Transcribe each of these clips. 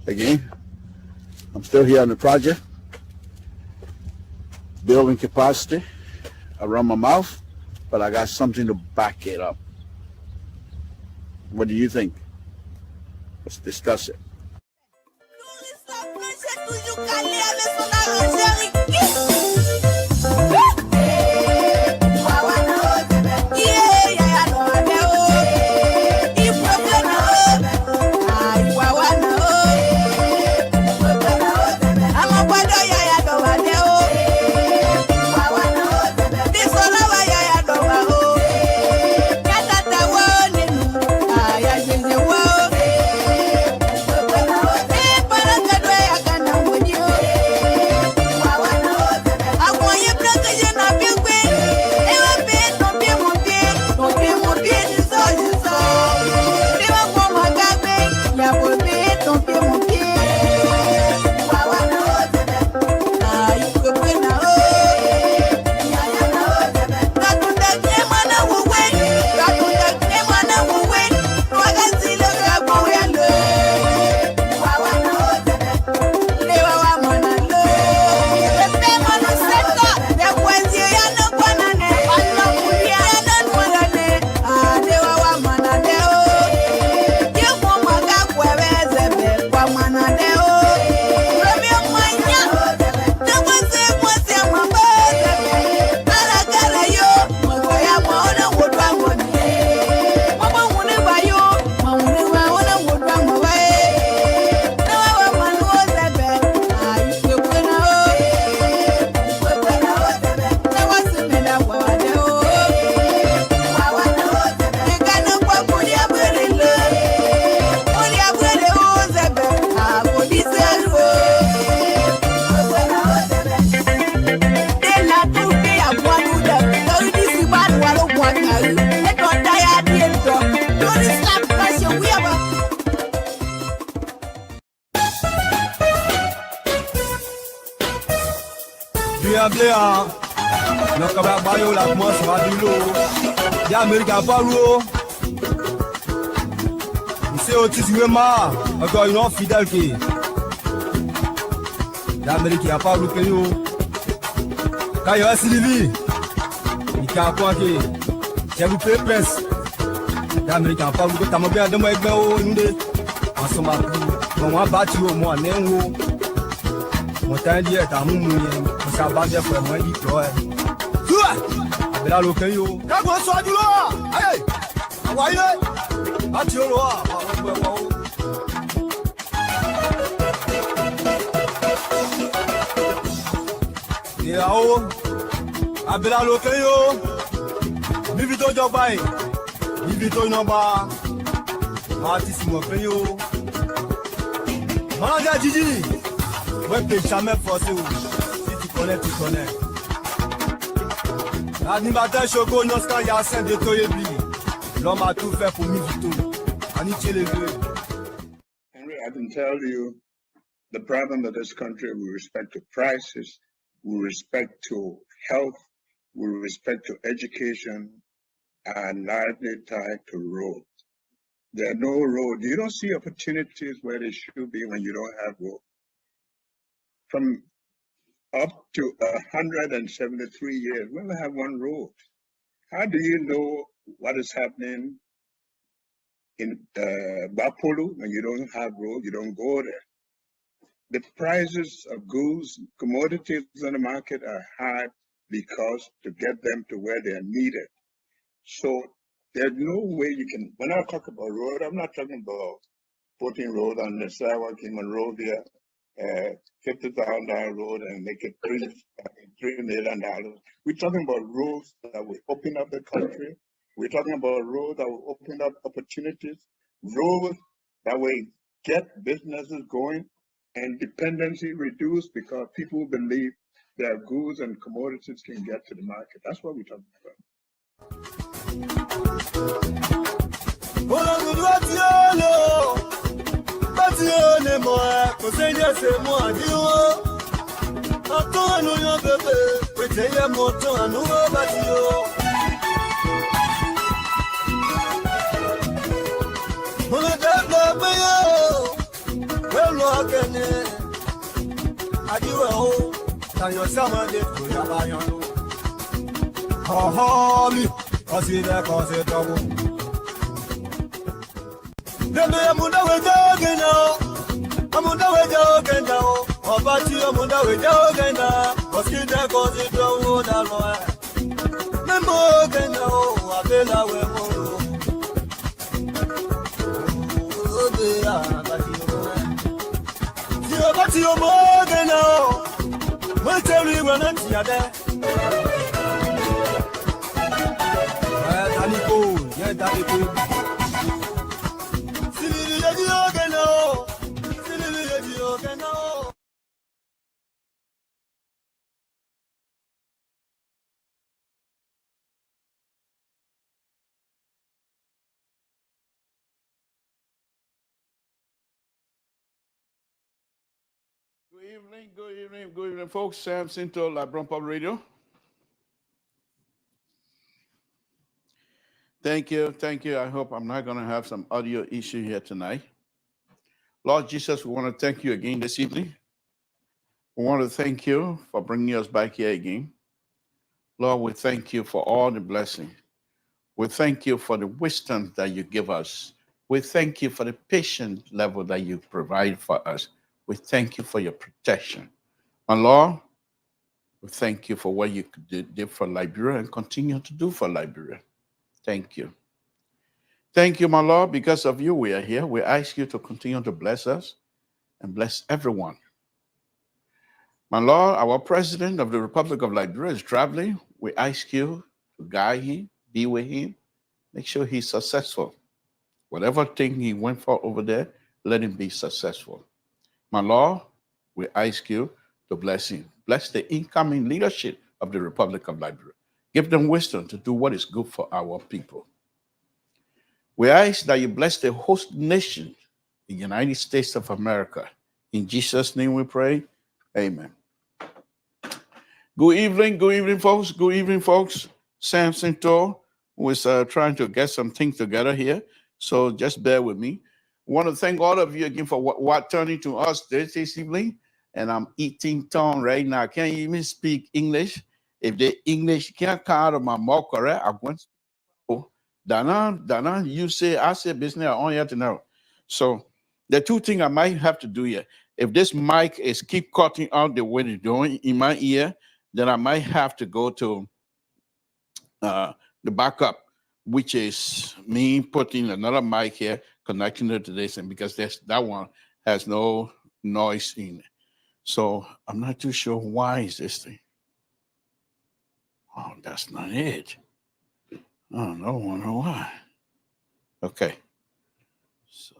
again. I'm still here on the project, building capacity around my mouth, but I got something to back it up. What do you think? Let's discuss it. Encore une fidèle qui l'Amérique n'a pas bloqué nous. Quand il y a Sylvie, il a quoi qui j'ai vous fait presse. L'Amérique n'a pas bloqué. T'as bien de moi avec moi en ce moment. On va battre au moins néo. Mon temps dit est à mon ça va bien pour moi dit quoi. Avec la locale yo. Quand on soit du loin. Allez. Envoyez. Battu au loin. Yao, abela lokeyo, bibito jobai, bibito noba, artiste mo peyo. Manager Gigi, ouais peut jamais forcer ou si tu connais tu connais. Animateur Choco Noska Yasin de Toyebi, l'homme a tout fait pour Mivito, Aniche les deux. Henry, I can tell you the problem of this country with respect to prices, with respect to health, with respect to education, and largely tied to roads. There are no roads. You don't see opportunities where they should be when you don't have roads. From up to 173 years, we only have one road. How do you know what is happening in Bapolu when you don't have roads? You don't go there. The prices of goods, commodities on the market are high because to get them to where they are needed. So there's no way you can, when I talk about road, I'm not talking about putting road on the sidewalk in Monrovia, $50,000 road and make it $3 million. We're talking about roads that will open up the country. We're talking about roads that will open up opportunities, roads that will get businesses going, and dependency reduced because people believe their goods and commodities can get to the market. That's what we're talking about. Good evening, folks. Samson to LIBERIA Radio. Thank you. I hope I'm not going to have some audio issue here tonight. Lord Jesus, we want to thank you again this evening. We want to thank you for bringing us back here again. Lord, we thank you for all the blessings. We thank you for the wisdom that you give us. We thank you for the patient level that you provide for us. We thank you for your protection. And Lord, we thank you for what you did for Liberia and continue to do for Liberia. Thank you. Thank you, my Lord. Because of you, we are here. We ask you to continue to bless us and bless everyone. My Lord, our president of the Republic of Liberia is traveling. We ask you to guide him, be with him, make sure he's successful. Whatever thing he went for over there, let him be successful. My Lord, we ask you to bless him. Bless the incoming leadership of the Republic of Liberia. Give them wisdom to do what is good for our people. We ask that you bless the host nation, the United States of America. In Jesus' name we pray. Amen. Good evening, folks. Good evening, folks. Samson Tor was trying to get some things together here, so just bear with me. I want to thank all of you again for what turning to us this evening. And I'm eating tongue right now. I can't even speak English. If the English can't come out of my mouth correct, I'm going to Dana, you say, I say business on here to know. So the two things I might have to do here. If this mic is keep cutting out the way it's doing in my ear, then I might have to go to the backup, which is me putting another mic here, connecting it to this, and because that one has no noise in it. So I'm not too sure why is this thing. Oh, that's not it. I don't wonder why. Okay. So,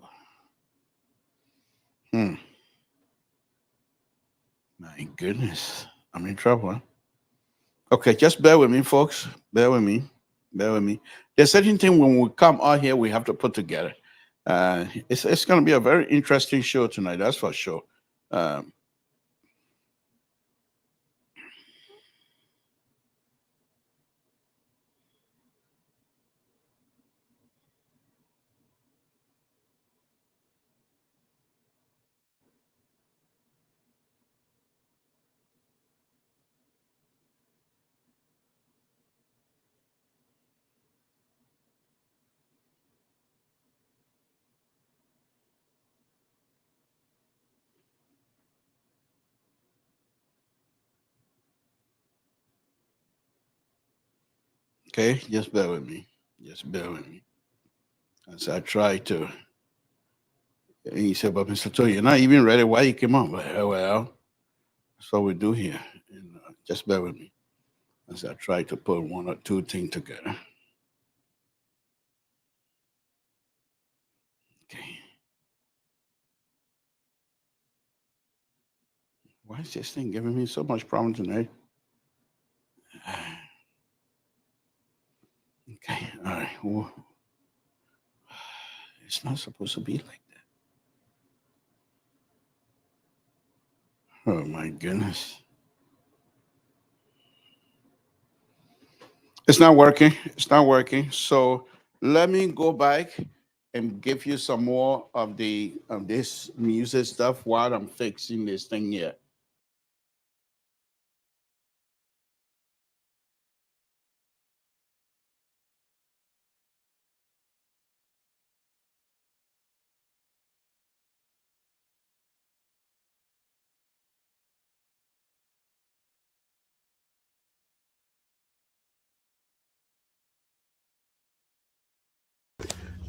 my goodness, I'm in trouble. Huh? Okay, just bear with me, folks. Bear with me. There's certain thing when we come out here, we have to put together. It's going to be a very interesting show tonight, that's for sure. Okay, just bear with me. As I try to. And he said, but Mr. Toy, you're not even ready. Why you came on? Well, that's what we do here. And just bear with me as I try to put one or two things together. Okay. Why is this thing giving me so much problem tonight? Okay, all right. Well, it's not supposed to be like that. Oh, my goodness. It's not working. So let me go back and give you some more of this music stuff while I'm fixing this thing here.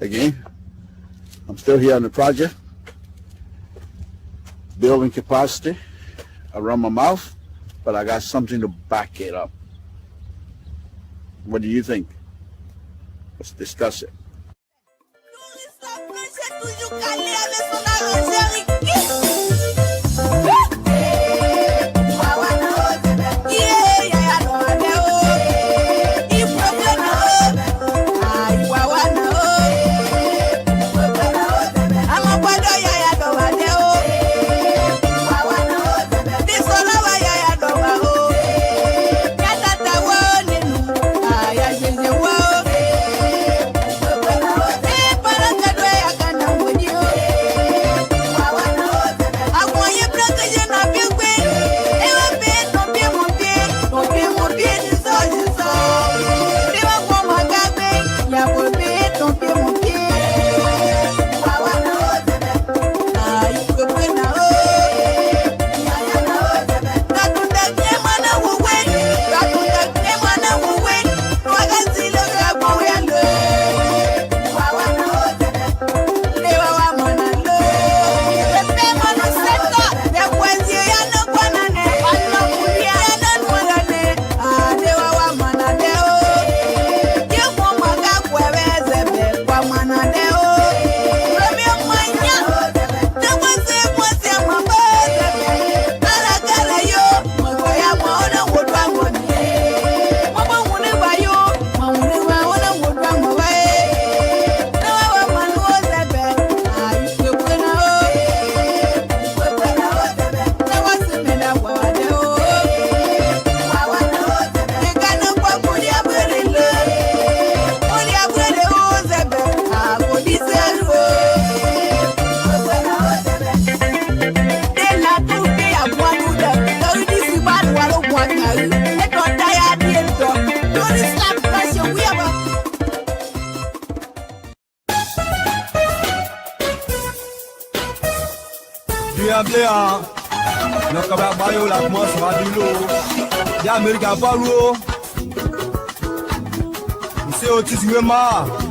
Again, I'm still here on the project, building capacity around my mouth, but I got something to back it up. What do you think? Let's discuss it.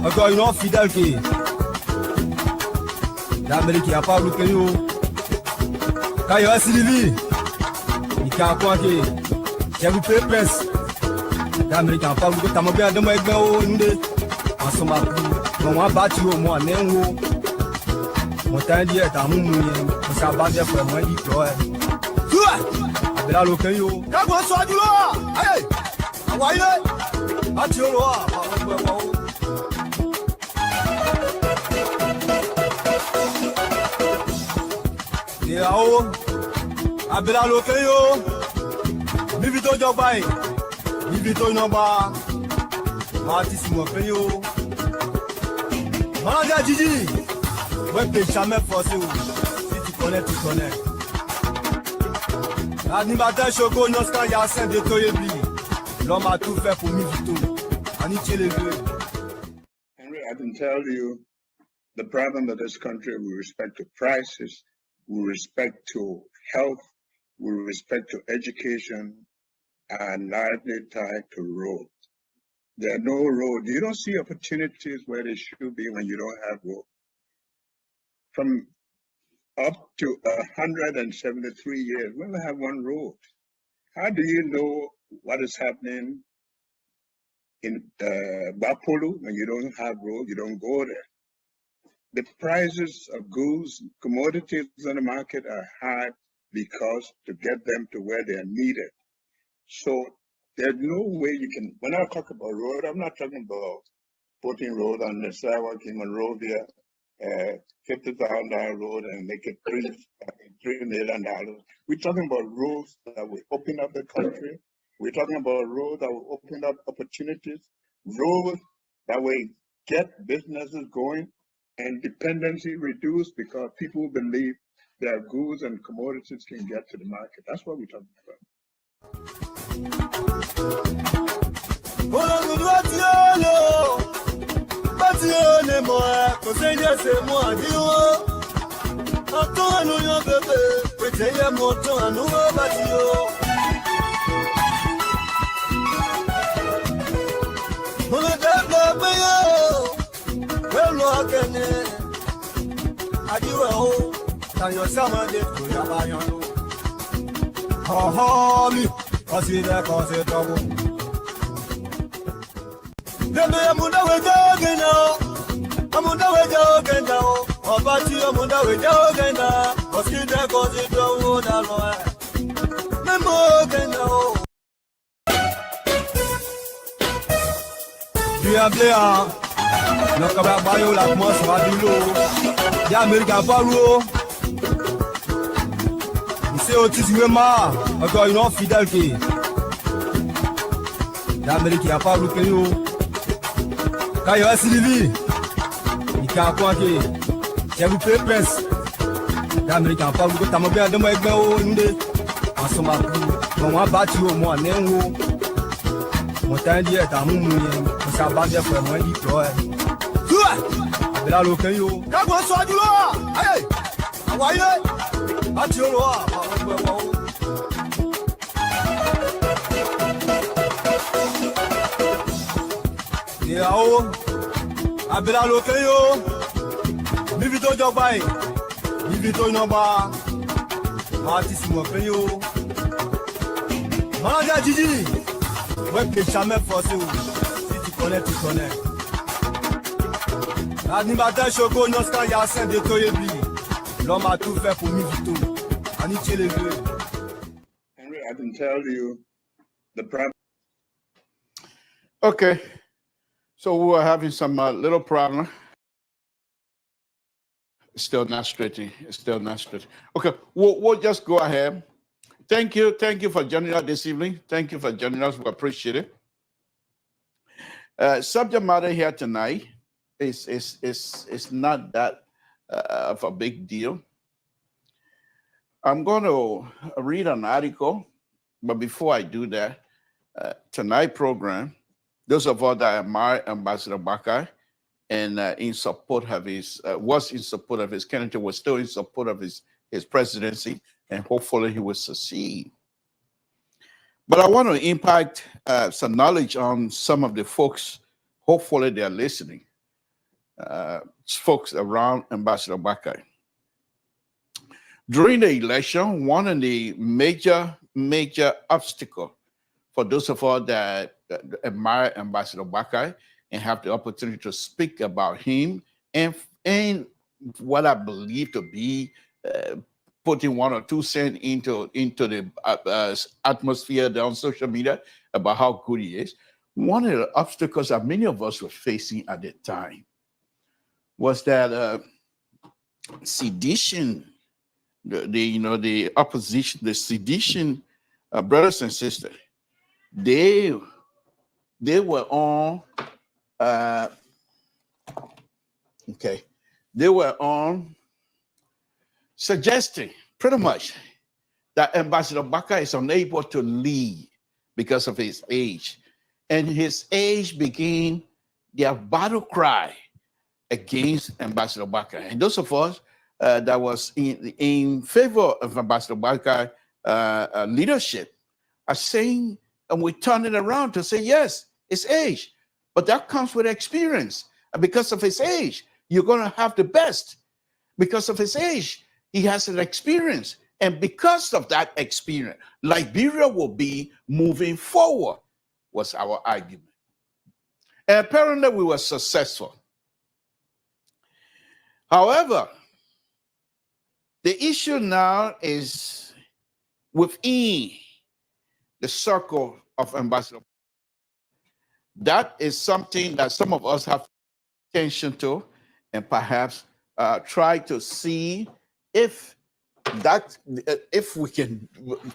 Encore une autre fidèle qui l'Amérique n'a pas bloqué nous. Quand il y a Sylvie, il y a quoi qui j'ai vous fait presse. L'Amérique n'a pas bloqué. T'as mon bien de moi avec moi nous deux. En somme à plus, on battu au moins néo. Mon temps dit t'as mon mouillé, on s'est battu pour moi dit toi. Toi, là le caillou. Quand on soit du là, allez, envoyez. Battu au là. Yao, abela lokeyo, bibito jobai, bibito noba, matis mokeyo. Manager Gigi, ouais que jamais forcé ou, si tu connais, tu connais. L'animateur Choco Noska Yassin de Toyebi, l'homme a tout fait pour Mivito, Aniche les deux. Henry, I can tell you the problem of this country with respect to prices, with respect to health, with respect to education, and largely tied to roads. There are no roads. You don't see opportunities where they should be when you don't have roads. From up to 173 years, we only have one road. How do you know what is happening in Bapolu when you don't have roads? You don't go there. The prices of goods, commodities on the market are high because to get them to where they are needed. So there's no way you can, when I talk about road, I'm not talking about putting road on the sidewalk in Monrovia, $50,000 road and make it $3 million. We're talking about roads that will open up the country. We're talking about roads that will open up opportunities, roads that will get businesses going. and dependency reduced because people believe their goods and commodities can get to the market. That's what we're talking about. Henry, I can tell you the problem. Okay, so we were having some little problem. It's still not straight. It's still not straight. Okay, we'll just go ahead. Thank you for joining us this evening. Thank you for joining us. We appreciate it. Subject matter here tonight is not that of a big deal. I'm going to read an article, but before I do that, tonight program, those of us that admire Ambassador Bakai and in support of his was in support of his candidate, was still in support of his presidency, and hopefully he will succeed. But I want to impact some knowledge on some of the folks. Hopefully they're listening. Folks around Ambassador Bakai. During the election, one of the major obstacle for those of us that admire Ambassador Bakai and have the opportunity to speak about him and what I believe to be putting 1 or 2 cents into the atmosphere on social media about how good he is. One of the obstacles that many of us were facing at the time was that sedition, the opposition, the sedition brothers and sisters, they were on they were on suggesting pretty much that Ambassador Bakai is unable to lead because of his age. And his age became their battle cry against Ambassador Bakai. And those of us that was in favor of Ambassador Bakai leadership are saying, and we turn it around to say, yes, it's age, but that comes with experience. And because of his age, you're going to have the best. Because of his age, he has an experience. And because of that experience, Liberia will be moving forward, was our argument. And apparently we were successful. However, the issue now is within the circle of Ambassador. That is something that some of us have attention to, and perhaps try to see if we can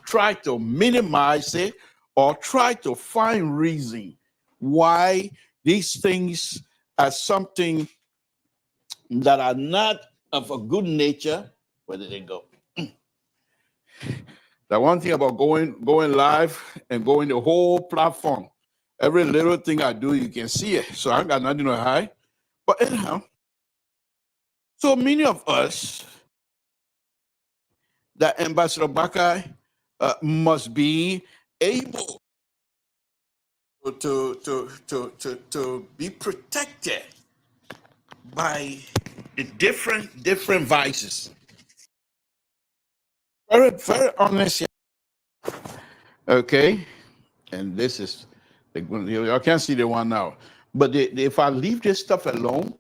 try to minimize it or try to find reason why these things are something that are not of a good nature, where did they go? The one thing about going live and going the whole platform, every little thing I do, you can see it. So I got nothing to hide. But anyhow, so many of us, that Ambassador Bakai must be able to be protected by the different vices. Very, very honest. Okay, and this is y'all can't see the one now, but if I leave this stuff alone,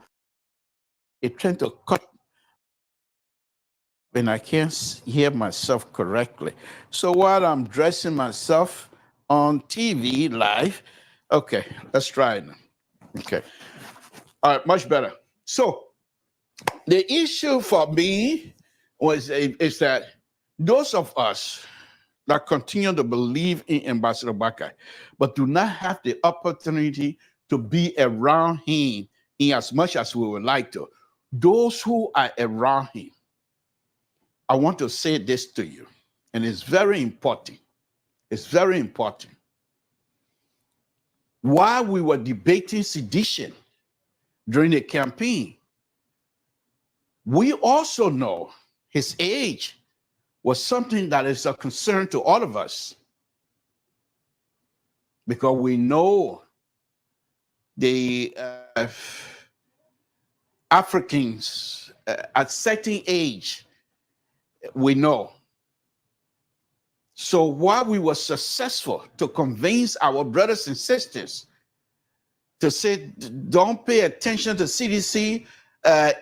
it tends to cut when I can't hear myself correctly. So while I'm dressing myself on TV live, okay, let's try it now. Okay, all right, much better. So the issue for me is that those of us that continue to believe in Ambassador Bakai, but do not have the opportunity to be around him in as much as we would like to. Those who are around him, I want to say this to you, and it's very important. It's very important. While we were debating sedition during the campaign, we also know his age was something that is a concern to all of us, because we know the Africans at certain age, we know. So while we were successful to convince our brothers and sisters to say, don't pay attention to CDC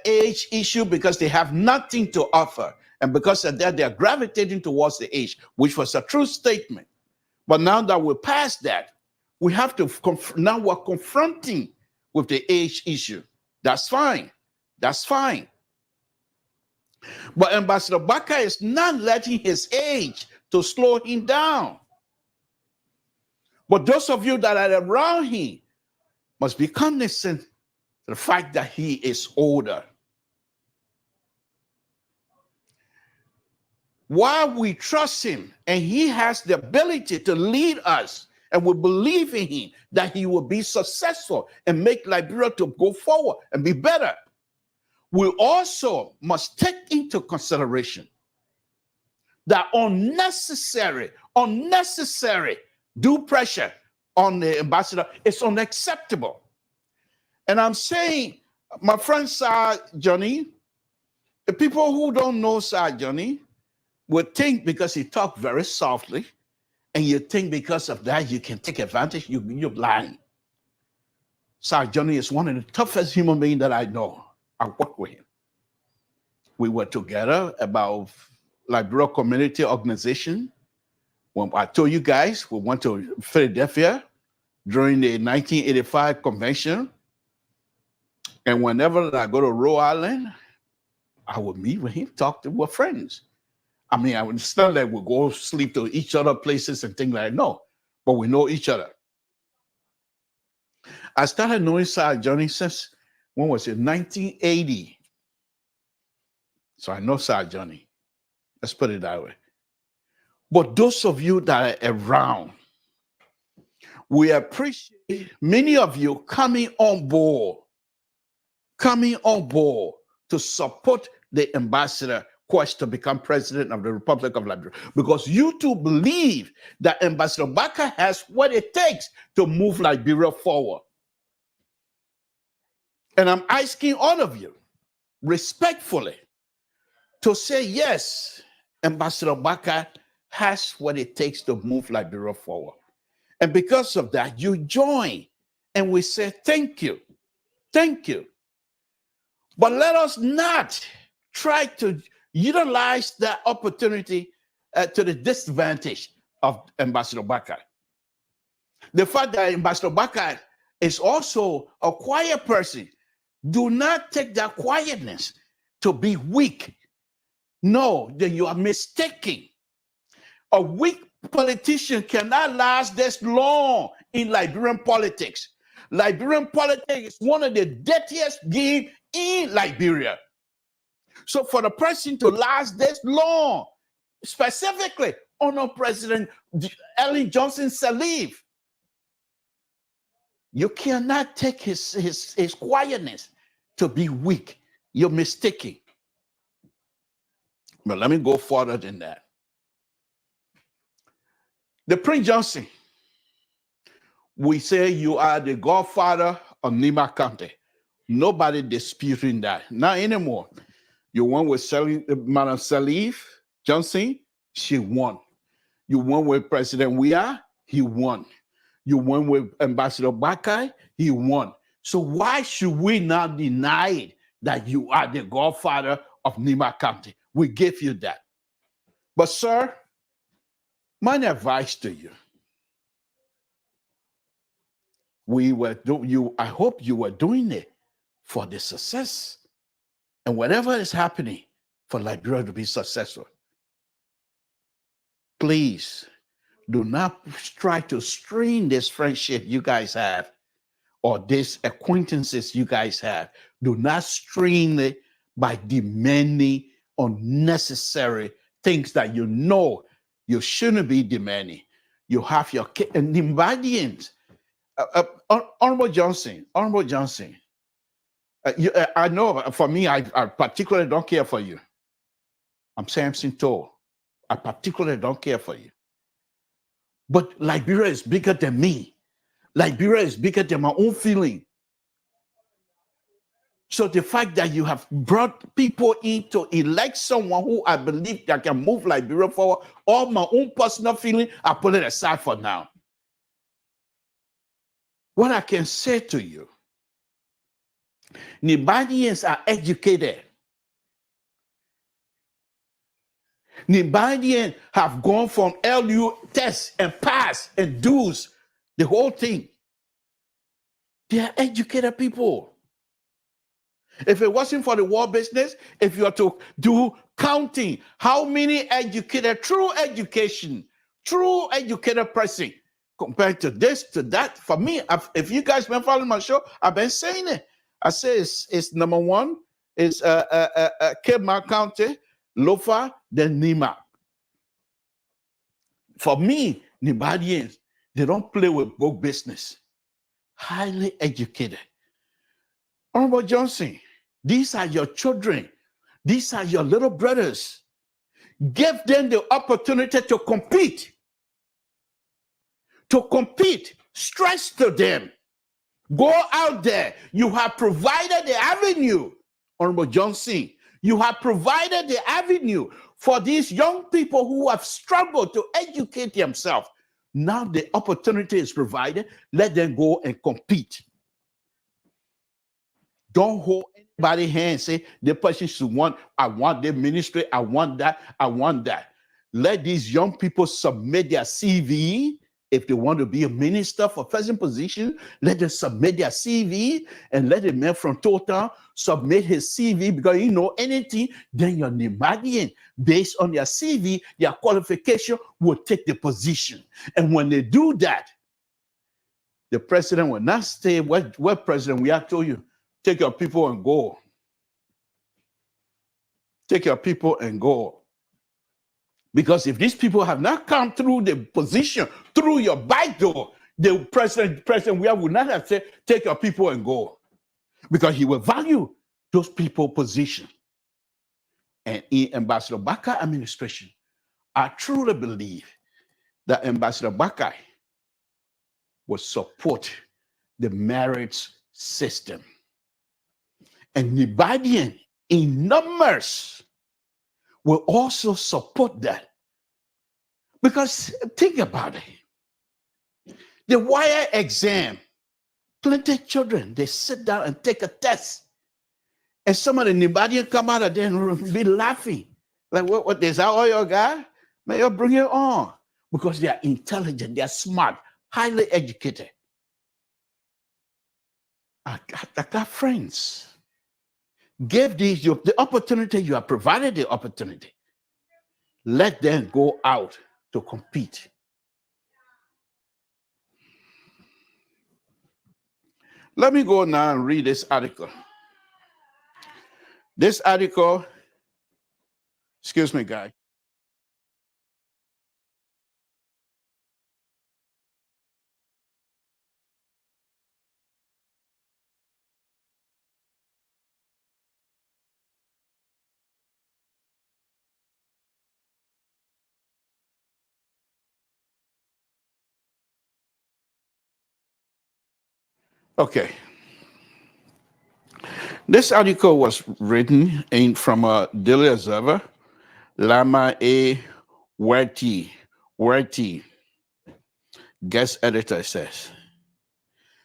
age issue because they have nothing to offer, and because of that, they're gravitating towards the age, which was a true statement. But now that we're past that, we have to, now we're confronting with the age issue. That's fine. That's fine. But Ambassador Bakai is not letting his age to slow him down. But those of you that are around him must be cognizant of the fact that he is older. While we trust him and he has the ability to lead us, and we believe in him that he will be successful and make Liberia to go forward and be better, we also must take into consideration that unnecessary due pressure on the ambassador is unacceptable. And I'm saying, my friend Sir Johnny, the people who don't know Sir Johnny would think because he talked very softly, and you think because of that you can take advantage, you're blind. Sir Johnny is one of the toughest human beings that I know. I work with him. We were together about Liberia Community Organization. When I told you guys, we went to Philadelphia during the 1985 convention. And whenever I go to Rhode Island, I would meet with him, talk to, we're friends. I mean, I would still like we go sleep to each other places and things like that. No, but we know each other. I started knowing Sir Johnny since, when was it, 1980. So I know Sir Johnny. Let's put it that way. But those of you that are around, we appreciate many of you coming on board to support the ambassador quest to become president of the Republic of Liberia, because you too believe that Ambassador Bakai has what it takes to move Liberia forward. And I'm asking all of you respectfully to say, yes, Ambassador Bakai has what it takes to move Liberia forward. And because of that, you join and we say, thank you. Thank you. But let us not try to utilize that opportunity to the disadvantage of Ambassador Bakai. The fact that Ambassador Bakai is also a quiet person, do not take that quietness to be weak. No, then you are mistaken. A weak politician cannot last this long in Liberian politics. Liberian politics is one of the dirtiest games in Liberia. So for the person to last this long, specifically honor President Ellen Johnson Sirleaf, you cannot take his quietness to be weak. You're mistaken. But let me go further than that. The Prince Johnson, we say you are the godfather of Nima County. Nobody disputing that. Not anymore. You won with Madam Sirleaf Johnson, she won. You won with President Weah, he won. You won with Ambassador Bakai, he won. So why should we now deny it that you are the godfather of Nima County? We gave you that. But sir, my advice to you, I hope you were doing it for the success. And whatever is happening for Liberia to be successful, please do not try to strain this friendship you guys have or these acquaintances you guys have. Do not strain it by demanding unnecessary things that you know you shouldn't be demanding. You have your and the Mbadians, Honorable Johnson, I know for me, I particularly don't care for you. I'm Samson Toll. I particularly don't care for you. But Liberia is bigger than me. Liberia is bigger than my own feeling. So the fact that you have brought people in to elect someone who I believe that can move Liberia forward, all my own personal feeling, I put it aside for now. What I can say to you, Nibadians are educated. Nibadians have gone from LU tests and pass and dues, the whole thing. They are educated people. If it wasn't for the war business, if you are to do counting, how many educated, true education, true educated person compared to this, to that, for me, if you guys been following my show, I've been saying it. I say it's number one, it's Cape County, Lofa, then Nima. For me, Nibadians, they don't play with book business. Highly educated. Honorable Johnson, these are your children. These are your little brothers. Give them the opportunity to compete. To compete. Stress to them. Go out there. You have provided the avenue, Honorable Johnson. You have provided the avenue for these young people who have struggled to educate themselves. Now the opportunity is provided. Let them go and compete. Don't hold anybody's hand and say the person should want, I want the ministry, I want that, I want that. Let these young people submit their CV. If they want to be a minister for present position, let them submit their CV and let the man from Total submit his CV, because you know anything, then your Nimadian, based on their CV, their qualification, will take the position. And when they do that, the president will not stay. What president? We have told you, take your people and go. Take your people and go. Because if these people have not come through the position, through your back door, the president we will not have said, take your people and go. Because he will value those people position. And in Ambassador Bakai administration, I truly believe that Ambassador Bakai will support the marriage system. And Nibadian in numbers will also support that. Because think about it. The wire exam, plenty of children, they sit down and take a test. And some of the Nibadian come out of there and be laughing. Like, what is that all your guy? May you bring it on. Because they are intelligent, they are smart, highly educated. I got friends. Give these the opportunity, you have provided the opportunity. Let them go out to compete. Let me go now and read this article. This article, excuse me, guy. Okay. This article was written from a Daily Observer, Lama A. Werty, guest editor says.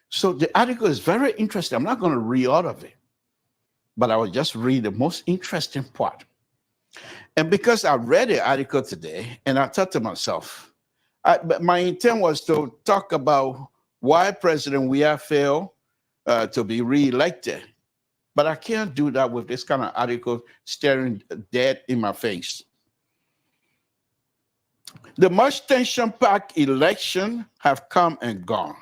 So the article is very interesting. I'm not going to read all of it, but I will just read the most interesting part. And because I read the article today, and I thought to myself, my intent was to talk about why President Weah failed to be reelected. But I can't do that with this kind of article staring dead in my face. The much tension-packed election have come and gone.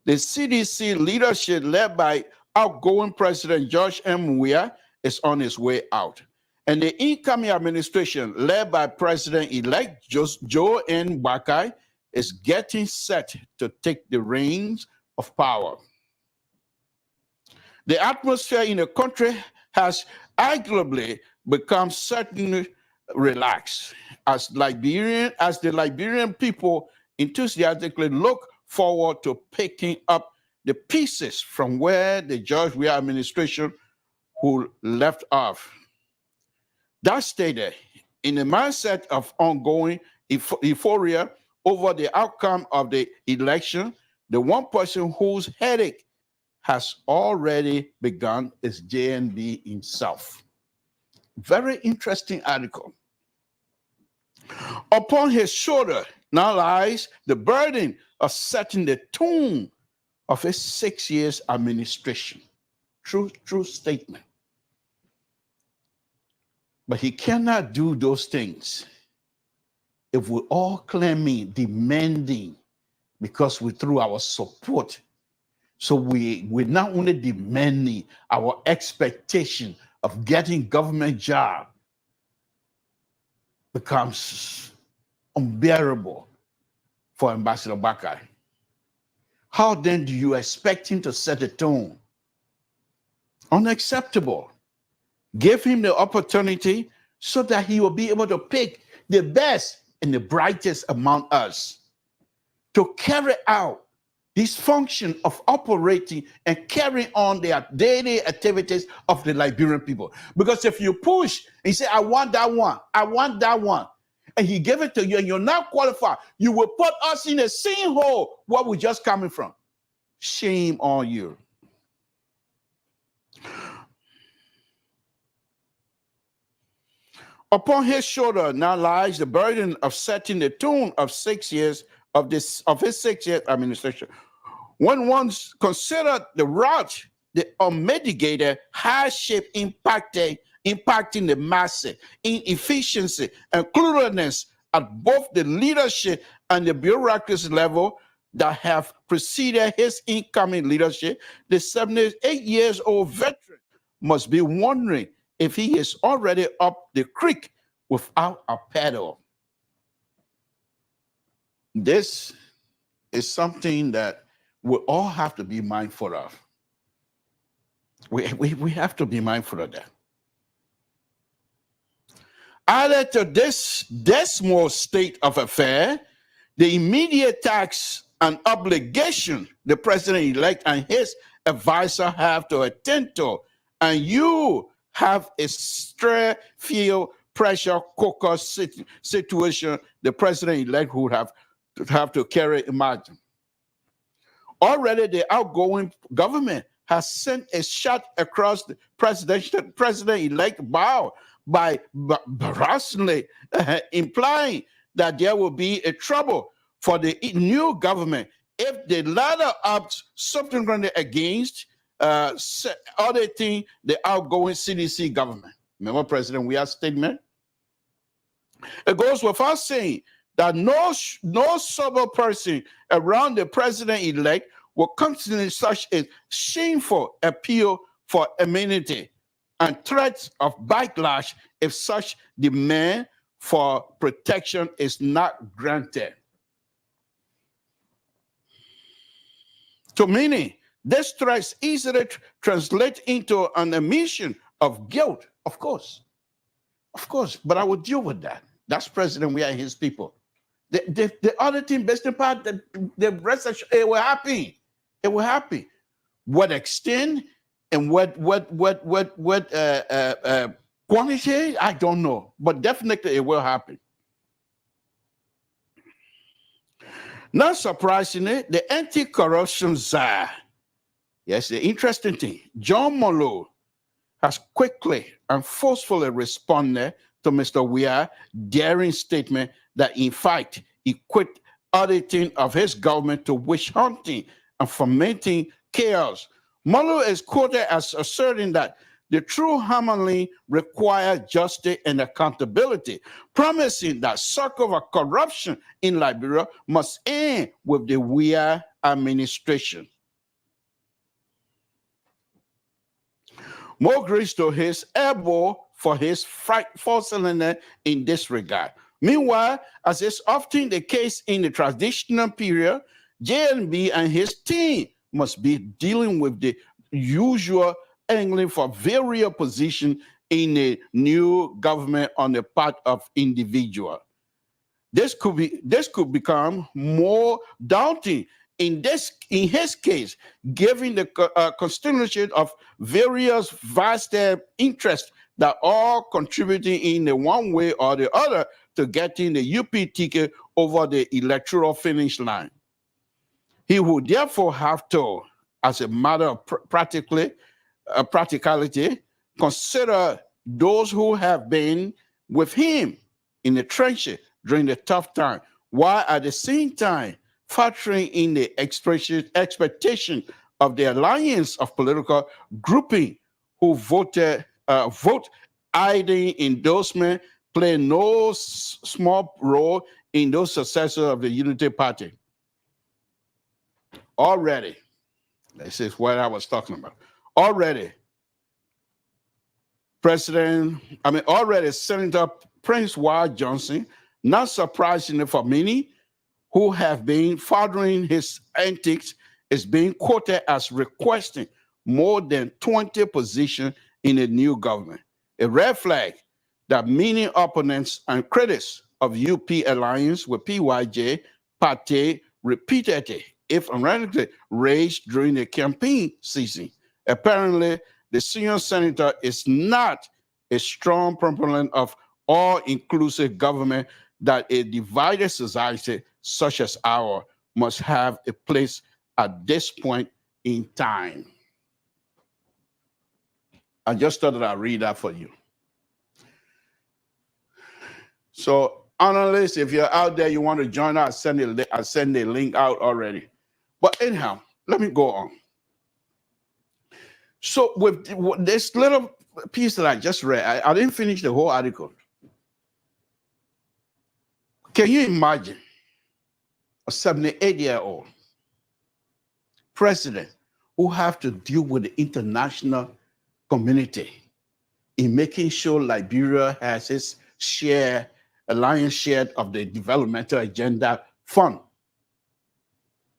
The CDC leadership led by outgoing President George M. Weah is on its way out. And the incoming administration led by President-elect Joe N. Bakai is getting set to take the reins of power. The atmosphere in the country has arguably become certainly relaxed as the Liberian people enthusiastically look forward to picking up the pieces from where the George Weah administration who left off. That stated, in the mindset of ongoing euphoria over the outcome of the election, the one person whose headache has already begun is JNB himself. Very interesting article. Upon his shoulder now lies the burden of setting the tone of his 6 years administration. True statement. But he cannot do those things if we all claiming, demanding, because we threw our support. So we're not only demanding our expectation of getting government job becomes unbearable for Ambassador Bakai. How then do you expect him to set a tone? Unacceptable. Give him the opportunity so that he will be able to pick the best and the brightest among us to carry out this function of operating and carrying on their daily activities of the Liberian people. Because if you push and say, I want that one, and he gave it to you and you're not qualified, you will put us in the same hole where we're just coming from. Shame on you. Upon his shoulder now lies the burden of setting the tone of 6 years of his 6 year administration. When one considered the route, the unmitigated hardship impacting the masses, inefficiency and cluelessness at both the leadership and the bureaucracy level that have preceded his incoming leadership, the 78 years old veteran must be wondering if he is already up the creek without a paddle. This is something that we all have to be mindful of. We have to be mindful of that. Added to this dismal state of affair, the immediate tax and obligation the president-elect and his advisor have to attend to, and you have a stray field pressure cooker situation the president-elect would have to carry. Imagine. Already the outgoing government has sent a shot across the president-elect bow by brazenly implying that there will be a trouble for the new government if the latter opts subsequently against auditing the outgoing CDC government. Remember President Weah's statement? It goes without saying that no sober person around the president-elect will constitute such a shameful appeal for amenity and threats of backlash if such demand for protection is not granted. To many, this threat easily translates into an admission of guilt, of course, but I will deal with that. That's President We Are His people. The other team, best part, the rest of it were happy. It were happy. What extent and what quantity, I don't know, but definitely it will happen. Not surprisingly, the anti-corruption czar, yes, the interesting thing, John Mueller has quickly and forcefully responded to Mr. Weir's daring statement that, in fact, he quit auditing of his government to witch hunting and fomenting chaos. Mueller is quoted as asserting that the true harmony requires justice and accountability, promising that circle of corruption in Liberia must end with the Weir administration. More grace to his elbow for his foresight in this regard. Meanwhile, as is often the case in the traditional period, JNB and his team must be dealing with the usual angling for various positions in a new government on the part of individual. This could become more daunting in his case, given the constitution of various vast interests that all contributing in one way or the other to getting the UP ticket over the electoral finish line. He would therefore have to, as a matter of practicality, consider those who have been with him in the trenches during the tough time, while at the same time factoring in the expectation of the alliance of political grouping who vote aiding endorsement play no small role in those successors of the Unity Party. Already, this is what I was talking about. Already, Senator Prince Wild Johnson, not surprisingly for many who have been furthering his antics, is being quoted as requesting more than 20 positions in a new government. A red flag that many opponents and critics of UP alliance with PYJ party repeatedly, if unradically, raised during the campaign season. Apparently, the senior senator is not a strong proponent of all-inclusive government that a divided society such as ours must have a place at this point in time. I just thought that I'd read that for you. So, analysts, if you're out there, you want to join us, I'll send the link out already. But anyhow, let me go on. So with this little piece that I just read, I didn't finish the whole article. Can you imagine a 78-year-old president who have to deal with the international community in making sure Liberia has its share, a lion's share of the developmental agenda fund,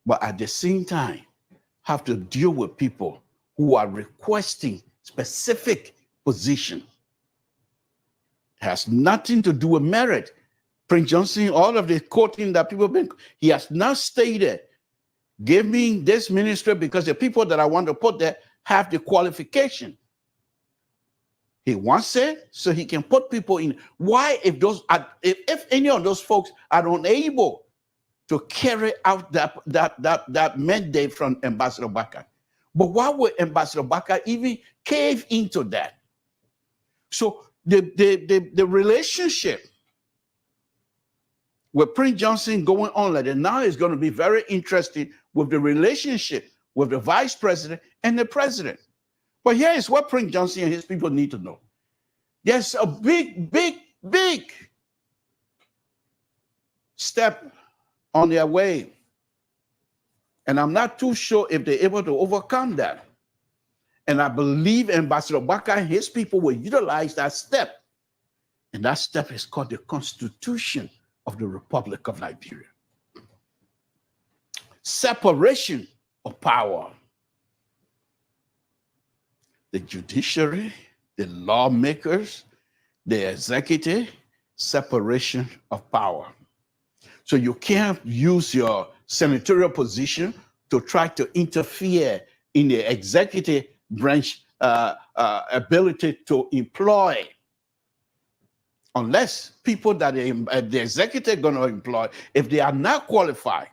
but at the same time have to deal with people who are requesting specific position? Has nothing to do with merit. Prince Johnson, all of the quoting that people have been, he has not stated, give me this ministry because the people that I want to put there have the qualification. He wants it so he can put people in. Why, if any of those folks are unable to carry out that mandate from Ambassador Baka? But why would Ambassador Baka even cave into that? So the relationship with Prince Johnson going on like that now is going to be very interesting with the relationship with the vice president and the president. But here is what Prince Johnson and his people need to know. There's a big step on their way. And I'm not too sure if they're able to overcome that. And I believe Ambassador Baka and his people will utilize that step. And that step is called the Constitution of the Republic of Liberia. Separation of power. The judiciary, the lawmakers, the executive, separation of power. So you can't use your senatorial position to try to interfere in the executive branch ability to employ, unless people that the executive going to employ, if they are not qualified.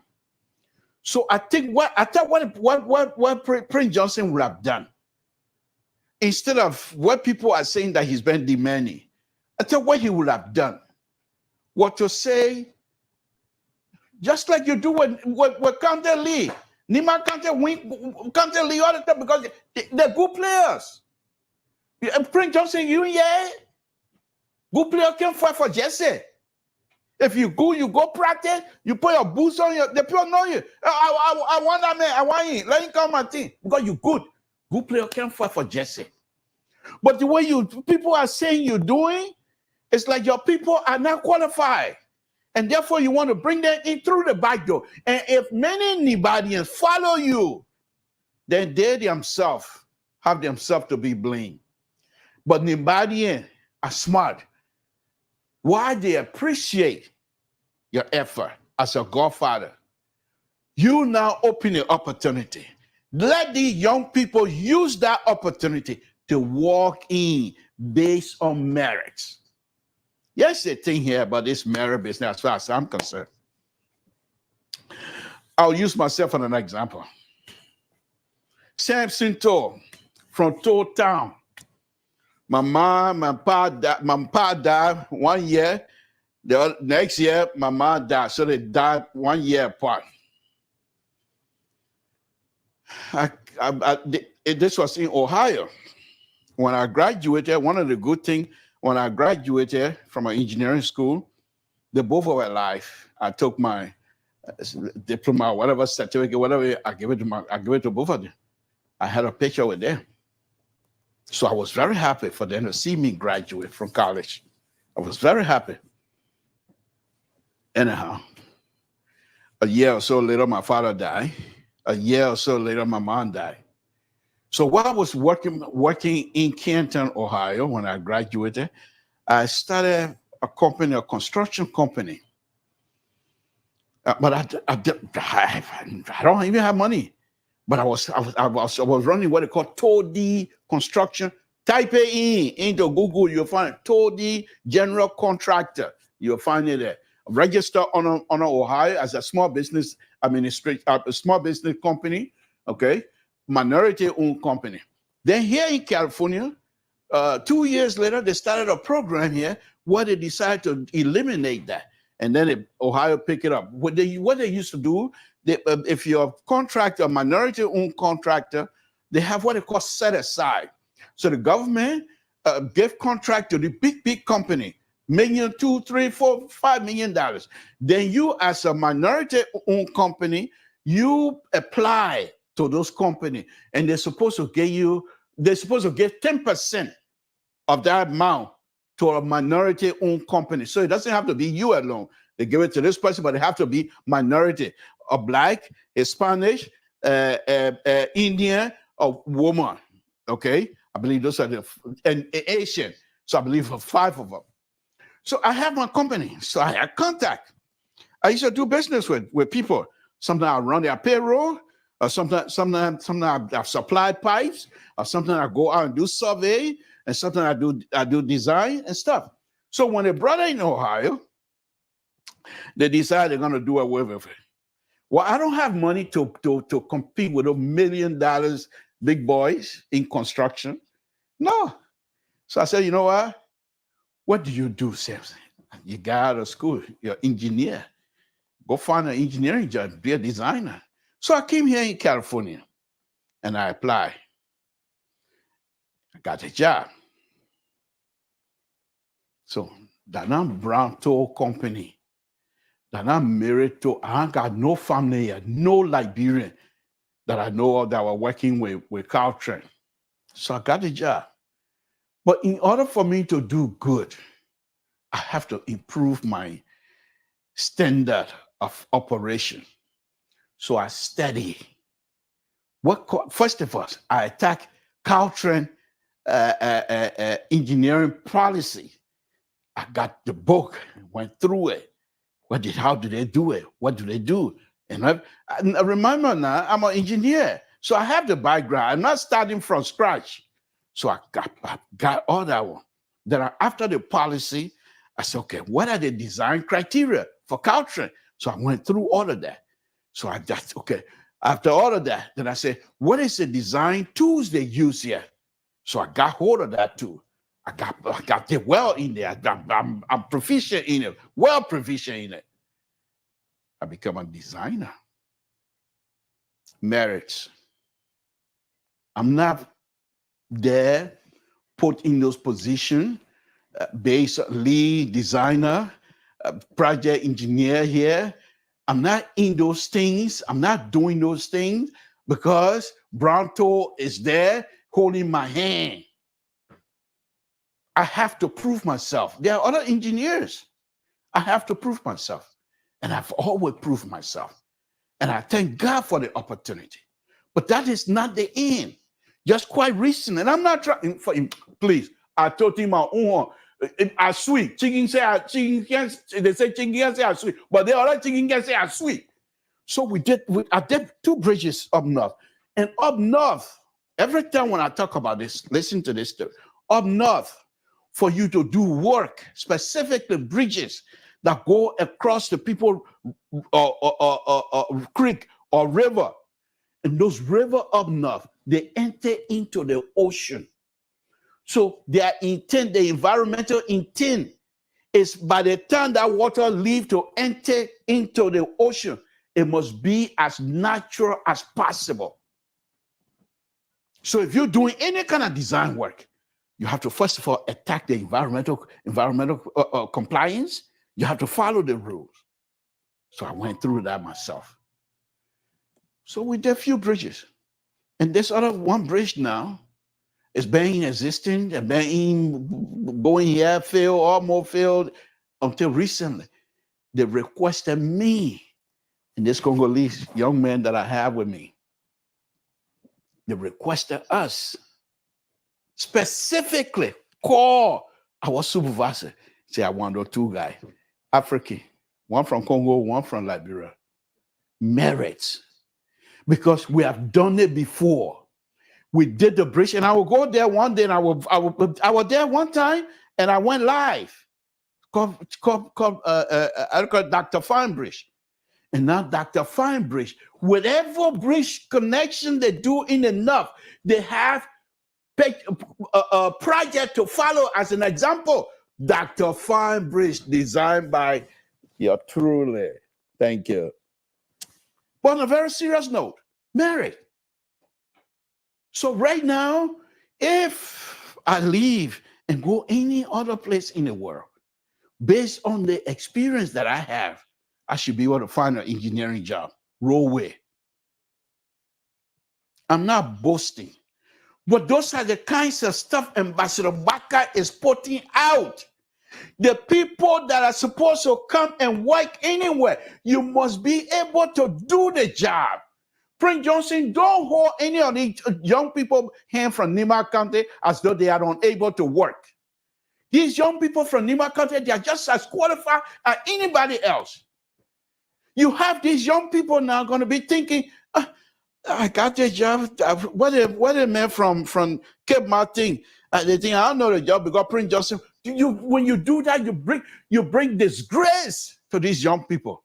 So I think what Prince Johnson would have done, instead of what people are saying that he's been demanding, I think what he would have done was to say, just like you do with County Lee. Nima County win County Lee all the time because they're good players. Prince Johnson, good player can fight for Jesse. If you go practice, you put your boots on, the people know you. I want that man, I want him. Let him come my team because you good. Good player can fight for Jesse. But the way people are saying you're doing, it's like your people are not qualified. And therefore, you want to bring them in through the back door. And if many Nibadians follow you, then they themselves have themselves to be blamed. But Nibadians are smart. Why they appreciate your effort as a godfather, you now open an opportunity. Let these young people use that opportunity to walk in based on merits. Yes, the thing here about this merit business, as far as I'm concerned. I'll use myself as an example. Samson told from Toll Town. My mom, my pa died 1 year. The next year, my mom died. So they died 1 year apart. This was in Ohio. When I graduated, one of the good things, when I graduated from an engineering school, they both were alive. I took my diploma, whatever certificate, whatever, I give it to both of them. I had a picture with them. So I was very happy for them to see me graduate from college. I was very happy. Anyhow, a year or so later, my father died. A year or so later, my mom died. So while I was working in Canton, Ohio, when I graduated, I started a construction company. But I don't even have money. But I was running what they call TODI construction. Type it into Google, you'll find it. TODI general contractor. You'll find it there. Register on Ohio as a small business administrator, a small business company. Okay. Minority-owned company. Then here in California, 2 years later, they started a program here where they decided to eliminate that. And then Ohio picked it up. What they used to do, if you're a contractor, a minority-owned contractor, they have what they call set aside. So the government gave contract to the big company, $1 million, $2, $3, $4, $5 million. Then you, as a minority-owned company, you apply to those companies, and they're supposed to give 10% of that amount to a minority-owned company. So it doesn't have to be you alone. They give it to this person, but it have to be minority, a Black, Hispanic, Indian, or woman. Okay, I believe those are and Asian. So I believe 5 of them. So I have my company. So I had contact. I used to do business with people. Sometimes I run their payroll. Sometimes I've supplied pipes, or sometimes I go out and do survey, and sometimes I do design and stuff. So when they brought it in Ohio, they decided they're going to do away with it. Well, I don't have money to compete with those $1 million big boys in construction. No. So I said, you know what? What do you do, Samson? You got out of school, you're an engineer. Go find an engineering job, be a designer. So I came here in California and I applied. I got a job. So Dana Brown Toll Company, Dana married to, I ain't got no family here, no Liberian. that I know of that were working with Caltrain. So I got the job. But in order for me to do good, I have to improve my standard of operation. So I study. First of all, I attack Caltrain engineering policy. I got the book, went through it. How do they do it? What do they do? And I remember now, I'm an engineer. So I have the background. I'm not starting from scratch. So I got all that one. Then after the policy, I said, okay, what are the design criteria for Caltrain? So I went through all of that. So I just, okay, after all of that, then I said, what is the design tools they use here? So I got hold of that too. I got it well in there. I'm proficient in it, well proficient in it. I become a designer. Merits. I'm not there put in those positions based lead designer, project engineer here. I'm not in those things. I'm not doing those things because Bronto is there holding my hand. I have to prove myself. There are other engineers. I have to prove myself. And I've always proved myself. And I thank God for the opportunity. But that is not the end. Just quite recent. And I'm not trying for him. Please, I told him I sweet. Chicken say they say chicken can say I sweet. But the other chicken can say I sweet. So I did 2 bridges up north. And up north, every time when I talk about this, listen to this story. Up north, for you to do work, specifically bridges that go across the people creek or river. And those river up north, they enter into the ocean. So their intent, the environmental intent, is by the time that water leaves to enter into the ocean, it must be as natural as possible. So if you're doing any kind of design work, you have to first of all attack the environmental compliance. You have to follow the rules. So I went through that myself. So we did a few bridges. And this other one bridge now is being existing and being going here, failed, almost failed until recently. They requested me and this Congolese young man that I have with me. They requested us specifically call our supervisor. Say, I want those 2 guys, African, one from Congo, one from Liberia. Merits. Because we have done it before. We did the bridge, and I will go there one day, and I was there one time, and I went live. I call Dr. Feinbridge. And now Dr. Feinbridge, whatever bridge connection they do in enough, they have a project to follow. As an example, Dr. Feinbridge, designed by your truly. Thank you. But on a very serious note, merit. So right now, if I leave and go any other place in the world, based on the experience that I have, I should be able to find an engineering job, roadway. I'm not boasting. But those are the kinds of stuff Ambassador Baka is putting out. The people that are supposed to come and work anywhere, you must be able to do the job. Prince Johnson, don't hold any of these young people hand from Nima County as though they are unable to work. These young people from Nima County, they are just as qualified as anybody else. You have these young people now going to be thinking, I got this job. What a man from Cape Martin. They think I don't know the job because Prince Johnson. When you do that, you bring disgrace to these young people.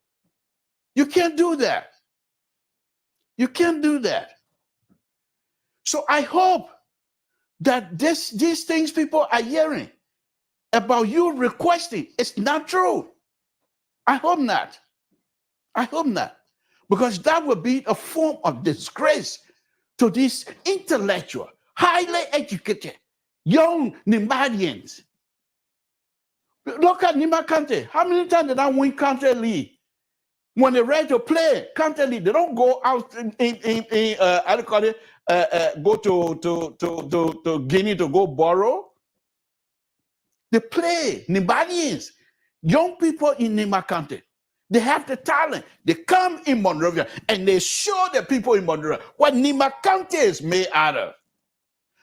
You can't do that. You can't do that. So I hope that these things people are hearing about you requesting, it's not true. I hope not. I hope not. Because that would be a form of disgrace to these intellectual, highly educated, young Nimadians. Look at Nima County. How many times did I win county league? When they're ready to play, constantly, they don't go out how do you call it? Go to Guinea to go borrow. They play. Nibalians, young people in Nima County, they have the talent. They come in Monrovia and they show the people in Monrovia what Nima County is made out of.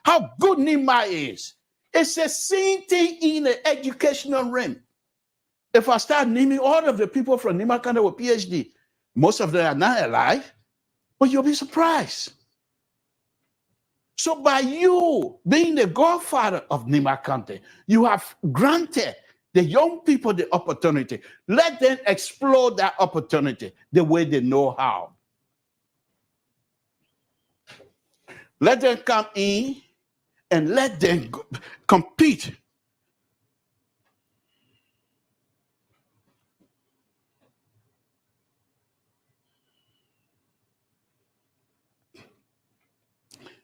How good Nima is. It's the same thing in the educational realm. If I start naming all of the people from Nima County with PhD, most of them are not alive, but you'll be surprised. So by you being the godfather of Nima County, you have granted the young people the opportunity. Let them explore that opportunity the way they know how. Let them come in and let them compete.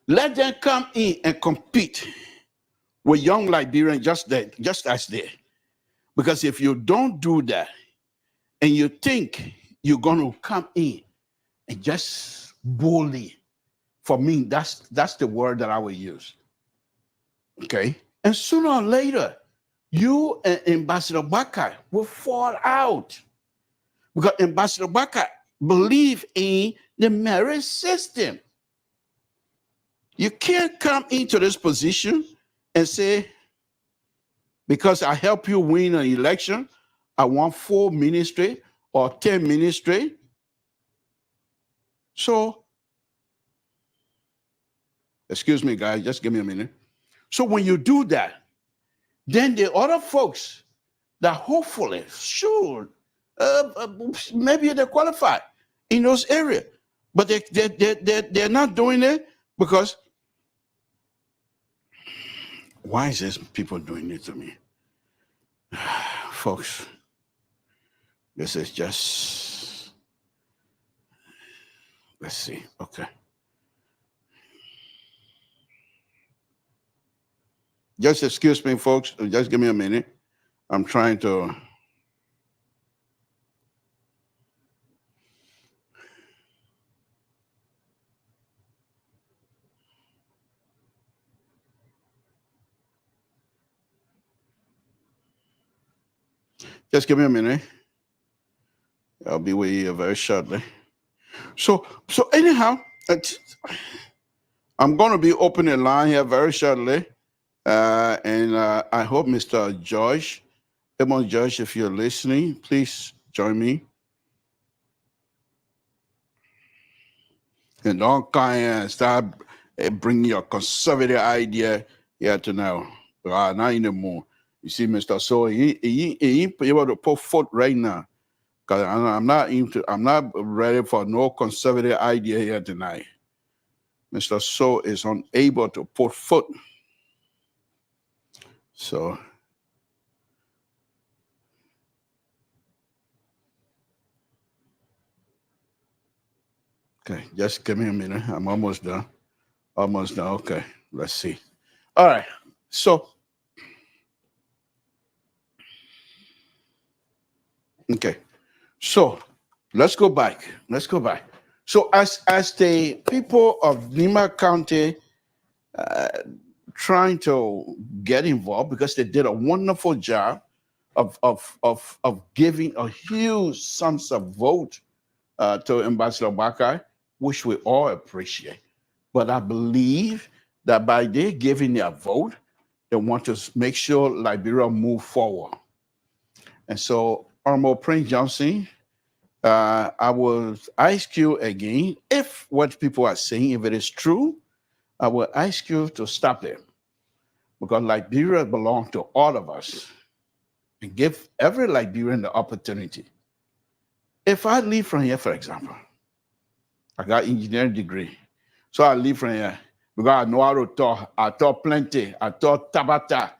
Let them come in and compete with young Liberians just as they. Because if you don't do that and you think you're going to come in and just bully, for me, that's the word that I would use. Okay? And sooner or later, you and Ambassador Bakar will fall out. Because Ambassador Bakar believes in the merit system. You can't come into this position and say, because I help you win an election, I want 4 ministry or 10 ministry. So, excuse me, guys, just give me a minute. So when you do that, then the other folks that hopefully should, maybe they qualify in those areas, but they're not doing it because, why is this people doing it to me? Folks, this is just, let's see, okay. Just excuse me, folks, just give me a minute. I'm trying to, just give me a minute. I'll be with you very shortly. So anyhow, I'm going to be opening a line here very shortly. And I hope Mr. George, Edmond George, if you're listening, please join me. And don't kind and start bringing your conservative idea here to now. Not anymore. You see, Mr. So he ain't able to put foot right now. Because I'm not ready for no conservative idea here tonight. Mr. So is unable to put foot. So okay, just give me a minute. I'm almost done. Almost done. Okay, let's see. All right. So okay. So let's go back. Let's go back. So as the people of Nima County trying to get involved, because they did a wonderful job of giving a huge sums of vote to Ambassador Bakar, which we all appreciate. But I believe that by they giving their vote, they want to make sure Liberia move forward. And so, Honorable Prince Johnson, I will ask you again, if what people are saying, if it is true, I will ask you to stop them. Because Liberia belongs to all of us. And give every Liberian the opportunity. If I leave from here, for example, I got engineering degree. So I leave from here because I know how to talk. I talk plenty. I talk Tabata.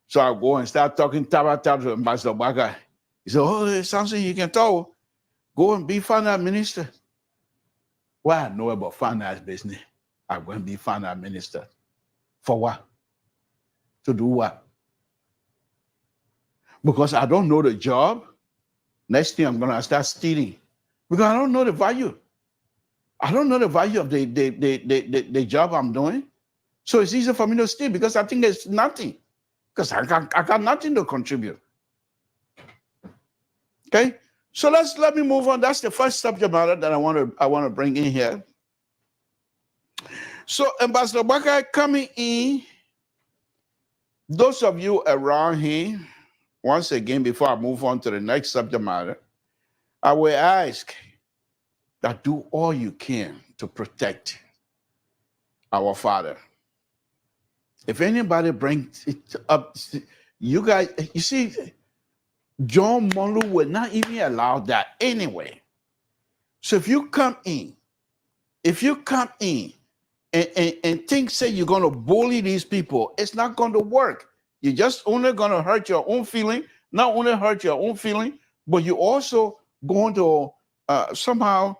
So I go and start talking Tabata to Ambassador Bakar. He said, oh, Samson, you can talk. Go and be finance minister. Well, I know about finance business. I'm going to be finance minister. For what? To do what? Because I don't know the job. Next thing I'm going to start stealing. because I don't know the value. I don't know the value of the job I'm doing. So it's easy for me to steal because I think it's nothing. Because I got nothing to contribute. Okay? So let me move on. That's the first subject matter that I want to bring in here. So Ambassador Bakar coming in, those of you around here, once again, before I move on to the next subject matter, I will ask that do all you can to protect our father. If anybody brings it up, you guys, you see, John Monroe would not even allow that anyway. So if you come in and think, say you're going to bully these people, it's not going to work. You're just only going to hurt your own feeling, not only hurt your own feeling, but you're also going to somehow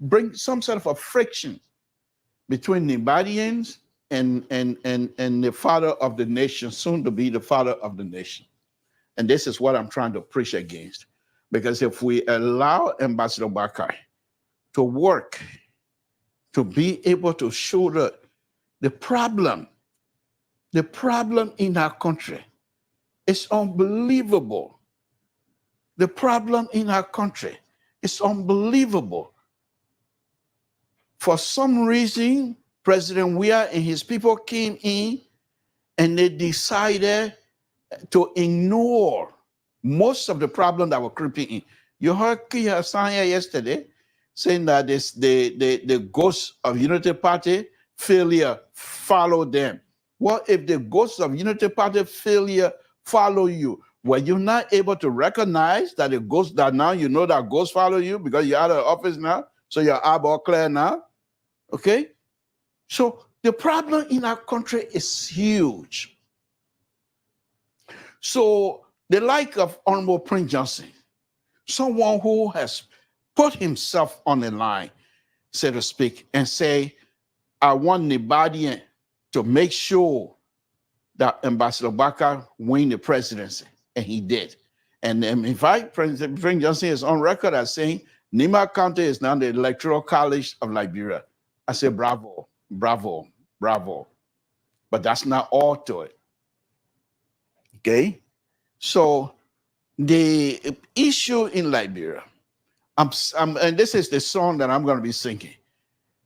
bring some sort of a friction between Nibadians and the father of the nation, soon to be the father of the nation. And this is what I'm trying to preach against. Because if we allow Ambassador Bakar to work, to be able to show the problem in our country, it's unbelievable. The problem in our country is unbelievable. For some reason, President Weah and his people came in and they decided to ignore most of the problem that were creeping in. You heard Kia Sanya yesterday saying that the ghost of Unity Party failure followed them. Well, if the ghost of Unity Party failure follow you, were you not able to recognize that the ghost, that now you know that ghosts follow you because you're out of office now, so your eyeball clear now? Okay? So the problem in our country is huge. So the like of Honorable Prince Johnson, someone who has put himself on the line, so to speak, and say, I want Nibadian to make sure that Ambassador Bakar win the presidency. And he did. And in fact, President Prince Johnson is on record as saying, Nima County is now the Electoral College of Liberia. I say, bravo, bravo, bravo. But that's not all to it. Okay? So the issue in Liberia, and this is the song that I'm going to be singing.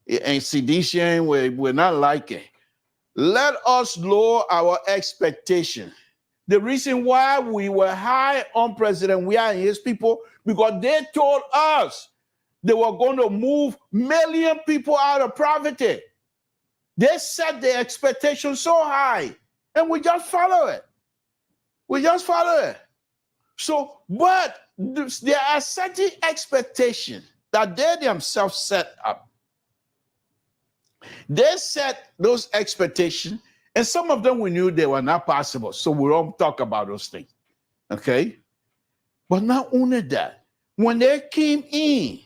And Seditian, we're not like it. Let us lower our expectation. The reason why we were high on President Weah and his people, because they told us they were going to move million people out of poverty. They set the expectation so high, and we just follow it. We just follow it. So, but there are certain expectations that they themselves set up. They set those expectations, and some of them we knew they were not possible. So we don't talk about those things. Okay? But not only that, when they came in,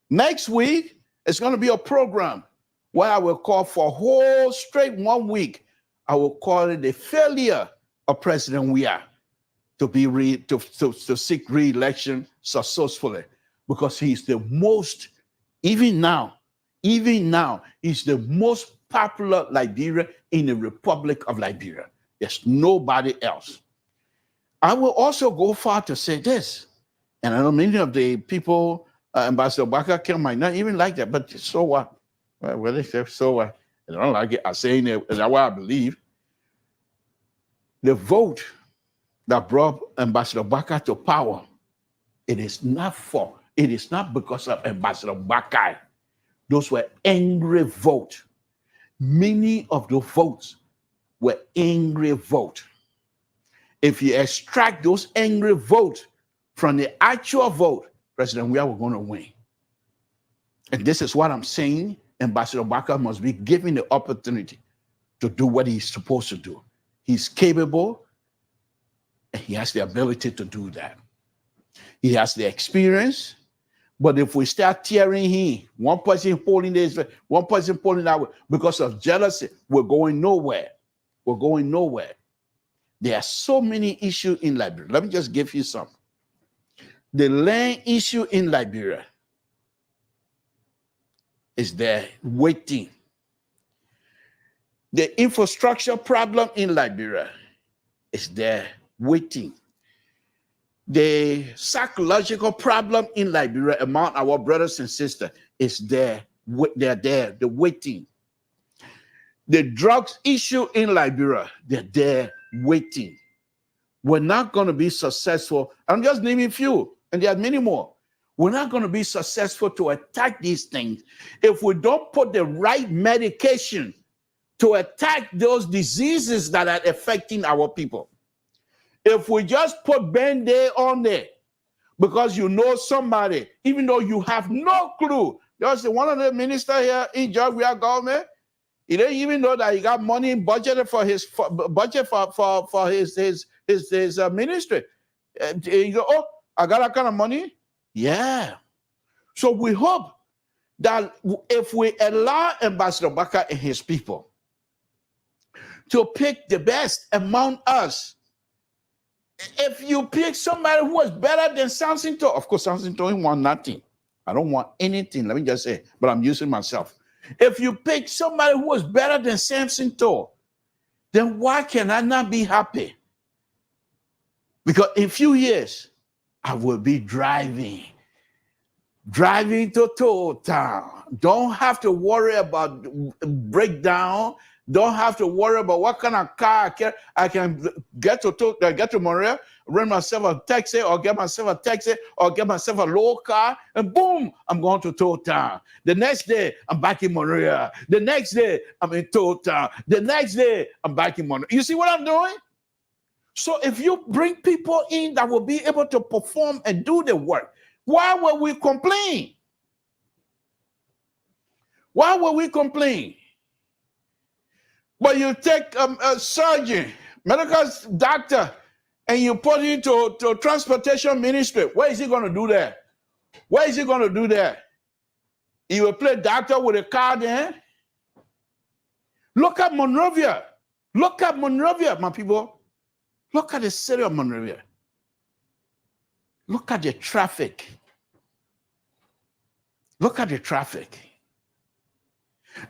next week, it's going to be a program where I will call for a whole straight 1 week. I will call it the failure of President Weah to seek re-election successfully, because he's the most, even now, he's the most popular Liberian in the Republic of Liberia. There's nobody else. I will also go far to say this, and I know many of the people, Ambassador Bakar might not even like that, but so what? Well, they say, so what? I don't like it. I'm saying it, and that's what I believe. The vote that brought Ambassador Bakar to power, it is not because of Ambassador Bakar. Those were angry votes. Many of the votes were angry votes. If you extract those angry votes from the actual vote, President Weah was going to win. And this is what I'm saying. Ambassador Bakar must be given the opportunity to do what he's supposed to do. He's capable, and he has the ability to do that. He has the experience. But if we start tearing him, one person pulling this, one person pulling that way, because of jealousy, we're going nowhere. We're going nowhere. There are so many issues in Liberia. Let me just give you some. The land issue in Liberia is there waiting. The infrastructure problem in Liberia is there waiting. The psychological problem in Liberia among our brothers and sisters is there. They're there. They're waiting. The drugs issue in Liberia, they're there waiting. We're not going to be successful. I'm just naming a few, and there are many more. We're not going to be successful to attack these things if we don't put the right medication to attack those diseases that are affecting our people. If we just put Band-Aid on there, because you know somebody, even though you have no clue. There's one of the ministers here in Georgia government, he didn't even know that he got money budgeted for his ministry. And you go, oh, I got that kind of money? Yeah. So we hope that if we allow Ambassador Baka and his people to pick the best among us, if you pick somebody who is better than Samson, of course, Samson don't want nothing. I don't want anything, let me just say, but I'm using myself. If you pick somebody who is better than Samson, then why can I not be happy? Because in a few years, I will be driving to Toll Town. Don't have to worry about breakdown. Don't have to worry about what kind of car I can get to Montreal, rent myself a taxi, or get myself a taxi, or get myself a low car, and boom, I'm going to Toll Town. The next day, I'm back in Montreal. The next day, I'm in Toll Town. The next day, I'm back in Montreal. You see what I'm doing? So if you bring people in that will be able to perform and do the work, why will we complain? Why will we complain? But you take a surgeon, medical doctor, and you put it to transportation ministry. Where is he going to do that? Where is he going to do that? He will play doctor with a car there. Look at Monrovia. Look at Monrovia, my people. Look at the city of Monrovia. Look at the traffic. Look at the traffic.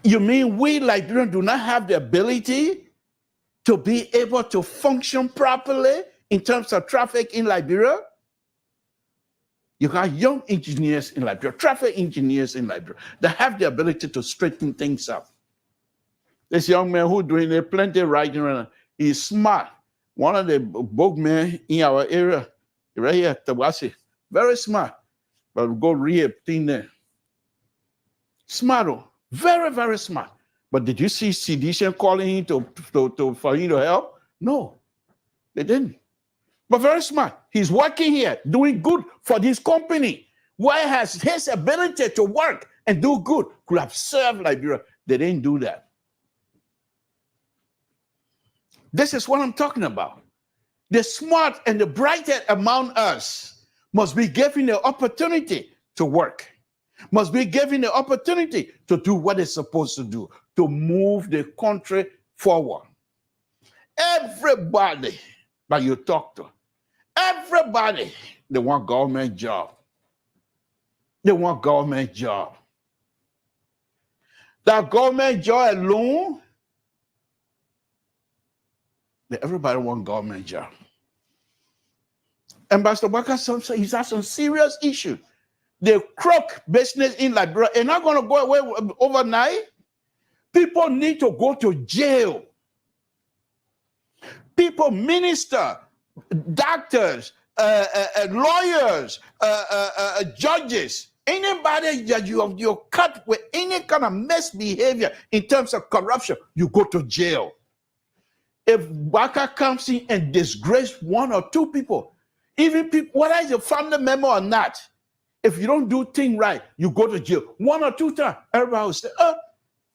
You mean we Liberians do not have the ability to be able to function properly in terms of traffic in Liberia? You got young engineers in Liberia, traffic engineers in Liberia that have the ability to straighten things up. This young man who doing a plenty riding around, he's smart. One of the boatmen in our area, right here, Tawasi, very smart. But we'll go read a thing there. Smart. Very, very smart. But did you see Sedition calling him for him to help? No, they didn't. But very smart. He's working here, doing good for this company. Why has his ability to work and do good could have served Liberia? They didn't do that. This is what I'm talking about. The smart and the brighter among us must be given the opportunity to work. Must be given the opportunity to do what it's supposed to do, to move the country forward. Everybody that you talk to, everybody, they want government job. They want government job. That government job alone, everybody want government job. Ambassador Baka Samson, he's had some serious issues. The crook business in Liberia is not going to go away overnight. People need to go to jail. People, ministers, doctors, lawyers, judges, anybody that you're cut with any kind of misbehavior in terms of corruption, you go to jail. If Baka comes in and disgrace one or two people, even people, whether it's a family member or not, if you don't do things right, you go to jail. One or two times, everybody will say, oh,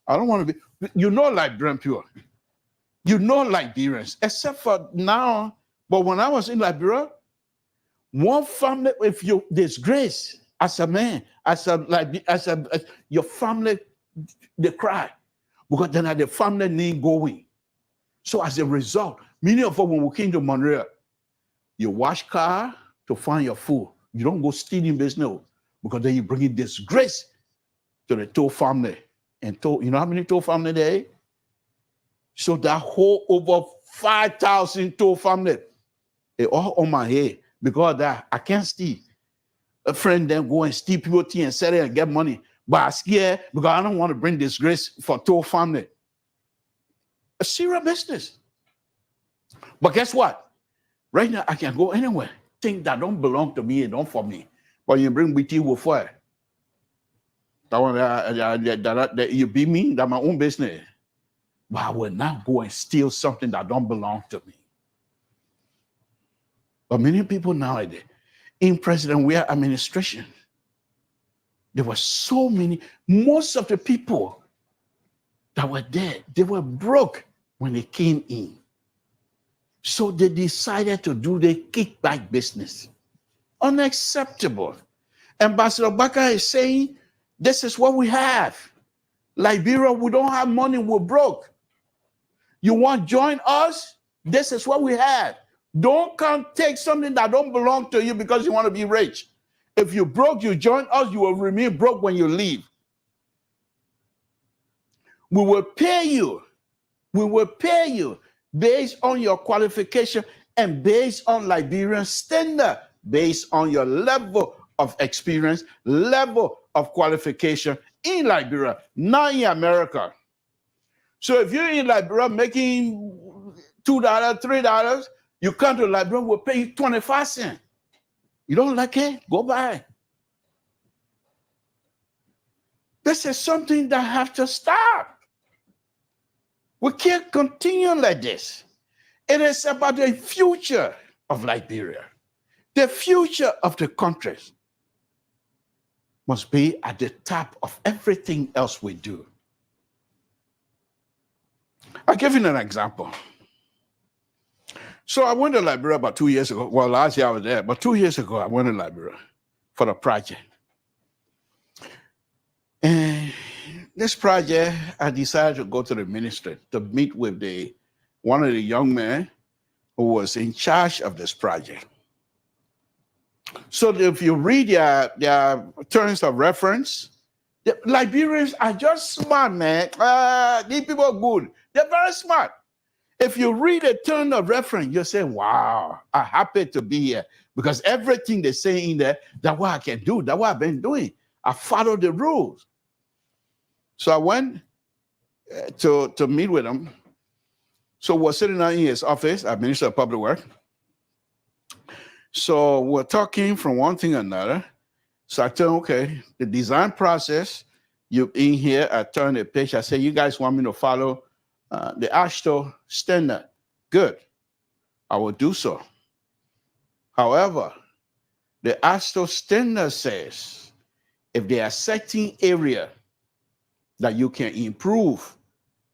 I don't want to be. You know Liberian pure. You know Liberians, except for now. But when I was in Liberia, one family, if you disgrace as a man, as your family, they cry. Because then the family name going. So as a result, many of us, when we came to Montreal, you wash car to find your food. You don't go stealing business because then you bring in disgrace to the Toll family. And Toll, you know how many Toll family there is? So that whole over 5,000 Toll family, they all on my head because of that I can't steal. A friend then go and steal people tea and sell it and get money. But I'm scared because I don't want to bring disgrace for Toll family. A serious business. But guess what? Right now, I can go anywhere. Things that don't belong to me and don't for me. But you bring BT with fire. That one, that you beat me, that's my own business. But I will not go and steal something that don't belong to me. But many people nowadays, in President Weah administration, there were so many, most of the people that were there, they were broke when they came in. So they decided to do the kickback business. Unacceptable. Ambassador Baka is saying, this is what we have. Liberia, we don't have money, we're broke. You want to join us? This is what we have. Don't come take something that don't belong to you because you want to be rich. If you're broke, you join us, you will remain broke when you leave. We will pay you. We will pay you based on your qualification and based on Liberian standard, based on your level of experience, level of qualification in Liberia, not in America. So if you're in Liberia making $2, $3, you come to Liberia, we'll pay you 25 cents. You don't like it? Go buy. This is something that has to stop. We can't continue like this. It is about the future of Liberia. The future of the country must be at the top of everything else we do. I'll give you an example. So I went to Liberia about 2 years ago. Well, last year I was there, but 2 years ago I went to Liberia for a project. And this project, I decided to go to the ministry to meet with one of the young men who was in charge of this project. So if you read their terms of reference, the Liberians are just smart, man. These people are good. They're very smart. If you read a term of reference, you say, wow, I'm happy to be here because everything they say in there, that's what I can do. That's what I've been doing. I follow the rules. So I went to meet with him. So we're sitting down in his office, I Minister of Public Works. So we're talking from one thing to another. So I tell him, okay, the design process, you in here, I turn the page, I say, you guys want me to follow the AASHTO standard? Good, I will do so. However, the AASHTO standard says, if there are certain areas that you can improve,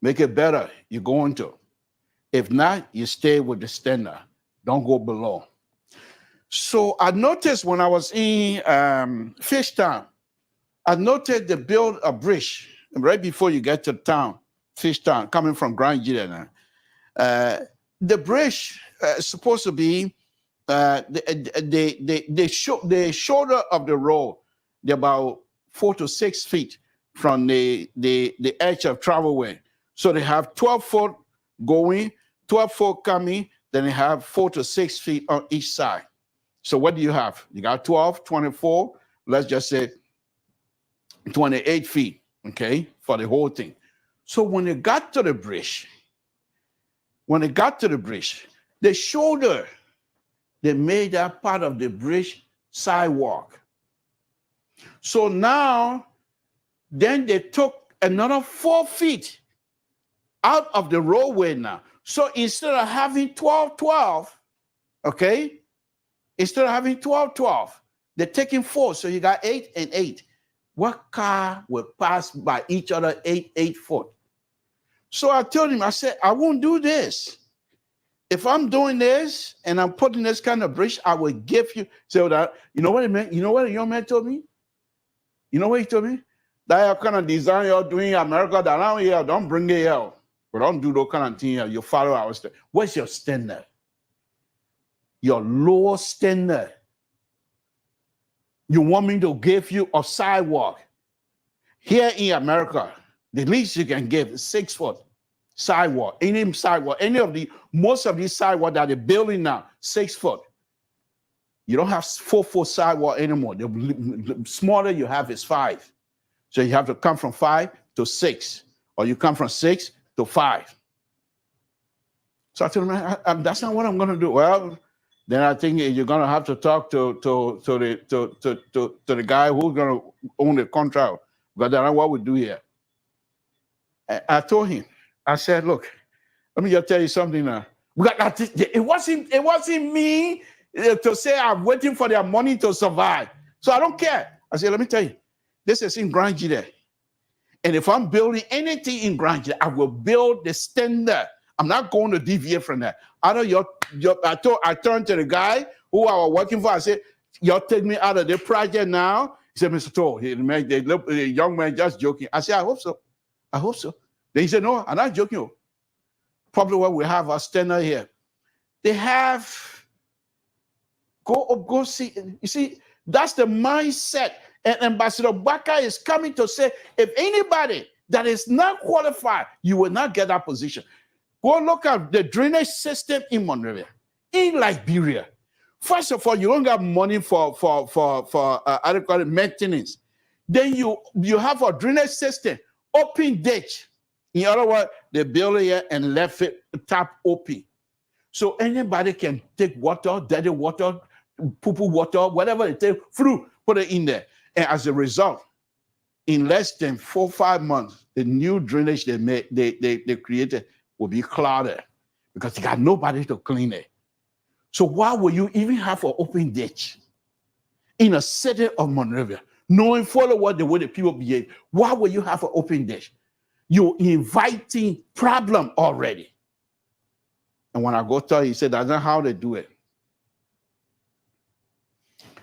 make it better, you're going to. If not, you stay with the standard. Don't go below. So I noticed when I was in Fishtown, I noticed they built a bridge right before you get to town, Fishtown, coming from Grand Gila. The bridge is supposed to be the shoulder of the road. They're about 4 to 6 feet from the edge of travelway. So they have 12 foot going, 12 foot coming, then they have 4 to 6 feet on each side. So what do you have? You got 12, 24, let's just say 28 feet, okay, for the whole thing. So when they got to the bridge, the shoulder, they made that part of the bridge sidewalk. So now, then they took another 4 feet out of the roadway now. So instead of having 12-12, okay, instead of having 12-12, they're taking 4. So you got 8 and 8. What car will pass by each other 8 foot? So I told him, I said, I won't do this. If I'm doing this and I'm putting this kind of bridge, I will give you. So that, you know what it meant? You know what the young man told me? You know what he told me? That kind of design you're doing in America, that out here, don't bring it out. We don't do those kind of thing here. You follow our standard. What's your standard? Your lower standard. You want me to give you a sidewalk? Here in America, the least you can give is 6 foot sidewalk. Any sidewalk, most of these sidewalk that they're building now, 6 foot. You don't have 4 foot sidewalk anymore. The smaller you have is 5. So you have to come from 5 to 6, or you come from 6 to 5. So I told him, that's not what I'm going to do. Well, then I think you're going to have to talk to the guy who's going to own the contract, because that's what we do here. I told him, I said, look, let me just tell you something now. It wasn't me to say I'm waiting for their money to survive. So I don't care. I said, let me tell you, this is in Grange there. And if I'm building anything in Grange, I will build the standard. I'm not going to deviate from that. I know I turned to the guy who I was working for. I said, y'all take me out of the project now. He said, Mr. Toll, the young man just joking. I said, I hope so. I hope so. Then he said, no, I'm not joking. Probably what we have our standard here. They have, go see. You see, that's the mindset. And Ambassador Baka is coming to say, if anybody that is not qualified, you will not get that position. Go look at the drainage system in Monrovia, in Liberia. First of all, you don't have money for adequate maintenance. Then you have a drainage system, open ditch. In other words, they build it here and left it tap open. So anybody can take water, dirty water, poo-poo water, whatever they take, through, put it in there. And as a result, in less than 4 or 5 months, the new drainage they created will be clouded because they got nobody to clean it. So why would you even have an open ditch in a city of Monrovia, knowing fully what the way the people behave? Why would you have an open ditch? You're inviting problem already. And when I go tell he said, that's not how they do it.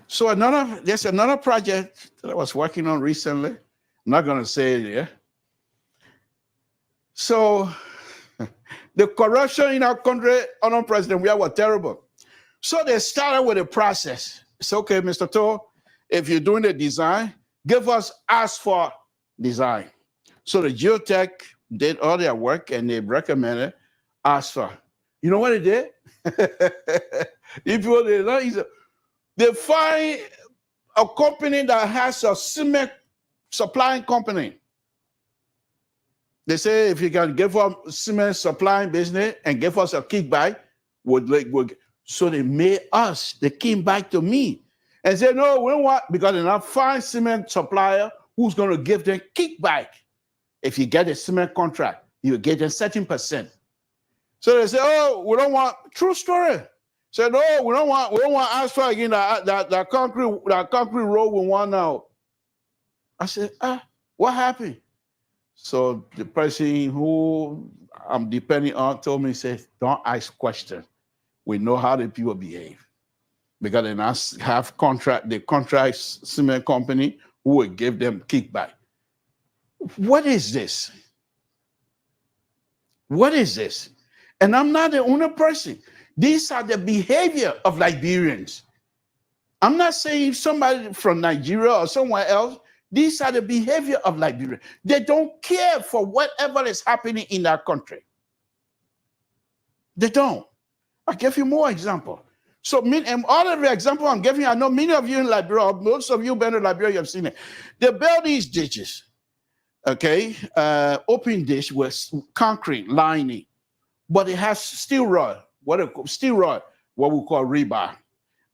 So there's another project that I was working on recently. I'm not going to say it here. So the corruption in our country under President we were terrible. So they started with a process. It's okay, Mr. Toll, if you're doing the design, ask for design. So the geotech did all their work and they recommended ask for. You know what they did? They find a company that has a cement supplying company. They say if you can give us cement supplying business and give us a kickback, so they came back to me and said, no, we don't want, because they're not find cement supplier who's going to give them kickback. If you get a cement contract, you will get them 13%. So they say, oh, we don't want, true story. Said, no, we don't want asphalt again, that concrete road we want now. I said, what happened? So the person who I'm depending on told me, says, don't ask questions. We know how the people behave. Because they not have the contract cement company who will give them kickback. What is this? What is this? And I'm not the only person. These are the behavior of Liberians. I'm not saying somebody from Nigeria or somewhere else. These are the behavior of Liberia. They don't care for whatever is happening in that country. They don't. I'll give you more example. So all of the example I'm giving you, I know many of you in Liberia, most of you been in Liberia, you have seen it. They build these ditches, okay? Open ditch with concrete lining, but it has steel rod, what we call rebar.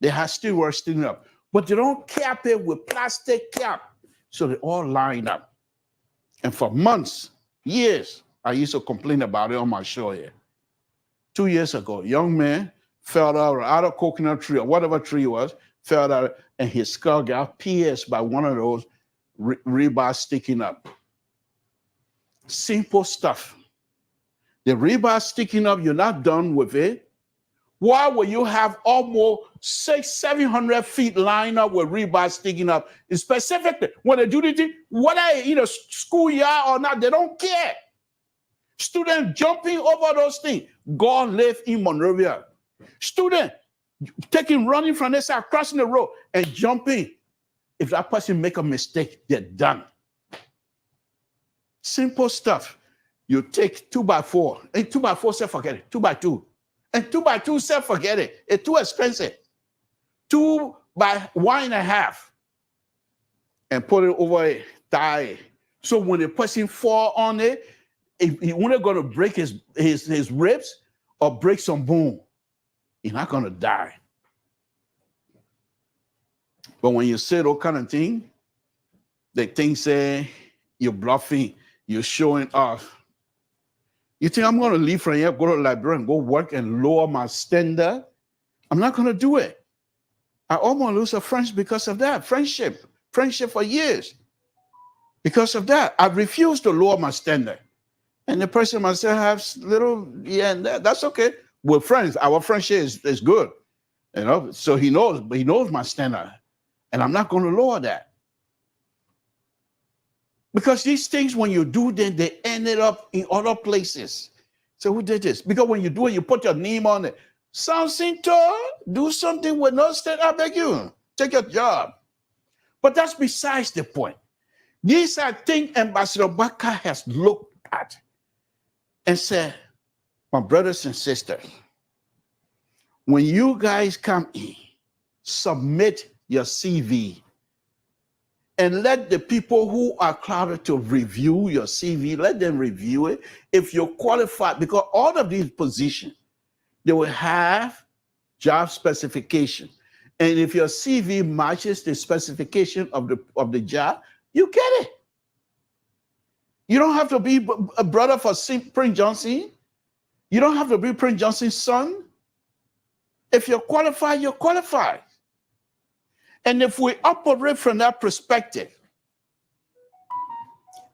They have steel rod sticking up, but they don't cap it with plastic cap. So they all line up. And for months, years, I used to complain about it on my show here. 2 years ago, a young man fell out of coconut tree or whatever tree it was, fell out, and his skull got pierced by one of those rebar sticking up. Simple stuff. The rebar sticking up, you're not done with it. Why would you have almost 600-700 feet lined up with rebar sticking up? Specifically, when they do the thing, whether in a schoolyard or not, they don't care. Students jumping over those things. God live in Monrovia. Student running from this side, crossing the road and jumping If that person make a mistake, they're done. Simple stuff. You take 2x4, and 2x4 say forget it. 2x2, and 2x2 say forget it. It's too expensive. 2x1.5, and put it over a thigh. So when the person fall on it, if he's only going to break his ribs or break some bone, he's not going to die. But when you say those kind of thing, the thing say you're bluffing, you're showing off. You think I'm going to leave from here, go to LIBERIA and go work and lower my standard? I'm not going to do it. I almost lose a friend because of that. Friendship for years. Because of that, I refuse to lower my standard. And the person must have little, and that's okay. We're friends. Our friendship is good. You know, so he knows my standard. And I'm not going to lower that. Because these things, when you do them, they ended up in other places. So who did this? Because when you do it, you put your name on it. Samson told, do something with no state, I beg you. Take your job. But that's besides the point. These are things Ambassador Baka has looked at and said, my brothers and sisters, when you guys come in, submit your CV and let the people who are crowded to review your CV, let them review it. If you're qualified, because all of these positions, they will have job specification. And if your CV matches the specification of the job, you get it. You don't have to be a brother for Prince Johnson. You don't have to be Prince Johnson's son. If you're qualified, you're qualified. And if we operate from that perspective,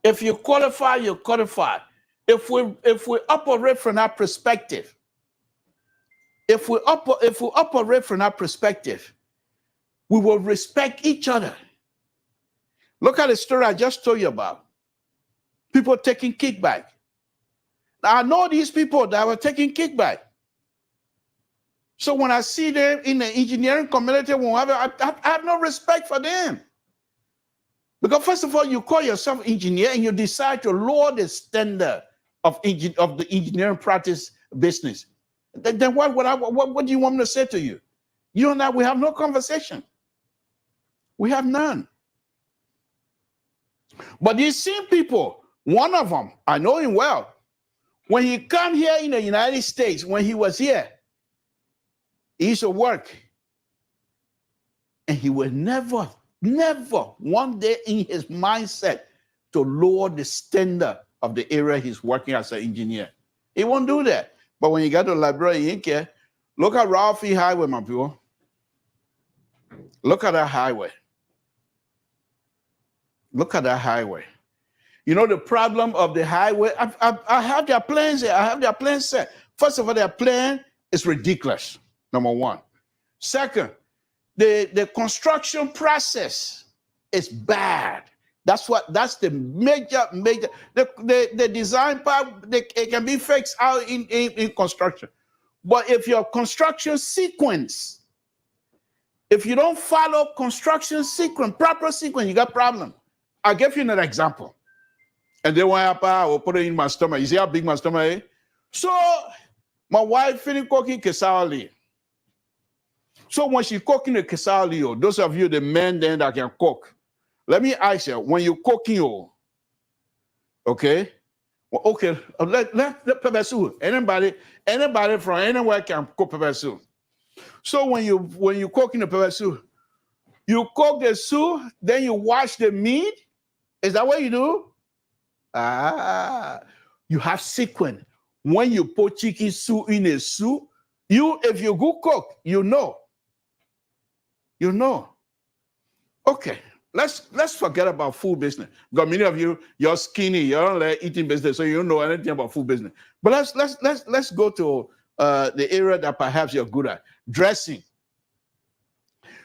if you qualify, you're qualified. If we operate from that perspective, if we operate from that perspective, we will respect each other. Look at the story I just told you about. People taking kickback. Now, I know these people that were taking kickback. So when I see them in the engineering community, I have no respect for them. Because first of all, you call yourself engineer and you decide to lower the standard of the engineering practice business. Then what do you want me to say to you? You and I, we have no conversation. We have none. But these same people, one of them, I know him well. When he come here in the United States, when he was here, he used to work. And he will never one day in his mindset to lower the standard of the area he's working as an engineer. He won't do that. But when you get to LIBERIA, he ain't care. Look at Ralphie Highway, my people. Look at that highway. Look at that highway. You know the problem of the highway? I have their plans here. I have their plans set. First of all, their plan is ridiculous, number one. Second, the construction process is bad. That's the major, the design part, it can be fixed out in construction. But if your construction sequence, if you don't follow construction sequence, proper sequence, you got problem. I'll give you another example. And then when I will put it in my stomach. You see how big my stomach is? So my wife finished cooking kesali. So when she cooking the kesali, those of you, the men then that can cook, let me ask you, when you're cooking, okay? Well, okay, let pepper soup. Anybody from anywhere can cook pepper soup. So when you cooking the pepper soup, you cook the soup, then you wash the meat. Is that what you do? You have sequence. When you put chicken soup in a soup, if you go cook, you know. You know. Okay, let's forget about food business. Because many of you, you're skinny, you don't like eating business, so you don't know anything about food business. But let's go to the area that perhaps you're good at, dressing.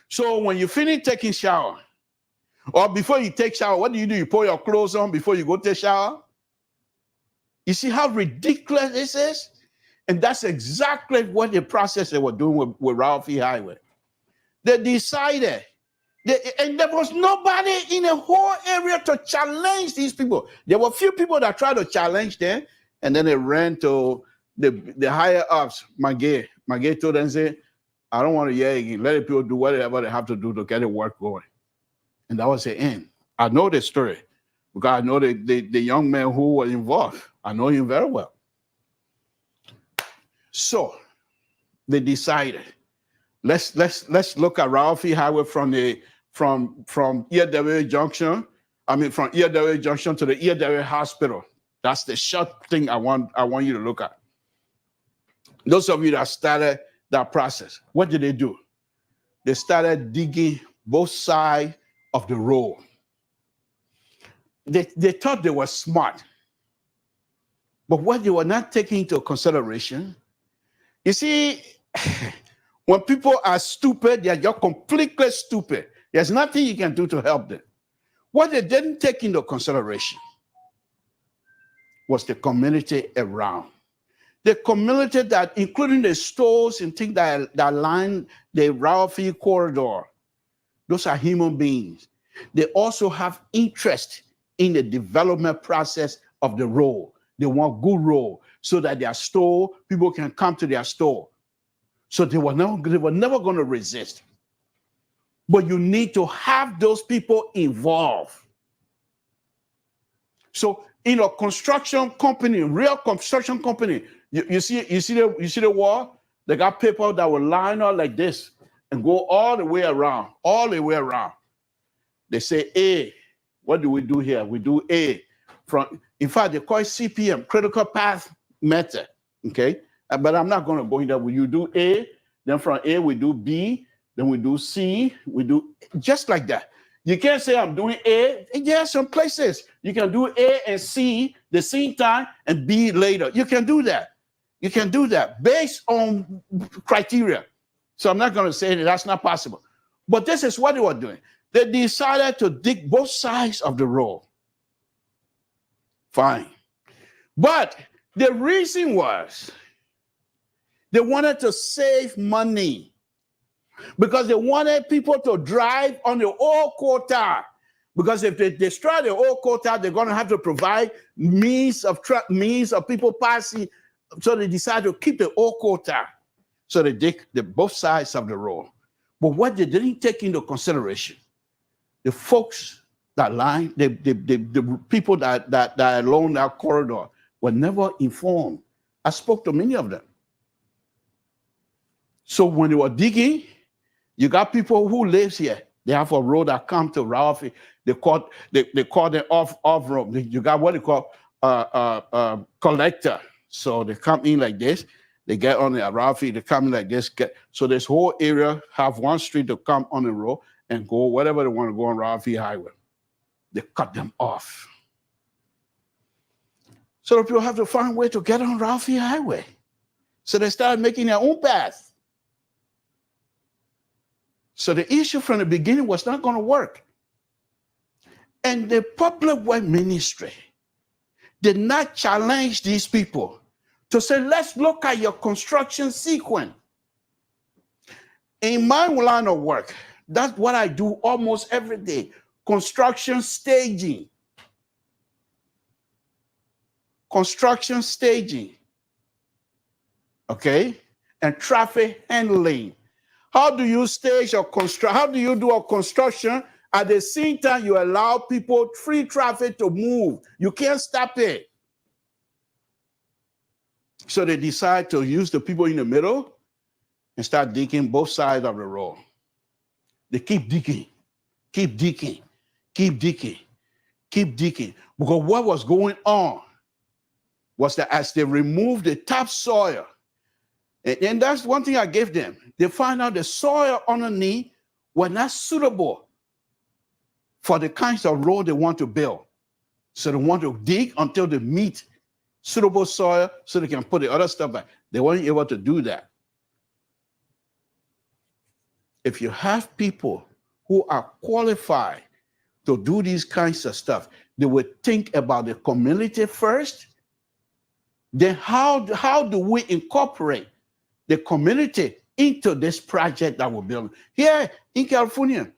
So when you finish taking shower, or before you take shower, what do? You put your clothes on before you go take shower? You see how ridiculous this is? And that's exactly what the process they were doing with Ralphie Highway. They decided And there was nobody in the whole area to challenge these people. There were a few people that tried to challenge them, and then they ran to the higher ups. Magay told them, say, I don't want to hear again. Let the people do whatever they have to do to get the work going. And that was the end. I know the story because I know the young man who was involved. I know him very well. So they decided, let's look at Ralphie Highway from EW Junction. From EW Junction to the EW Hospital. That's the short thing I want you to look at. Those of you that started that process, what did they do? They started digging both sides of the road. They thought they were smart. But what they were not taking into consideration, you see, when people are stupid, they are just completely stupid. There's nothing you can do to help them. What they didn't take into consideration was the community around. The community that, including the stores and things that line the Ralphie corridor, those are human beings. They also have interest in the development process of the road. They want good road so that their store, people can come to their store. So they were never going to resist. But you need to have those people involved. So in a construction company, real construction company, you see the wall? They got people that will line up like this and go all the way around, They say, A, what do we do here? We do A. In fact, they call it CPM, critical path method, okay? But I'm not going to go in there. You do A, then from A, we do B, then we do C, we do just like that. You can't say I'm doing A. Yeah, some places you can do A and C the same time and B later. You can do that. You can do that based on criteria. So I'm not going to say that that's not possible. But this is what they were doing. They decided to dig both sides of the road. Fine. But the reason was they wanted to save money because they wanted people to drive on the old quota. Because if they destroy the old quota, they're going to have to provide means of people passing. So they decided to keep the old quota. So they dig both sides of the road. But what they didn't take into consideration, the folks that line, the people that along that corridor were never informed. I spoke to many of them. So when they were digging, you got people who lives here. They have a road that come to Ralphie. They call it off road. You got what they call collector. So they come in like this. They get on the Ralphie. They come in like this. So this whole area have one street to come on the road and go whatever they want to go on Ralphie Highway. They cut them off. So the people have to find a way to get on Ralphie Highway. So they started making their own path. So the issue from the beginning was not going to work. And the public work ministry did not challenge these people to say, let's look at your construction sequence. In my line of work, that's what I do almost every day. Construction staging. Construction staging. Okay? And traffic handling. How do you stage or construct? How do you do a construction? At the same time, you allow people free traffic to move. You can't stop it. So they decide to use the people in the middle and start digging both sides of the road. They keep digging, keep digging, keep digging, keep digging. Because what was going on was that as they removed the topsoil, and that's one thing I gave them, they find out the soil underneath were not suitable for the kinds of road they want to build. So they want to dig until they meet suitable soil so they can put the other stuff back. They weren't able to do that. If you have people who are qualified to do these kinds of stuff, they would think about the community first. Then how do we incorporate the community into this project that we're building? Here in California,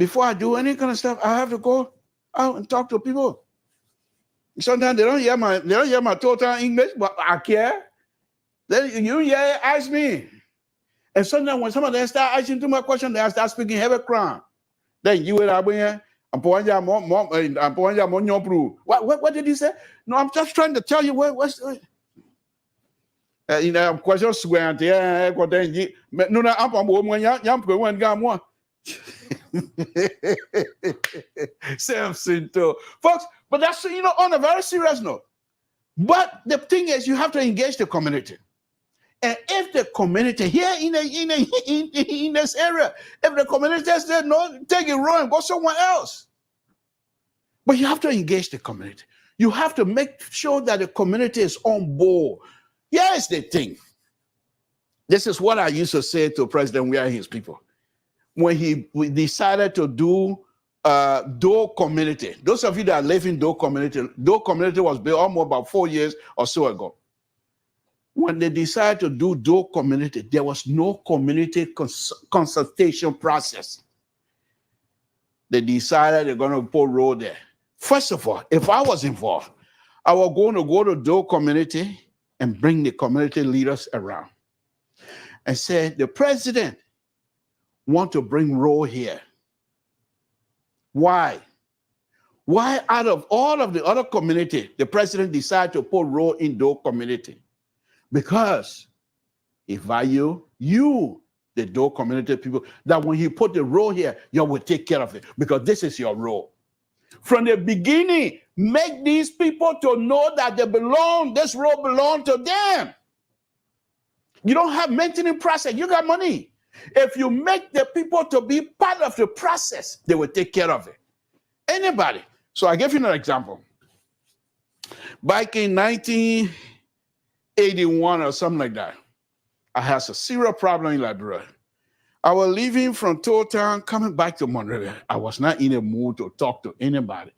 before I do any kind of stuff, I have to go out and talk to people. Sometimes they don't hear my total English, but I care. Then you ask me. And sometimes when some of them start asking too much questions, they start speaking heavy crown. Then you will have what did he say? No, I'm just trying to tell you what's question square. No, I'm Samson too. Folks, but that's on a very serious note. But the thing is, you have to engage the community. And if the community here in this area, if the community says no, take it wrong, go somewhere else. But you have to engage the community. You have to make sure that the community is on board. Here's the thing. This is what I used to say to President Weah and his people. When we decided to do Doe community. Those of you that live in Doe community was built almost about 4 years or so ago. When they decided to do Doe community, there was no community consultation process. They decided they're going to put road there. First of all, if I was involved, I was going to go to Doe community and bring the community leaders around and say, the president wants to bring road here. Why? Why out of all of the other community, the president decided to put road in Doe community? Because he value you, the Doe community people, that when he put the role here, you will take care of it because this is your role. From the beginning, make these people to know that this role belongs to them. You don't have maintenance process. You got money. If you make the people to be part of the process, they will take care of it. Anybody. So I give you an example. Back in 1981 or something like that, I had a serious problem in Liberia. I was leaving from Town, coming back to Monrovia. I was not in a mood to talk to anybody.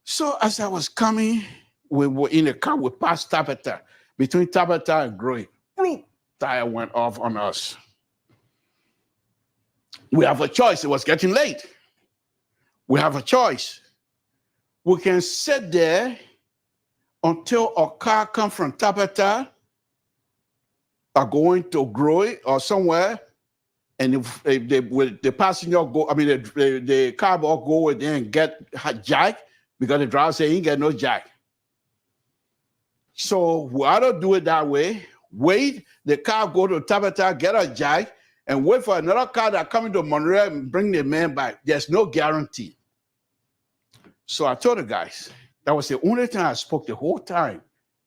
So as I was coming, we were in a car, we passed Tabata. Between Tabata and Groy, tire went off on us. We have a choice. It was getting late. We have a choice. We can sit there until a car comes from Tabata are going to Groy or somewhere, and if the passenger go, the car will go there and get jack because the driver say he ain't get no jack. So we either do it that way, wait, the car go to Tabata, get a jack, and wait for another car that coming to Monroe and bring the man back. There's no guarantee. So I told the guys, that was the only time I spoke the whole time.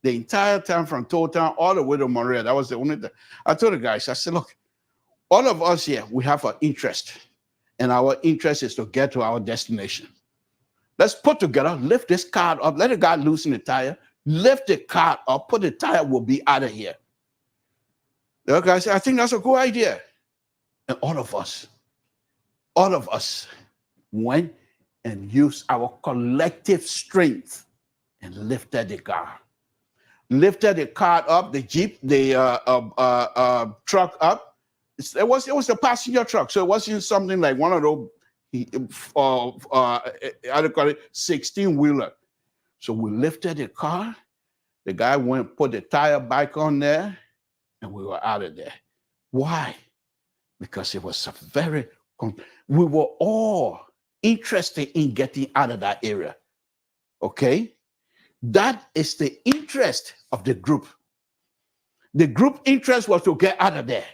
The entire time from Town all the way to Monroe. That was the only time. I told the guys, I said, look, all of us here, we have an interest. And our interest is to get to our destination. Let's put together, lift this car up, let the guy loosen the tire, lift the car up, put the tire, will be out of here. The guy said, I think that's a good idea. And all of us went and used our collective strength and lifted the car. Lifted the car up, the Jeep, the truck up. It was a passenger truck, so it wasn't something like one of those, how do you call it, 16-wheeler. So we lifted the car. The guy went, put the tire back on there, and we were out of there. Why? Because it was we were all interested in getting out of that area. Okay? That is the interest of the group. The group interest was to get out of there.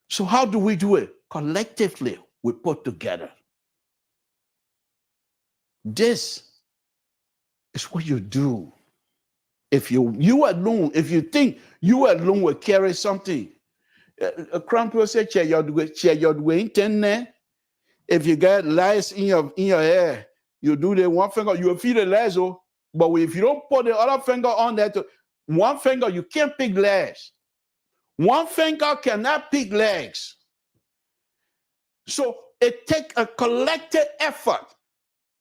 So how do we do it? Collectively, we put together. This is what you do. If you alone, if you think you alone will carry something, a crown will say, if you get lice in your hair, you do the one finger, you will feel the lice. But if you don't put the other finger on there, one finger, you can't pick legs. One finger cannot pick legs. So it takes a collective effort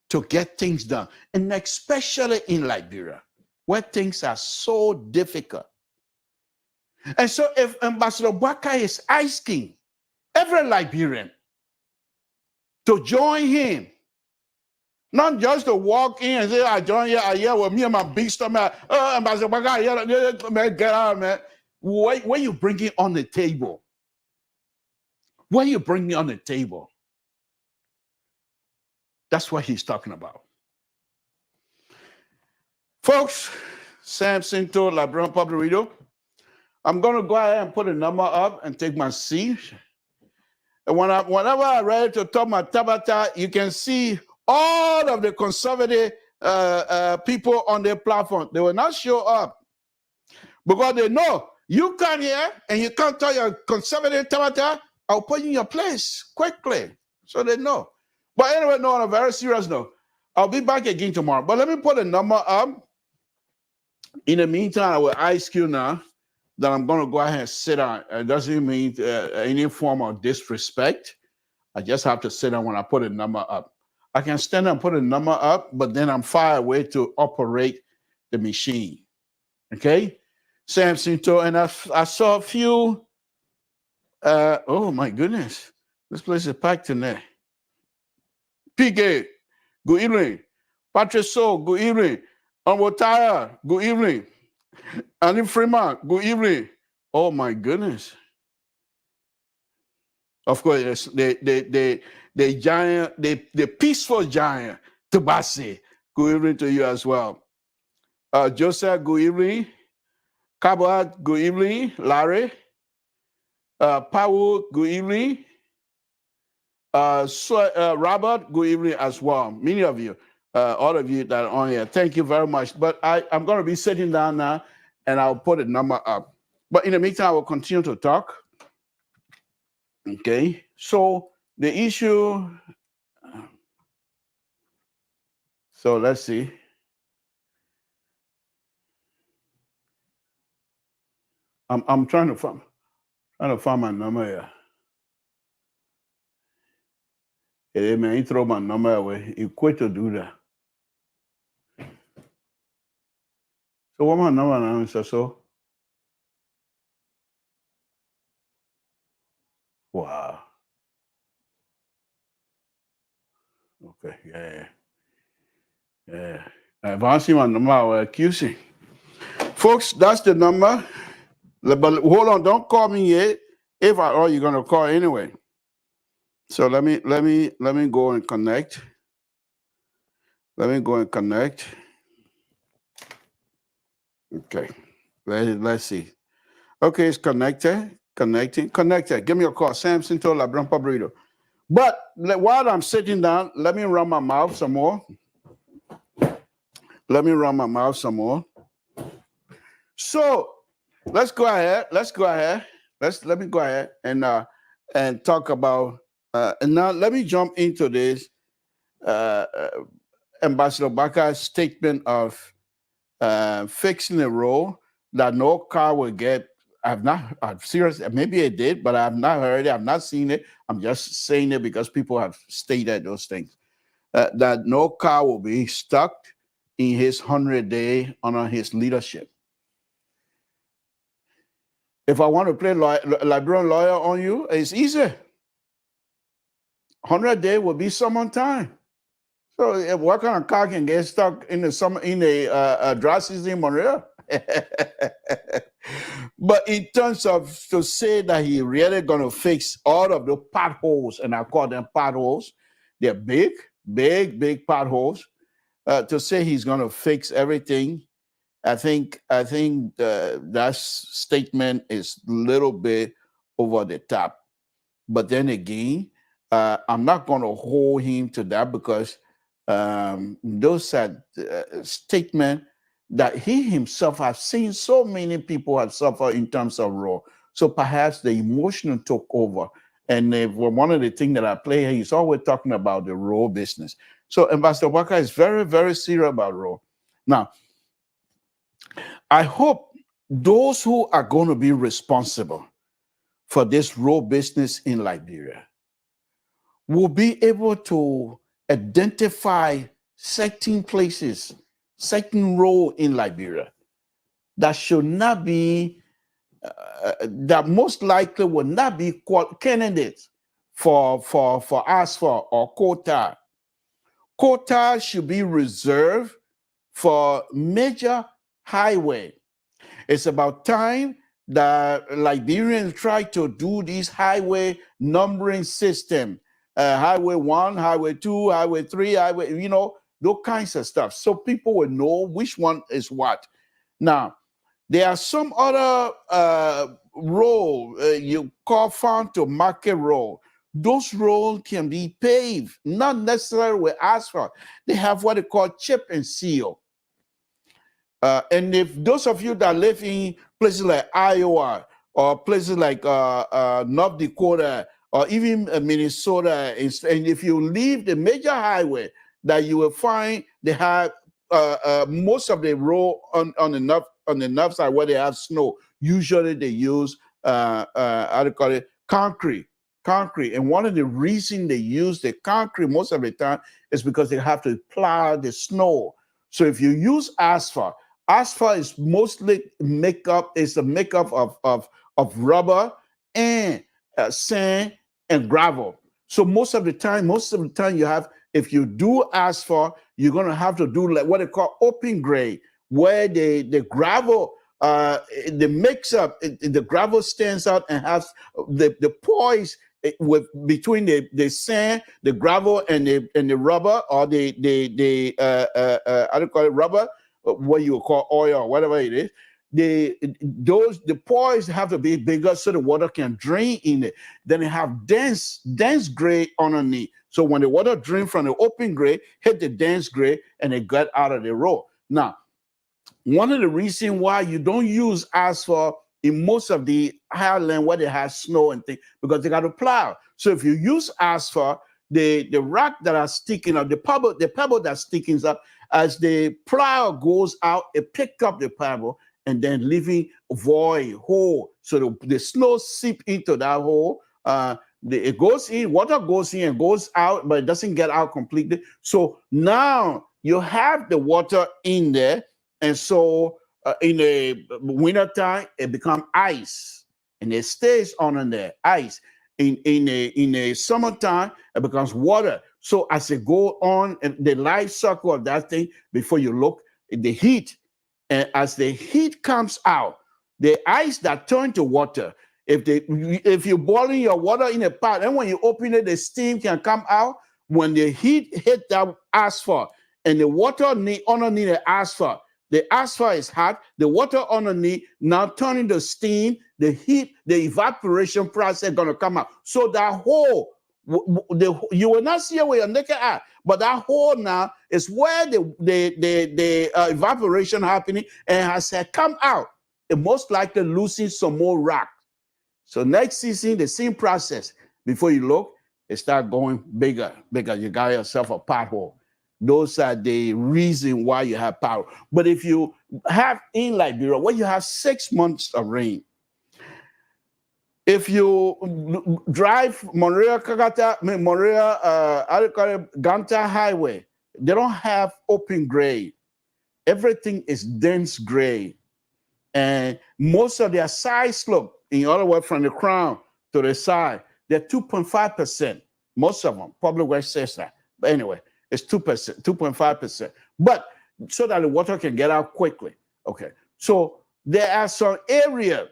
to get things done. And especially in Liberia, where things are so difficult. And so if Ambassador Bwaka is asking every Liberian, to join him. Not just to walk in and say, I join you, I hear with me and my big stomach. Ambassador Baka, man, get out, man. What you bringing on the table? What you bringing on the table? That's what he's talking about. Folks, Samson told LIBERIA Public Radio, I'm going to go ahead and put a number up and take my seat. And whenever I ready to talk my tabata, you can see all of the conservative people on their platform. They will not show up because they know you come here and you can't tell your conservative tabata, I'll put you in your place quickly. So they know. But anyway, no, on a very serious note, I'll be back again tomorrow. But let me put a number up. In the meantime, I will ask you now that I'm going to go ahead and sit down. It doesn't mean any form of disrespect. I just have to sit down when I put a number up. I can stand and put a number up, but then I'm far away to operate the machine. Okay? Samson told, and I saw a few. Oh my goodness. This place is packed tonight. PK, good evening. Patrick So, good evening. Onwotaya, good evening. Annie Freeman, good evening. Oh my goodness. Of course, the giant, the peaceful giant, Tabasi. Good evening to you as well. Joseph, good evening. Kabad, good evening. Larry. Powell, good evening. Robert, good evening as well. Many of you, all of you that are on here, thank you very much. But I'm going to be sitting down now and I'll put a number up. But in the meantime, I will continue to talk. Okay, so the issue, so let's see. I'm trying to find my number here. Hey man, he throw my number away. He quit to do that. So what my number now is so? Wow. Okay, yeah. If I see my number, I will accuse him. Folks, that's the number. But hold on, don't call me yet. If at all you're gonna call anyway. So let me go and connect. Let me go and connect. Okay. Let's see. Okay, it's connected. Connected. Give me a call. Samson to LIBERIA Public Radio. But while I'm sitting down, let me run my mouth some more. Let me So let's go ahead. Let me go ahead and talk about and now let me jump into this Ambassador Baka's statement of fixing a road that no car will get. I'm serious, maybe it did, but I've not heard it, I've not seen it. I'm just saying it because people have stated those things. That no car will be stuck in his 100-day under his leadership. If I want to play Liberian lawyer on you, it's easy. 100 days will be some time. So what kind of car can get stuck in the dry season in Montreal? But in terms of to say that he really going to fix all of the potholes, and I call them potholes, they're big potholes. To say he's going to fix everything, I think that statement is a little bit over the top. But then again, I'm not going to hold him to that because those are statements that he himself has seen so many people have suffered in terms of raw. So perhaps the emotion took over. And one of the things that I play here, he's always talking about the raw business. So Ambassador Walker is very, very serious about raw. Now, I hope those who are going to be responsible for this raw business in Liberia will be able to identify certain places, certain role in Liberia that should not be, that most likely will not be candidates for asphalt or coal tar. Coal tar should be reserved for major highway. It's about time that Liberians try to do this highway numbering system. Highway 1, Highway 2, Highway 3, Highway, those kinds of stuff. So people will know which one is what. Now, there are some other road you call farm to market road. Those roads can be paved, not necessarily with asphalt. They have what they call chip and seal. And if those of you that live in places like Iowa or places like North Dakota or even Minnesota, and if you leave the major highway, that you will find they have most of the road on the north side where they have snow. Usually they use how do you call it, concrete. And one of the reasons they use the concrete most of the time is because they have to plow the snow. So if you use asphalt is mostly makeup. It's a makeup of rubber and sand and gravel. So most of the time you have, if you do asphalt, you're gonna have to do like what they call open grade, where the gravel the mix up, the gravel stands out and has the poise with between the sand, the gravel, and the rubber, or the how do you call it, rubber, what you call oil or whatever it is. The pores have to be bigger so the water can drain in it. Then they have dense grade underneath. So when the water drain from the open grade, hit the dense grade, and it got out of the road. Now, one of the reasons why you don't use asphalt in most of the highland where they have snow and things, because they got to plow. So if you use asphalt, the rock that are sticking up, the pebble that's sticking up, as the plow goes out, it pick up the pebble and then leaving void hole. So the snow seep into that hole. It goes in, water goes in and goes out, but it doesn't get out completely. So now you have the water in there, and so in the wintertime, it becomes ice, and it stays on there, ice. In the summertime, it becomes water. So as it go on, the life cycle of that thing, before you look, the heat, and as the heat comes out, the ice that turns to water, if you're boiling your water in a pot, and when you open it, the steam can come out. When the heat hit that asphalt and the water underneath the asphalt is hot, the water underneath now turning to steam, the heat, the evaporation process gonna come out. So that hole, you will not see it with your naked eye, but that hole now is where the evaporation happening, and has come out, it most likely losing some more rock. So next season, the same process. Before you look, it start going bigger. You got yourself a pothole. Those are the reason why you have power. But if you have in Liberia, where you have 6 months of rain, if you drive Ganta Highway, they don't have open grade. Everything is dense grade. And most of their side slope, in other words, from the crown to the side, they're 2.5%. Most of them, Public Works says that. But anyway, it's 2%, 2.5%. But so that the water can get out quickly. Okay. So there are some areas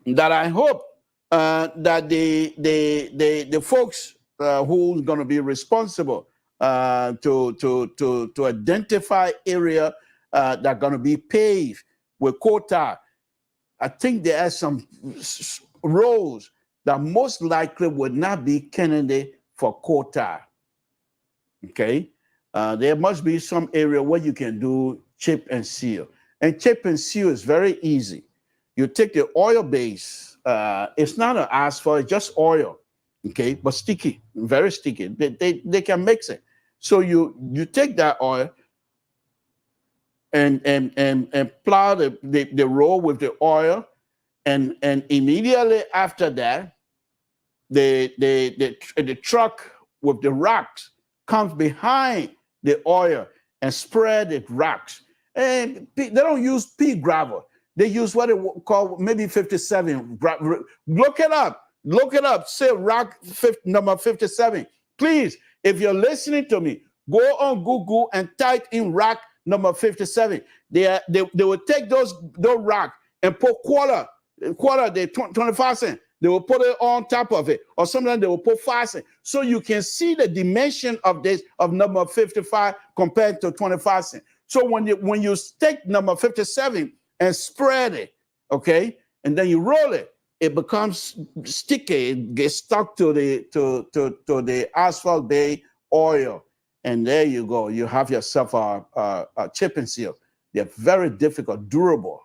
that I hope that the folks who's going to be responsible to identify area that are going to be paved with quota. I think there are some roads that most likely would not be candidate for quota. Okay, there must be some area where you can do chip and seal. And chip and seal is very easy. You take the oil base. It's not an asphalt, it's just oil. Okay, but sticky, very sticky. They can mix it. So you take that oil and plow the road with the oil, and immediately after that, the truck with the rocks comes behind the oil and spread the rocks. And they don't use pea gravel. They use what they call maybe 57. Look it up. Look it up. Say rock number 57. Please, if you're listening to me, go on Google and type in rock number 57. They will take those rock and put quarter, they 25 cents. They will put it on top of it, or sometimes they will put 5 cents. So you can see the dimension of this of number 55 compared to 25 cents. So when you take number 57 and spread it, okay, and then you roll it, it becomes sticky. It gets stuck to the asphalt bay oil, and there you go. You have yourself a chip and seal. They're very difficult, durable.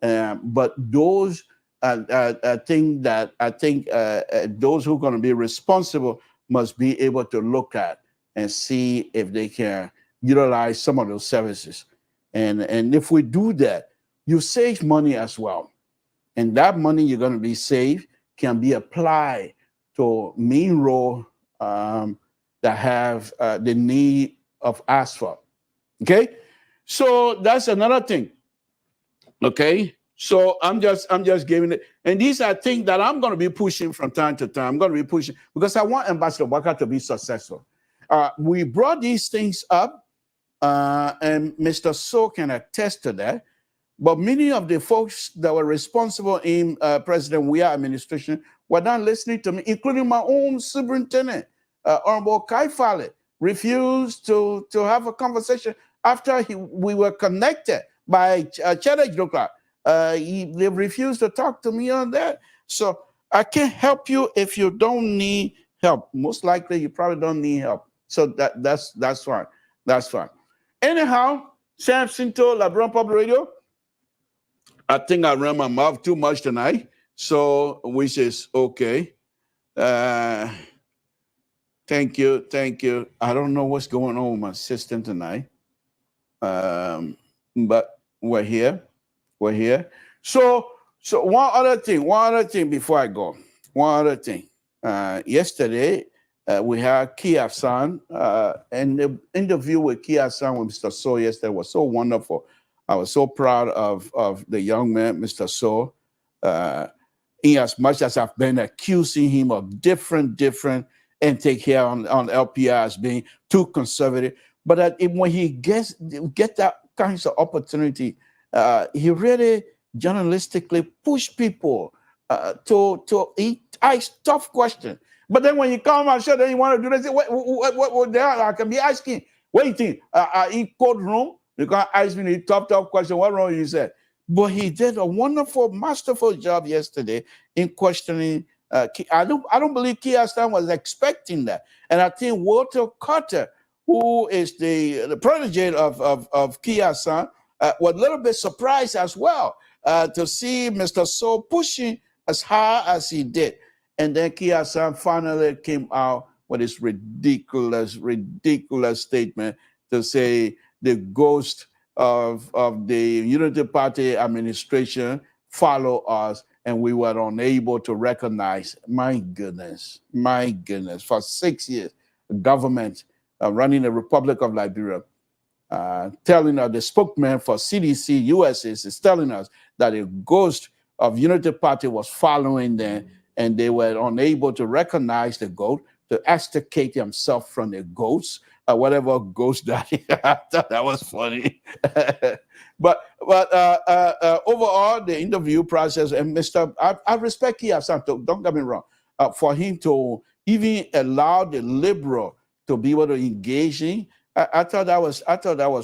But those I think those who are going to be responsible must be able to look at and see if they can utilize some of those services. And if we do that, you save money as well. And that money you're going to be saved can be applied to main road that have the need of asphalt. Okay, so that's another thing. Okay, so I'm just giving it, and these are things that I'm going to be pushing from time to time. I'm going to be pushing because I want Ambassador Walker to be successful. We brought these things up, and Mr. So can attest to that. But many of the folks that were responsible in President Weah administration were not listening to me, including my own superintendent, Honorable Kaifale, refused to have a conversation after we were connected by Cheddar Joker. They refused to talk to me on that. So I can't help you if you don't need help. Most likely, you probably don't need help. So that's fine. That's fine. Anyhow, Samson to LIBERIA Public Radio. I think I ran my mouth too much tonight, so which is okay. Thank you. I don't know what's going on with my system tonight, but we're here. So one other thing before I go. One other thing. Yesterday, we had Kia-san, and the interview with Kia-san with Mr. So yesterday was so wonderful. I was so proud of the young man, Mr. So, in as much as I've been accusing him of different intake here on LPR as being too conservative. But when he get that kinds of opportunity, he really journalistically push people to ask tough questions. But then when you come on show, then you want to do this, what I can be asking, what do you think? In courtroom, you can ask me the tough question, what wrong you said? But he did a wonderful, masterful job yesterday in questioning. I don't believe Kia-san was expecting that. And I think Walter Carter, who is the protege of Kia-san, was a little bit surprised as well to see Mr. So pushing as hard as he did. And then Kia-san finally came out with this ridiculous statement to say the ghost of the Unity Party administration follow us, and we were unable to recognize. My goodness, for 6 years, government running the Republic of Liberia, telling us, the spokesman for CDC USA is telling us that a ghost of Unity Party was following them, and they were unable to recognize the goat, to extricate himself from the goats, whatever ghost that is. I thought that was funny. but overall, the interview process, and I respect Kia-san, don't get me wrong, for him to even allow the liberal to be able to engage in, I thought that was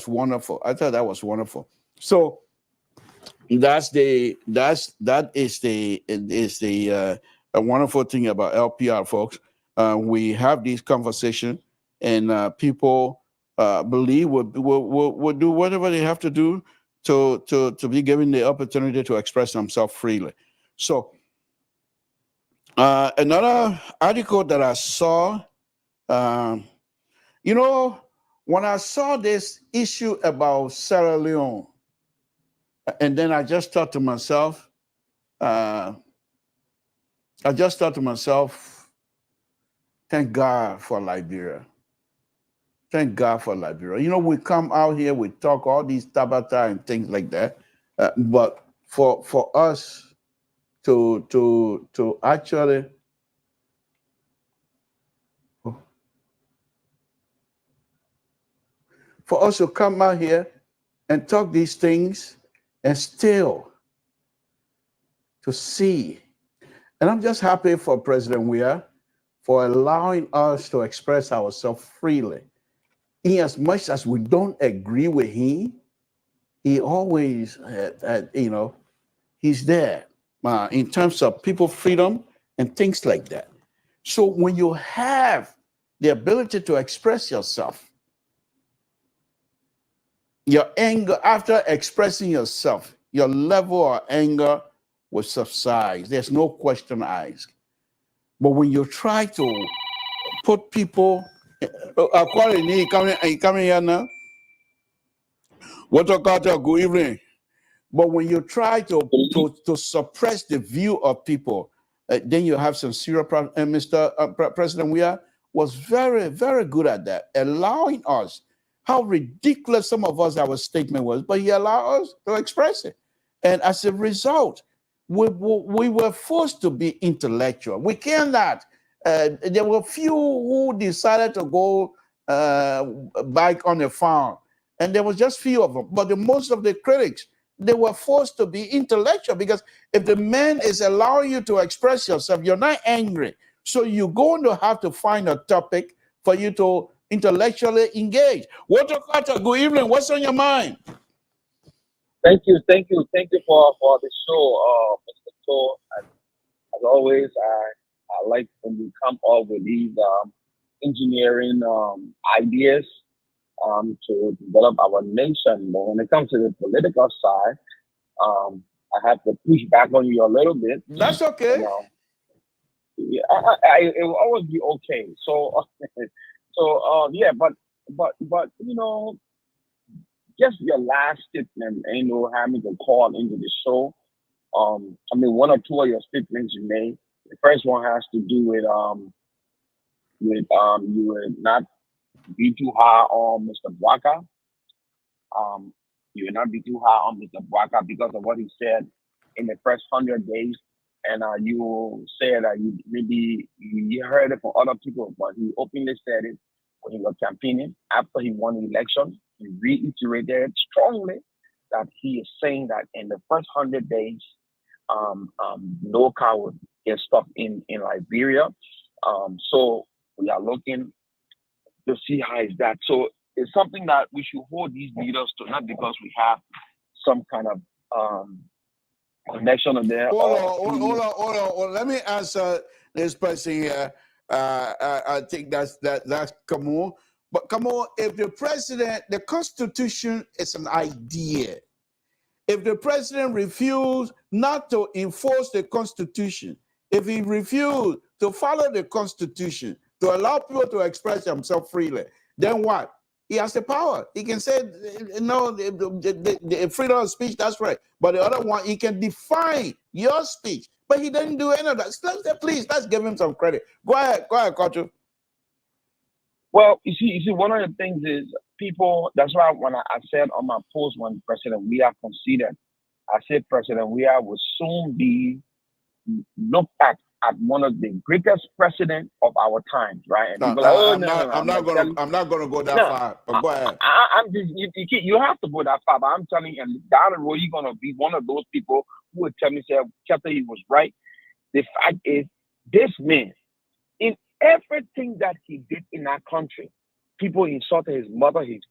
wonderful. I thought that was wonderful. So that is the a wonderful thing about LPR, folks. We have these conversations, and people believe will do whatever they have to do to be given the opportunity to express themselves freely. So another article that I saw, when I saw this issue about Sierra Leone, and then I just thought to myself, thank God for Liberia. Thank God for Liberia. We come out here, we talk all these tabata and things like that. But for us to actually for us to come out here and talk these things and still to see. And I'm just happy for President Weah for allowing us to express ourselves freely. In as much as we don't agree with him, he always, he's there in terms of people freedom and things like that. So when you have the ability to express yourself, your anger, after expressing yourself, your level of anger will subside. There's no question asked. But when you try to put people, according to coming here now, what good evening. But when you try to suppress the view of people, then you have some serious problems. And Mr. President Weah was very, very good at that, allowing us, how ridiculous some of us our statement was, but he allowed us to express it. And as a result, we were forced to be intellectual. We cannot. There were few who decided to go back on the farm, and there was just few of them. But the most of the critics, they were forced to be intellectual, because if the man is allowing you to express yourself, you're not angry. So you're going to have to find a topic for you to intellectually engage. Walter Carter, good evening. What's on your mind? Thank you for the show, Mr. Tour. As always, I like when we come up with these engineering ideas to develop our nation. But when it comes to the political side, I have to push back on you a little bit. That's okay. Yeah, it will always be okay. So, yeah, but just your last statement, having to call into the show. One or two of your statements you made. The first one has to do with you would not be too high on Mr. Bwaka. You would not be too high on Mr. Bwaka because of what he said in the first 100 days. And you said that you heard it from other people, but he openly said it when he was campaigning after he won the election. He reiterated strongly that he is saying that in the first 100 days, no car would get stuck in Liberia. So we are looking to see how is that. So it's something that we should hold these leaders to, not because we have some kind of connection on there. Hold on. Let me answer this person here. I think that's Kamu. But Kamu, if the Constitution is an idea. If the president refused not to enforce the Constitution, if he refused to follow the Constitution, to allow people to express themselves freely, then what? He has the power. He can say, no, the freedom of speech, that's right. But the other one, he can define your speech. But he didn't do any of that. Please, let's give him some credit. Go ahead, Kotu. Well, you see, one of the things is people, that's why when I said on my post when President Weah conceded, I said President Weah will soon be looked at one of the greatest presidents of our times, right? And people I'm not going to go that far. But go ahead. I'm just you have to go that far. But I'm telling you, down the road, you're going to be one of those people who would tell me, Chapter, he was right. The fact is, this man, in everything that he did in our country, people insulted his mother, his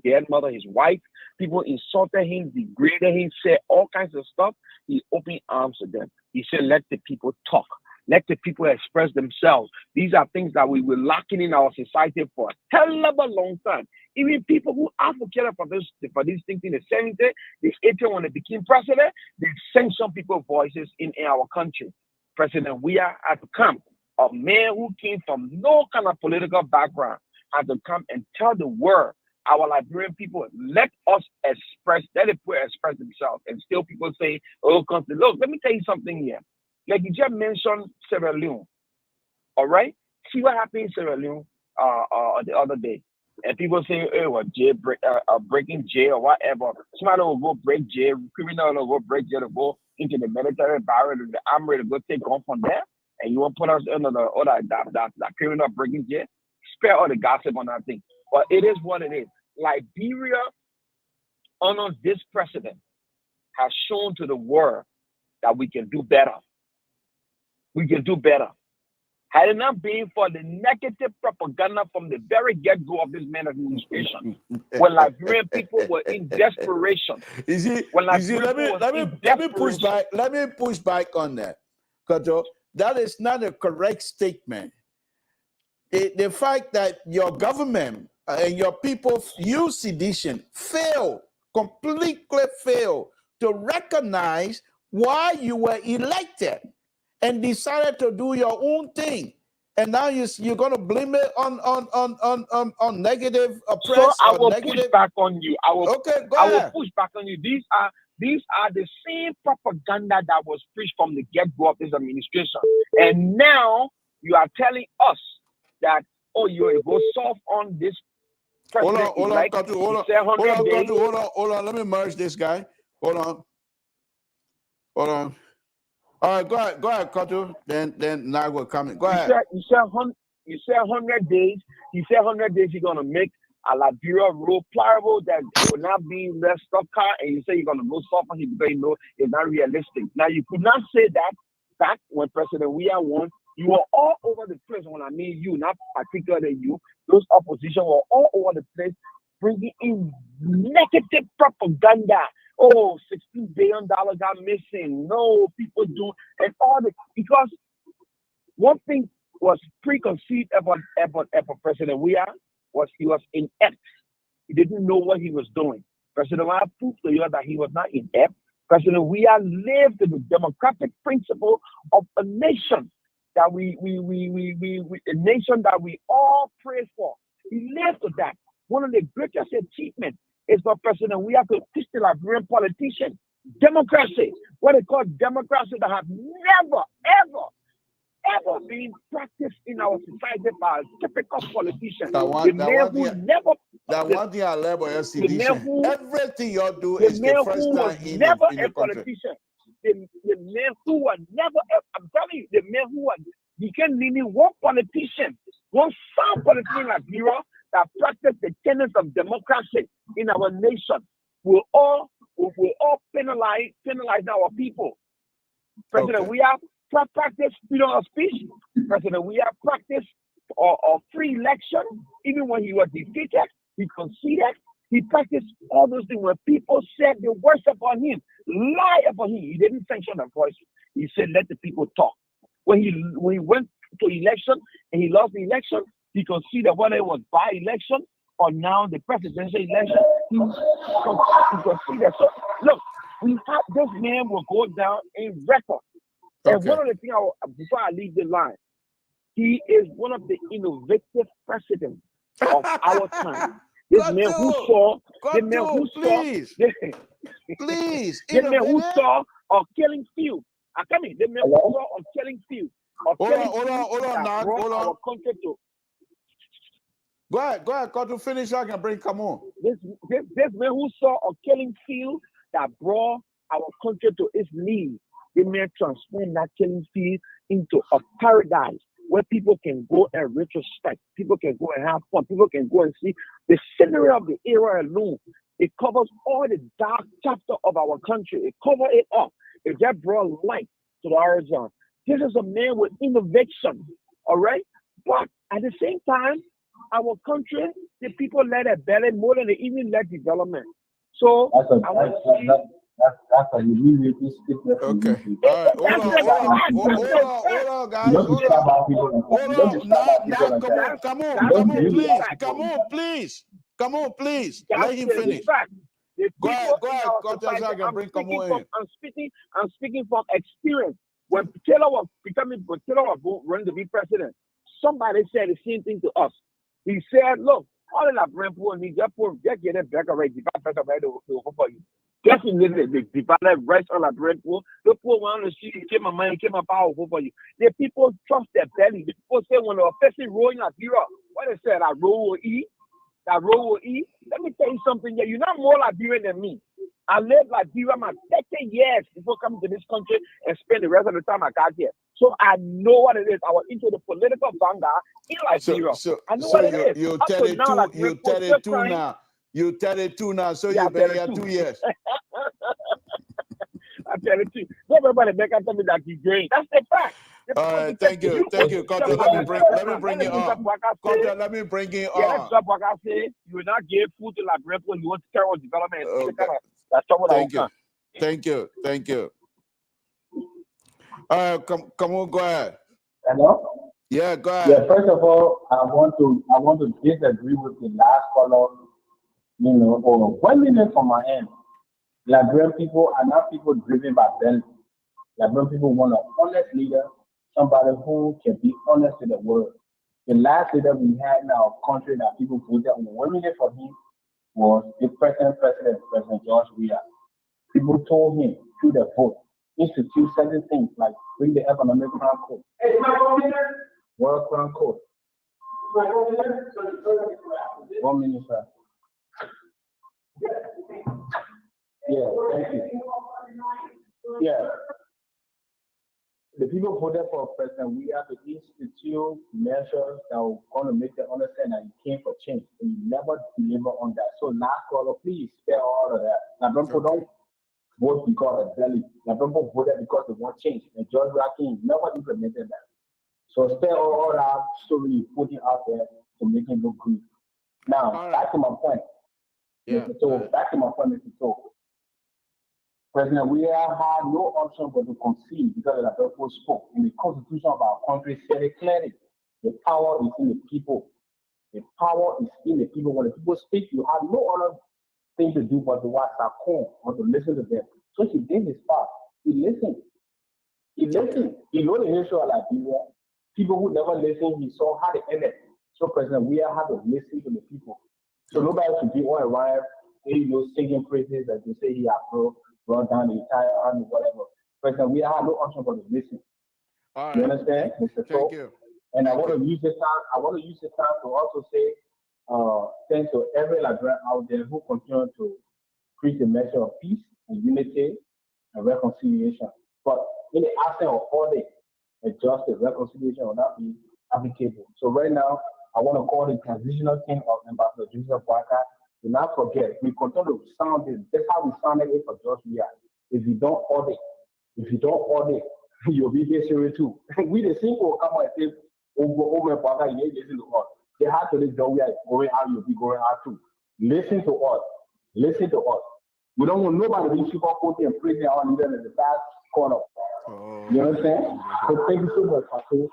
dead mother, his wife. People insulted him, degraded him, said all kinds of stuff. He opened arms to them. He said, let the people talk. Let the people express themselves. These are things that we were lacking in our society for a terrible long time. Even people who advocated for these things in the 70s, the 80s when they became president, they sanctioned people's voices in our country. President Weah had to come. A man who came from no kind of political background had to come and tell the world, our Liberian people, let the people express themselves. And still people say, look, let me tell you something here. Like you just mentioned Sierra Leone, all right? See what happened in Sierra Leone the other day. And people say, breaking jail or whatever. Somebody will go break jail, criminal will go break jail to go into the military barrel and the armory to go take on from there, and you want to put us under the order that criminal breaking jail. Spare all the gossip on that thing. But it is what it is. Liberia, under this president, has shown to the world that we can do better. We can do better. Had it not been for the negative propaganda from the very get-go of this man's administration, when Liberian people were in desperation. Let me push back on that. Because that is not a correct statement. The fact that your government and your people use sedition completely fail to recognize why you were elected and decided to do your own thing, and now you're going to blame it on negative press. So I will push back on you. I will push back on you. These are the same propaganda that was preached from the get-go of this administration, and now you are telling us that you go soft on this president. Hold on. Let me merge this guy. Hold on. All right, go ahead, Kotu. Then now we're coming. Go ahead. You said 100 days. He said 100 days you're gonna make a Liberia road pliable that it will not be less stock car, and you say you're gonna go soft on him because you know it's not realistic. Now you could not say that back when President Weah won. You were all over the place. When I mean you, not particularly you, those opposition were all over the place, bringing in negative propaganda. Oh, $16 billion got missing. No, people do, and all the, because one thing was preconceived about President Weah was he was inept. He didn't know what he was doing. President Weah proved to you that he was not inept. President Weah lived in the democratic principle of a nation that we all pray for. He lived to that. One of the greatest achievements is for President Weah to teach the Liberian politicians democracy, what they call democracy, that have never, ever been practiced in our society by typical politicians. Everything y'all do is the first time in the country. The men who were never, I'm telling you, the men who were, you can't name one politician, one sound politician in Liberia that practice the tenets of democracy in our nation will all penalize our people. President Weah practice freedom of speech. President Weah practice or free election. Even when he was defeated, he conceded. He practiced all those things when people said the worst about him, lie about him. He didn't sanction the voice. He said, let the people talk. When he went to election and he lost the election, he conceded whether it was by election or now the presidential election. He conceded. So look, this man will go down in record. And one of the things, before I leave the line, he is one of the innovative presidents of our time. This man who saw killing field. The man who saw of killing field. Hold on. Go ahead, go to finish. I can bring. Come on. This man who saw a killing field that brought our country to its knees. The man transformed that killing field into a paradise where people can go and retrospect, people can go and have fun, people can go and see the scenery of the era alone. It covers all the dark chapter of our country. It covers it up. It just brought light to the horizon. This is a man with innovation, all right? But at the same time, our country, the people let it belly more than they even let development. So I want to see. That's a really okay. Hold on, guys. Come on, please. Let him finish. Go ahead. I'm speaking from experience. When Taylor was running to be president, somebody said the same thing to us. He said, "Look, all of that brand poor need just get it back already. For you." Definitely, the divided rights on the bread poor. The poor one on the street, came my money, came my power for you. The people trust their belly. The people say when they're facing rolling at Liberia, what they said, that roll will eat. Let me tell you something. You're not more Liberian than me. I lived Liberia my 30 years before coming to this country and spend the rest of the time I got here. So I know what it is. I was into the political vanguard in Liberia. I know what it is. You're Up to 32, now, like, you're people still 32 crying. now. You're 32 now, so Yeah, you've been here 32. 2 years. I tell it to you. Don't everybody make up tell me that you gain. That's the fact. All right, thank you. Contract, let me bring it on. Contract, let me bring it Yeah, that's on. just what I say. You will not give food to Liberia when you want to carry on development. Okay. That's what Thank you. All right, come on, go ahead. Hello? Yeah, go ahead. Yeah, first of all, I want to disagree with the last caller, or 1 minute from my end. Liberian people are not people driven by belly. Liberian people want an honest leader, somebody who can be honest to the world. The last leader we had in our country that people voted on 1 minute for him was the President George Weah. People told him through the vote, institute certain things like bring the economic crown code. Hey, World Crown Code. 1 minute, sir. Yeah, thank you. Yeah. The people voted for President we have to institute measures that are going to make them understand that he came for change. And he never deliver on that. So last caller, please spare all of that. Now, people don't vote because of belly. Now, people voted because they want change. And George Racking never implemented that. So spare all that story you putting out there to make him look good. Now, back to my point. Yeah. So back to my point, Mr. Toll. President Weah had no option but to concede because of the people spoke. In the constitution of our country said it clearly. The power is in the people. The power is in the people. When the people speak, you have no other thing to do but to watch that call or to listen to them. So he did his part. He listened. He listened. He know the history of Liberia. People who never listened, he saw how they ended. So President Weah had to listen to the people. So nobody should be all around, singing praises that they say he has brought down the entire army, whatever. President Weah had no option but to listen. All right. You understand, Mr. Thank you. And I want to use this time. I want to use this time to also say thanks to every Liberian out there who continue to preach the message of peace and unity and reconciliation. But in the absence of all this, justice, reconciliation will not be applicable. So right now, I want to call the transitional king of Ambassador Joseph Waka. Do not forget, we continue to sound this. That's how we sounded it for George Weah. If you don't audit, you'll be there too. We the same will come and say, oh my father, you listen to us. They have to let George Weah going out, you'll be going out too. Listen to us. Listen to us. We don't want nobody to be super and praising our leader in the past corner. You know what I'm saying? So thank you so much, Pastor.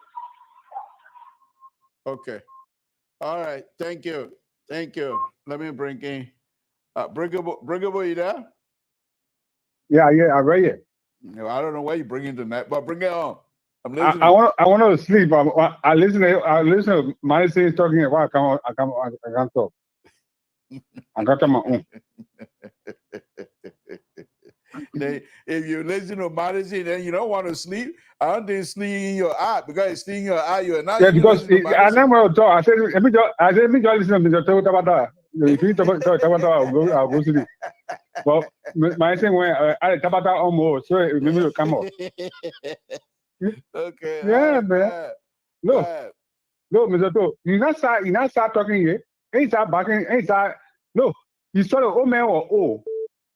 Okay. All right. Thank you. Let me bring in Bringable, you there? Yeah, I read it. No, I don't know why you bring in tonight, but bring it on. I'm listening. I want to sleep. I listen to my saying talking about I can't talk. I got on my own. If you listen to Modesty, then you don't want to sleep. I don't think sleep in your eye because it's sleep in your eye. You are not. Yeah, because I never talk. I said, let me just listen to Mr. Tabata. If you talk about I'll go sleep. But my thing when I Tabata almost, so it maybe will come up. Okay. Yeah, man. No, Mr. To, you not start talking here. Ain't start barking. Ain't start. No, you saw the old man or old.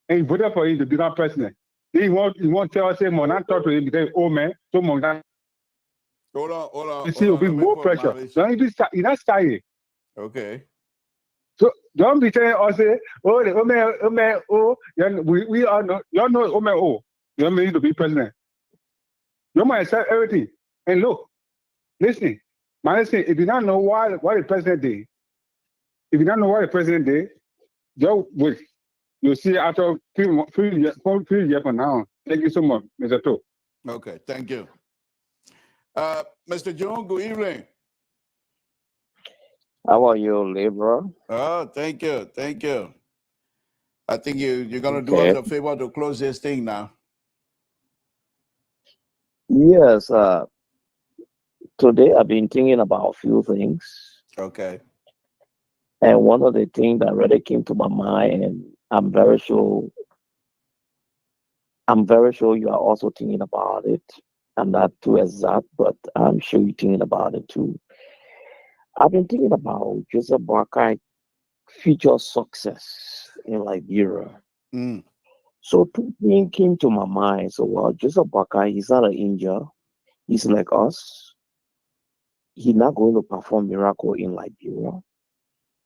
And he voted for him to become president. Then he won't tell us, more not talk to him because old man, so more than. Hold on. You see, it'll be more pressure. Don't you not start here. Okay. So don't be telling us, oh, the old man, we all know, y'all know old man, you don't need to be president. You might accept everything. And look, listen, if you don't know why the president did, just wait. You'll see after few years from now. Thank you so much, Mr. To. Okay, thank you. Mr. John, good evening. How are you, LIBERIA? Oh, thank you. I think you're going to do us a favor to close this thing now. Yes. Today I've been thinking about a few things. Okay. And one of the things that really came to my mind, and I'm very sure I'm very sure you are also thinking about it. I'm not too exact, but I'm sure you're thinking about it too. I've been thinking about Joseph Boakai future success in Liberia. Mm. So two things came to my mind. So well, Joseph Boakai, he's not an angel. He's like us. He's not going to perform miracle in Liberia.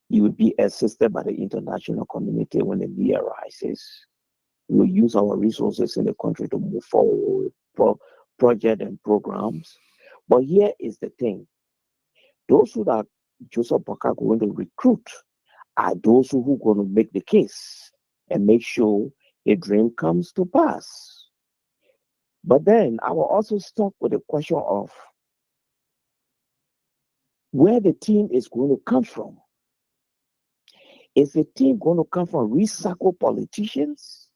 He will be assisted by the international community when the need arises. We'll use our resources in the country to move forward with project and programs. But here is the thing. Those who that Joseph Boakai going to recruit are those who are going to make the case and make sure a dream comes to pass. But then I will also start with the question of where the team is going to come from. Is the team going to come from recycled politicians?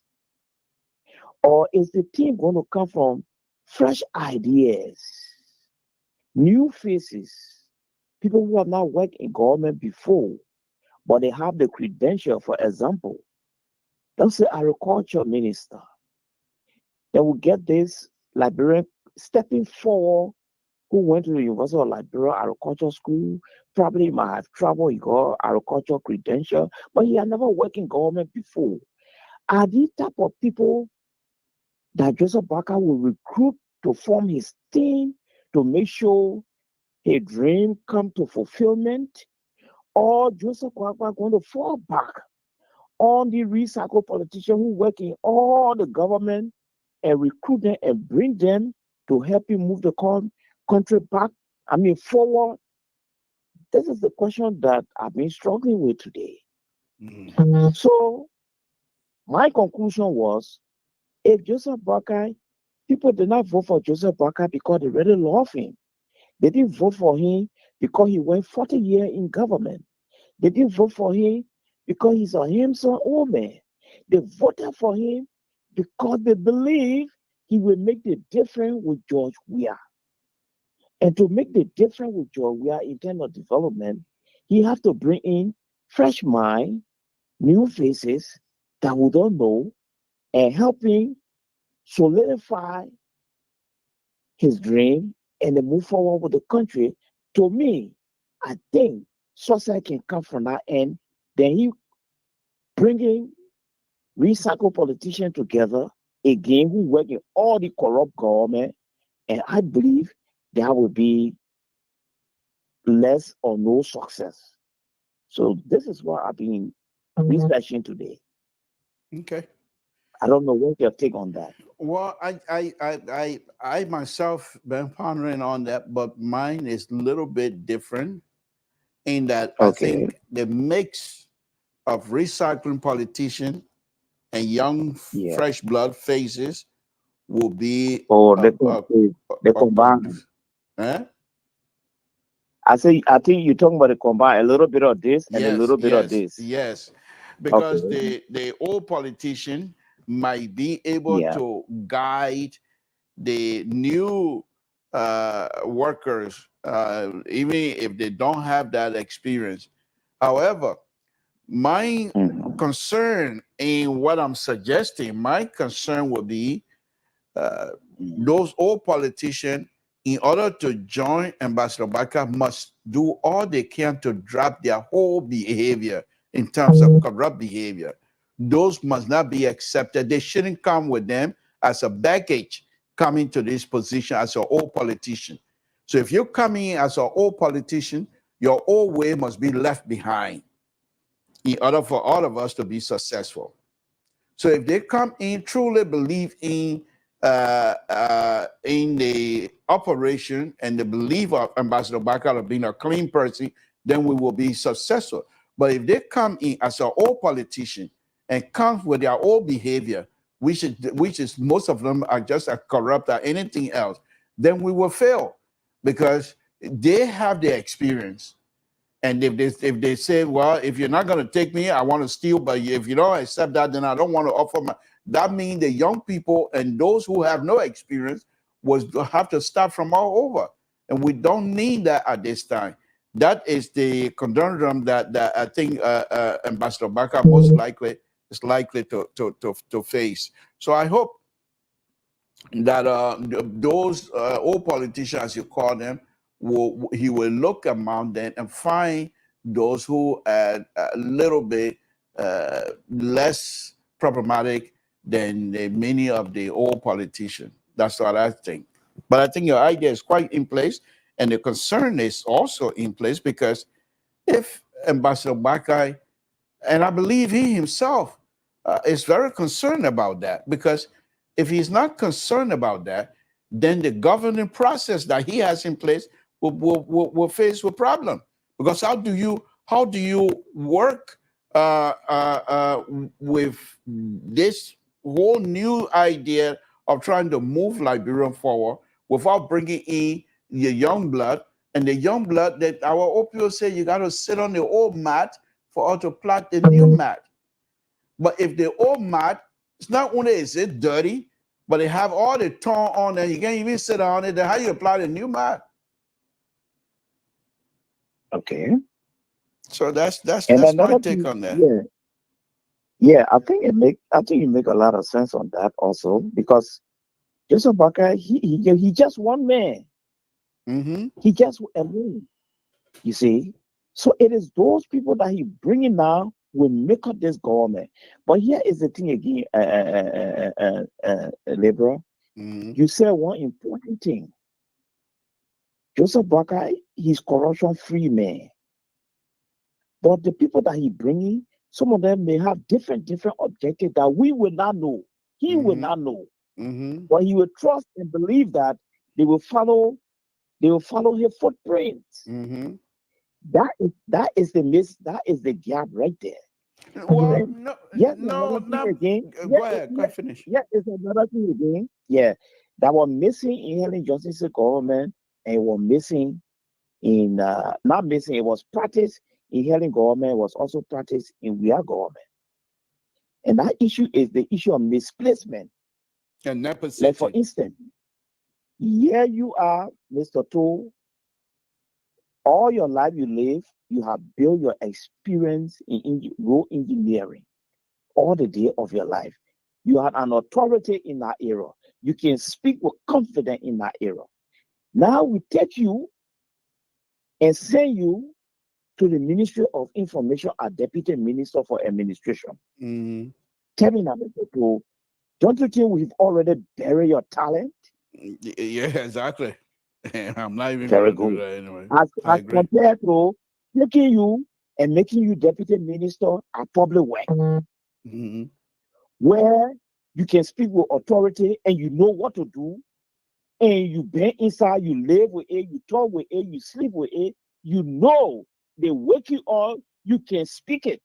Or is the team going to come from fresh ideas, new faces, people who have not worked in government before, but they have the credential? For example, let's say agriculture minister. They will get this Liberian stepping forward who went to the University of Liberia Agriculture School, probably might have traveled, he got agricultural credential, but he had never worked in government before. Are these type of people that Joseph Boakai will recruit to form his team to make sure his dream come to fulfillment? Or Joseph Boakai going to fall back on the recycled politicians who work in all the government and recruit them and bring them to help him move the country back, forward? This is the question that I've been struggling with today. Mm. So my conclusion was, if Joseph Boakai, people did not vote for Joseph Boakai because they really love him. They didn't vote for him because he went 40 years in government. They didn't vote for him because he's a handsome old man. They voted for him because they believe he will make the difference with George Weah. And to make the difference with George Weah in terms of development, he have to bring in fresh mind, new faces that we don't know, and helping solidify his dream and then move forward with the country. To me, I think success can come from that end. Then he bringing recycled politicians together again who work in all the corrupt government, and I believe there will be less or no success. So this is what I've been researching today. Okay. I don't know what your take on that. Well, I myself been pondering on that, but mine is a little bit different in that I Okay. think the mix of recycling politician and young Yeah. fresh blood faces will be Or they combine. eh? I think you're talking about the combine, a little bit of this and a Yes, little bit of yes, this. yes. Because Okay. the old politician might be able Yeah. to guide the new workers, even if they don't have that experience. However, my Mhm. concern in what I'm suggesting, my concern would be those old politicians, in order to join Ambassador Baka, must do all they can to drop their whole behavior in terms of corrupt behavior. Those must not be accepted. They shouldn't come with them as a baggage coming to this position as an old politician. So if you're coming as an old politician, your old way must be left behind in order for all of us to be successful. So if they come in, truly believe in the operation and the belief of Ambassador Bakar of being a clean person, then we will be successful. But if they come in as an old politician and come with their old behavior, which is most of them are just a corrupt or anything else, then we will fail because they have the experience. And if they say, well, if you're not going to take me, I want to steal, but if you don't accept that, then I don't want to offer my. That means the young people and those who have no experience was have to start from all over, and we don't need that at this time. That is the conundrum that I think Ambassador Baka most likely is likely to face. So I hope that those old politicians, as you call them, he will look among them and find those who are a little bit less problematic than many of the old politicians. That's what I think. But I think your idea is quite in place, and the concern is also in place, because if Ambassador Bakai, and I believe he himself is very concerned about that, because if he's not concerned about that, then the governing process that he has in place will face a problem. Because how do you work with this whole new idea of trying to move Liberia forward without bringing in the young blood, and the young blood that our OPO say you got to sit on the old mat for us to plant the new mat. But if the old mat, it's not only is it dirty, but it have all the torn on and you can't even sit on it, then how you apply the new mat? Okay. So that's And my another take thing, on that. yeah, I think you make a lot of sense on that also, because Joseph Bakai, he just one man. Mm-hmm. He just alone. You see, so it is those people that he bringing now will make up this government. But here is the thing again, Libra. Mm-hmm. You said one important thing. Joseph Bakai, he's corruption-free man. But the people that he bringing, some of them may have different objectives that we will not know. He will not know. Mm-hmm. But he will trust and believe that they will follow his footprints. Mm-hmm. That is the gap right there. Well, And no, yes, no, another thing not, again. go ahead, go ahead, finish. Yeah, it's another thing again. Yeah, that was missing in Helen Johnson's government, and was missing in not missing. It was practiced in Helen government. It was also practiced in we are government. And that issue is the issue of misplacement. And Like for nepotism. instance, here you are, Mr. Tool. All your life you live, you have built your experience in road engineering all the day of your life. You had an authority in that area. You can speak with confidence in that area. Now we take you and send you to the Ministry of Information as Deputy Minister for Administration. Mm-hmm. Tell me now, people, don't you think we've already buried your talent? Yeah, exactly. I'm not even Very going to do good. that anyway. As compared to taking you and making you Deputy Minister at Public Works, Mm-hmm. where you can speak with authority and you know what to do, and you been inside, you live with it, you talk with it, you sleep with it, you know they wake you up, you can speak it.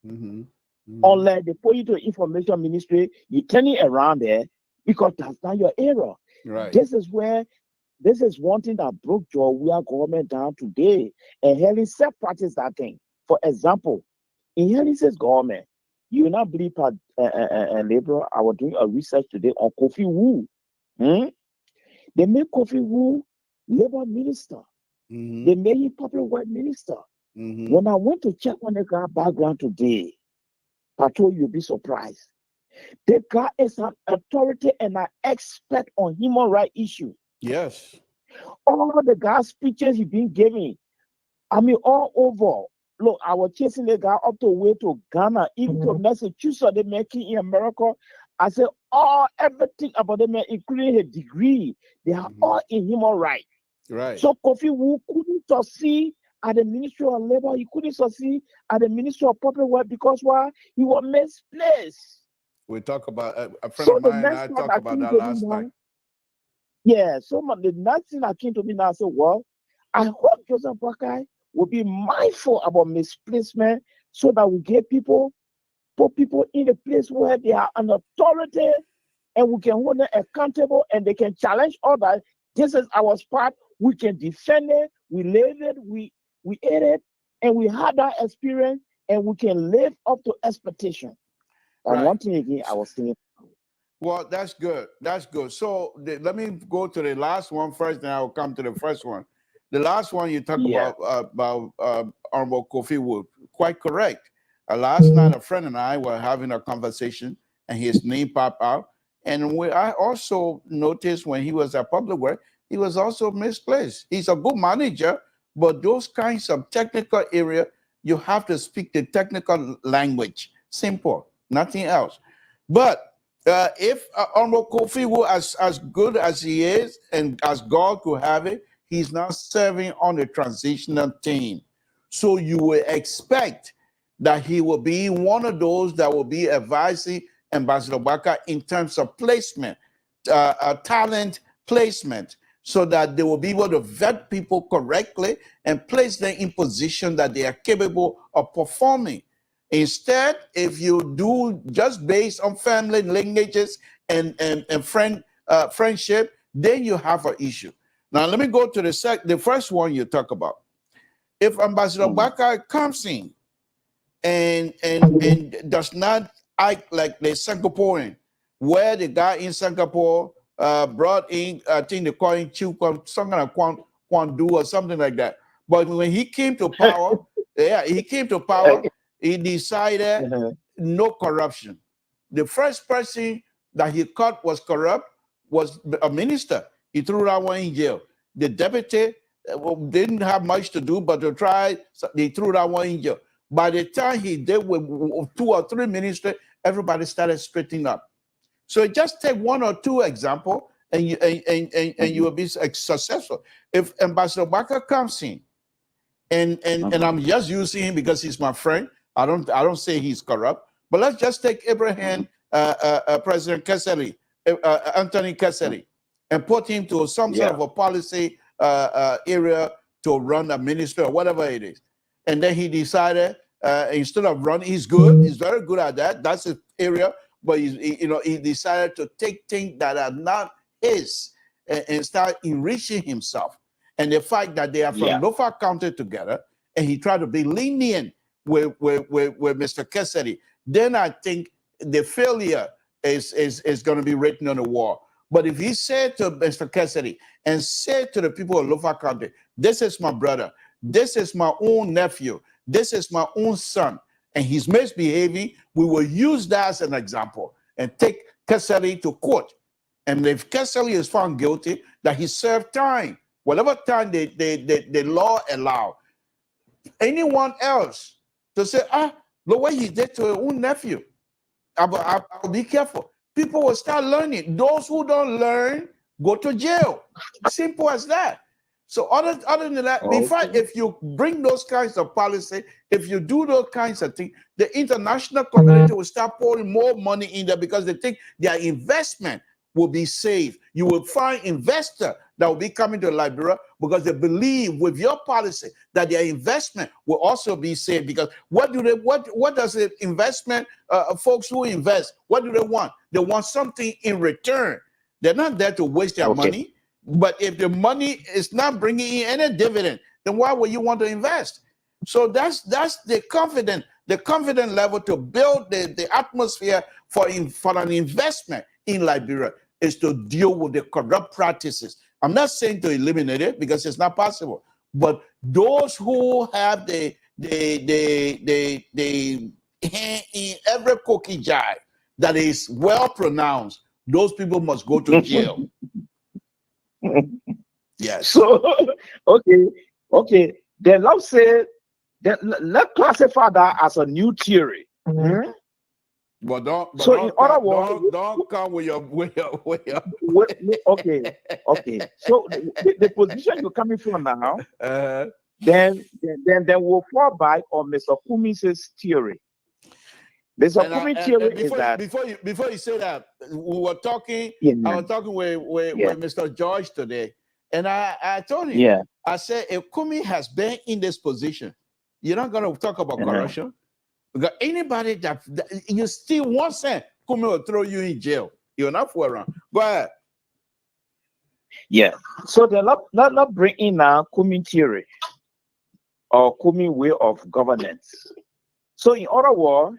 Mm-hmm. Mm-hmm. Unless they put you to information ministry, you turn it around there because that's not your area. Right. This is one thing that broke we are government down today. And Helen self practice that thing. For example, in Helen's government, you will not believe Libra. I was doing a research today on Kofi Wu. They made Kofi Wu labor minister. Mm-hmm. They made him public work minister. Mm-hmm. When I went to check on the guy background today, I told you, you'll be surprised. The guy is an authority and an expert on human rights issues. Yes. All the guy's speeches he's been giving, I mean, all over. Look, I was chasing the guy up the way to Ghana, even to Massachusetts, they making in America. I said, everything about them, including his degree, they are all in human rights. Right. So Kofi Wu couldn't succeed at the Ministry of Labor. He couldn't succeed at the Ministry of Public Work because why? He was misplaced. We talk about a friend of mine and I talked about that last night. Yeah, so the next thing that came to me now, I said, well, I hope Joseph Bakai will be mindful about misplacement so that we get put people in a place where they are an authority and we can hold them accountable and they can challenge others. This is our spot. We can defend it. We live it. We ate it. And we had that experience and we can live up to expectation. And Right. one thing again, I was thinking. Well, that's good. That's good. So let me go to the last one first, then I'll come to the first one. The last one you talk about Honorable Kofi Wood. Quite correct. Last night, a friend and I were having a conversation, and his name popped out, And I also noticed when he was at Public Works, he was also misplaced. He's a good manager, but those kinds of technical area, you have to speak the technical language. Simple, nothing else. But if Honorable Kofi, who as good as he is and as God could have it, he's now serving on the transitional team. So you will expect that he will be one of those that will be advising Ambassador Baka in terms of placement, talent placement, so that they will be able to vet people correctly and place them in position that they are capable of performing. Instead, if you do just based on family lineages and friendship, then you have an issue. Now, let me go to the first one you talk about. If Ambassador Baka comes in and does not act like the Singaporean, where the guy in Singapore brought in, I think they call him Chiu, some kind of Kwandu or something like that. But when he came to power, he decided no corruption. The first person that he caught was corrupt was a minister. He threw that one in jail. The deputy didn't have much to do, but to try, they threw that one in jail. By the time he did with 2 or 3 ministers, everybody started straightening up. So just take 1 or 2 examples, and you will be successful. If Ambassador Baka comes in, and I'm just using him because he's my friend. I don't say he's corrupt, but let's just take Abraham, President Kessery, Anthony Kessery, and put him to some sort of a policy area to run a ministry or whatever it is. And then he decided instead of running, he's good, he's very good at that. That's his area, but he decided to take things that are not his and start enriching himself. And the fact that they are from Norfolk County together, and he tried to be lenient with Mr. Kessery, then I think the failure is going to be written on the wall. But if he said to Mr. Kessery and said to the people of Norfolk County, this is my brother, this is my own nephew, this is my own son, and he's misbehaving, we will use that as an example and take Kessery to court. And if Kessery is found guilty, that he served time, whatever time the law allow. Anyone else to say, the way he did to his own nephew, I'll be careful. People will start learning. Those who don't learn go to jail. Simple as that. So other than that, in fact, if you bring those kinds of policy, if you do those kinds of things, the international community will start pouring more money in there because they think their investment will be safe. You will find investors that will be coming to Liberia because they believe with your policy that their investment will also be safe. Because what does the investment folks who invest, what do they want? They want something in return. They're not there to waste their money. But if the money is not bringing in any dividend, then why would you want to invest? So that's the confident level to build the atmosphere for an investment in Liberia is to deal with the corrupt practices. I'm not saying to eliminate it because it's not possible, but those who have the hand in every cookie jar that is well pronounced, those people must go to jail. Yes. So okay. Then let's say let's classify that as a new theory. But don't come with your okay. So the position you're coming from now, then we'll fall back on Mr. Kumi's theory. Mr. Kumi's theory is that before you say that, we were talking. I was talking with Mr. George today, and I told him, I said, if Kumi has been in this position, you're not going to talk about corruption. Because anybody that you steal 1 cent, Kumi will throw you in jail. You're not for around. Go ahead. Yeah. So then let's bring in now Kumi theory or Kumi way of governance. So in other words,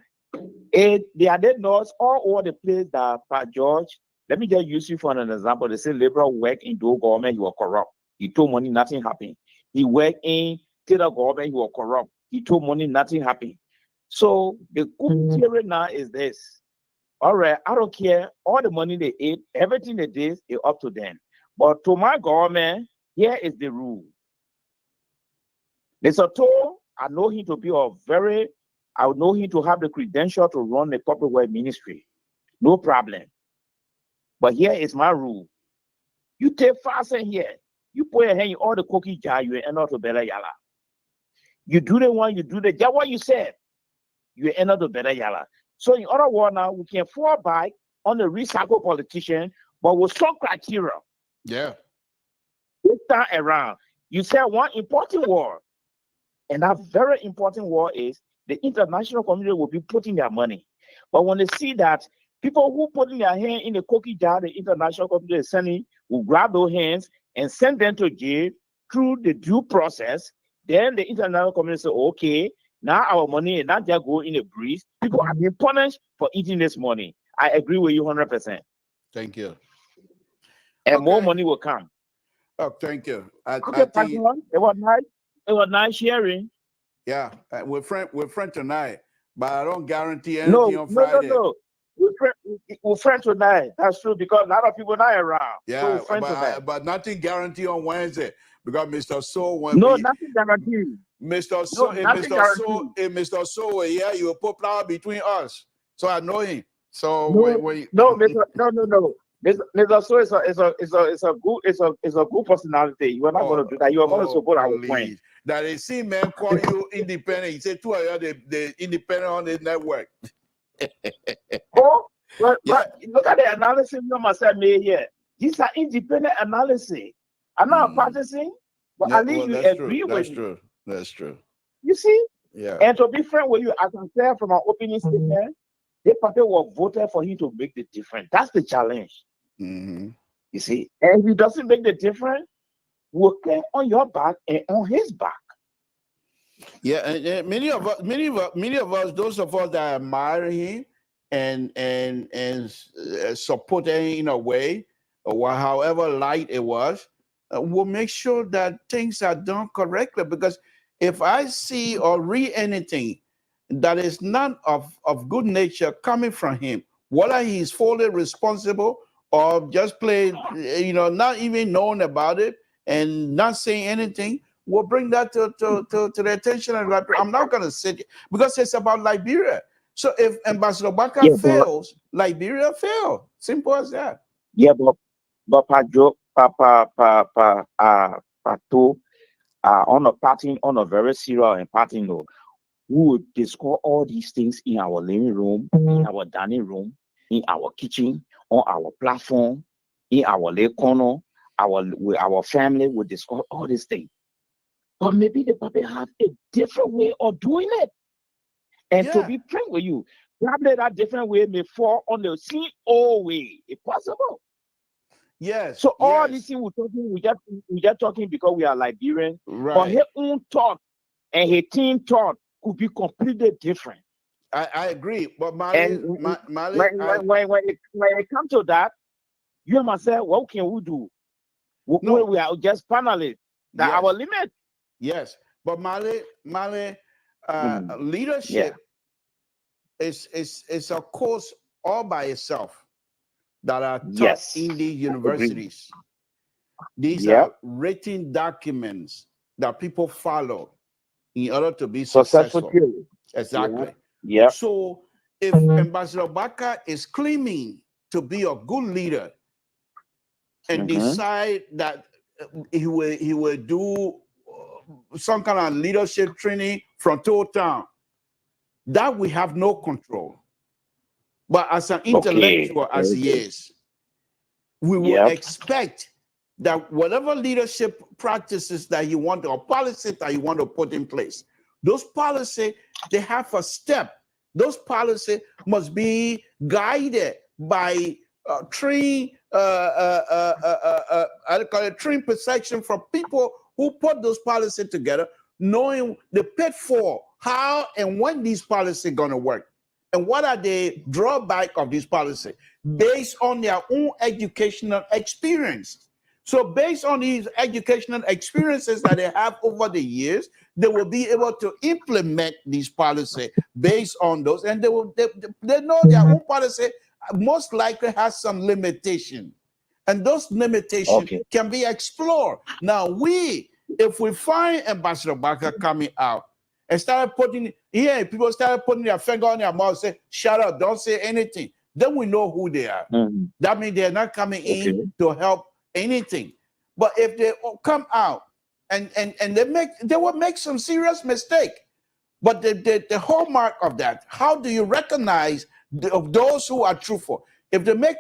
they are dead laws all over the place that Pat George. Let me just use you for an example. They say liberal work in the government, he was corrupt. He took money, nothing happened. He worked in the government, he was corrupt. He took money, nothing happened. So the Kumi theory now is this. all right, I don't care. All the money they ate, everything they did is up to them. But to my government, here is the rule. Mr. Toll, I know him to be I know him to have the credential to run the public work ministry. No problem. But here is my rule. You take fast in here. You put your hand in all the cookie jar, you end up to better yala. You do the one, you do the just what you said. You end up to better yala. So in other words, now we can fall back on the recycle politician, but with some criteria. Yeah. This time around, you said one important word, and that very important word is the international community will be putting their money. But when they see that people who putting their hand in the cookie jar, the international community is sending, will grab those hands and send them to jail through the due process, then the international community say, okay, now our money is not just going in a breeze. People are being punished for eating this money. I agree with you 100%. Thank you. And more money will come. Oh, thank you. I It was nice. It was nice sharing. Yeah, we're friend tonight, but I don't guarantee anything on Friday. No. We're friends tonight. That's true because a lot of people not around. Yeah, so but nothing guaranteed on Wednesday because Mr. So nothing guaranteed. Mr. So Mr. So yeah, you will put flower between us. So I know him. So Mr. So is a good personality. You are not going to do that. You are going to support our point. That they see men call you independent. He said two of you the independent on the network. But look at the analysis you must have made here. These are independent analysis. I'm not practicing, but at least you agree with me. That's true. You see? Yeah. And to be frank with you, I can tell from our opening statement, the party will vote for him to make the difference. That's the challenge. Mm-hmm. You see? And if he doesn't make the difference, we'll come on your back and on his back. Yeah, and many of us, those of us that admire him and support him in a way, or however light it was, will make sure that things are done correctly. Because if I see or read anything that is not of good nature coming from him, whether he's fully responsible or just played, not even knowing about it and not saying anything, we'll bring that to the attention of Liberia. I'm not going to sit because it's about Liberia. So if Ambassador Baka fails, Liberia fails. Simple as that. Yeah, but on a very serious and party note, we would discuss all these things in our living room, in our dining room, in our kitchen, on our platform, in our lake corner, our family would discuss all these things. But maybe the Bible have a different way of doing it. And to be frank with you, probably that different way may fall on the CO way, if possible. Yes. So all these things we just talking because we are Liberian. Right. But his own thought and his team thought could be completely different. I agree. But when it comes to that, you and myself, what can we do? We are just panelists. That's our limit. Yes, but Mali, leadership is a course all by itself that are taught in these universities. These are written documents that people follow in order to be successful. Exactly. Yeah. So if Ambassador Baka is claiming to be a good leader and decide that he will do some kind of leadership training from Town, that we have no control. But as an intellectual as he is, we will expect that whatever leadership practices that you want or policies that you want to put in place, those policies, they have a step. Those policies must be guided by trained perception from people who put those policies together, knowing the pitfall, how and when these policies are going to work, and what are the drawbacks of these policies based on their own educational experience. So based on these educational experiences that they have over the years, they will be able to implement these policies based on those, and they know their own policy most likely has some limitation. And those limitations can be explored. Now, if we find Ambassador Barker coming out and started people started putting their finger on their mouth, say, shut up, don't say anything. Then we know who they are. That means they're not coming in to help anything. But if they come out and they will make some serious mistake. But the hallmark of that, how do you recognize of those who are truthful? If they make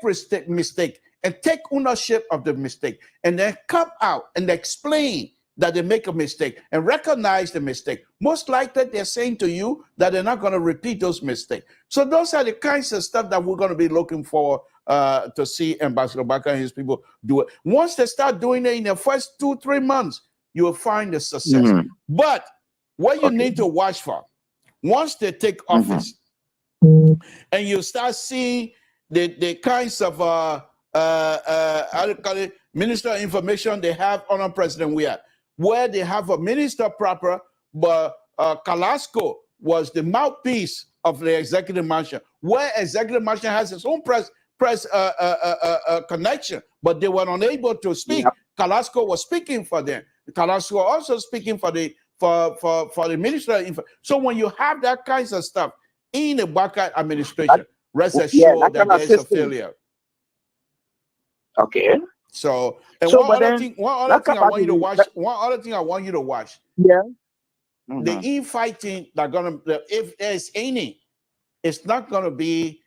mistake and take ownership of the mistake and then come out and explain that they make a mistake and recognize the mistake, most likely they're saying to you that they're not going to repeat those mistakes. So those are the kinds of stuff that we're going to be looking for to see Ambassador Barker and his people do it. Once they start doing it in the first 2-3 months, you will find the success. But what you need to watch for, once they take office and you start seeing the kinds of how do you call it, Minister of Information they have on President where they have a minister proper, but Carrasco was the mouthpiece of the executive mansion, where executive mansion has its own press connection, but they were unable to speak. Carrasco was speaking for them. Carrasco also speaking for the Minister of Information. So when you have that kinds of stuff in the Barker administration, rest assured that there is a failure. Okay. So, one other thing I want you to watch. Yeah. The infighting if there's any, it's not gonna be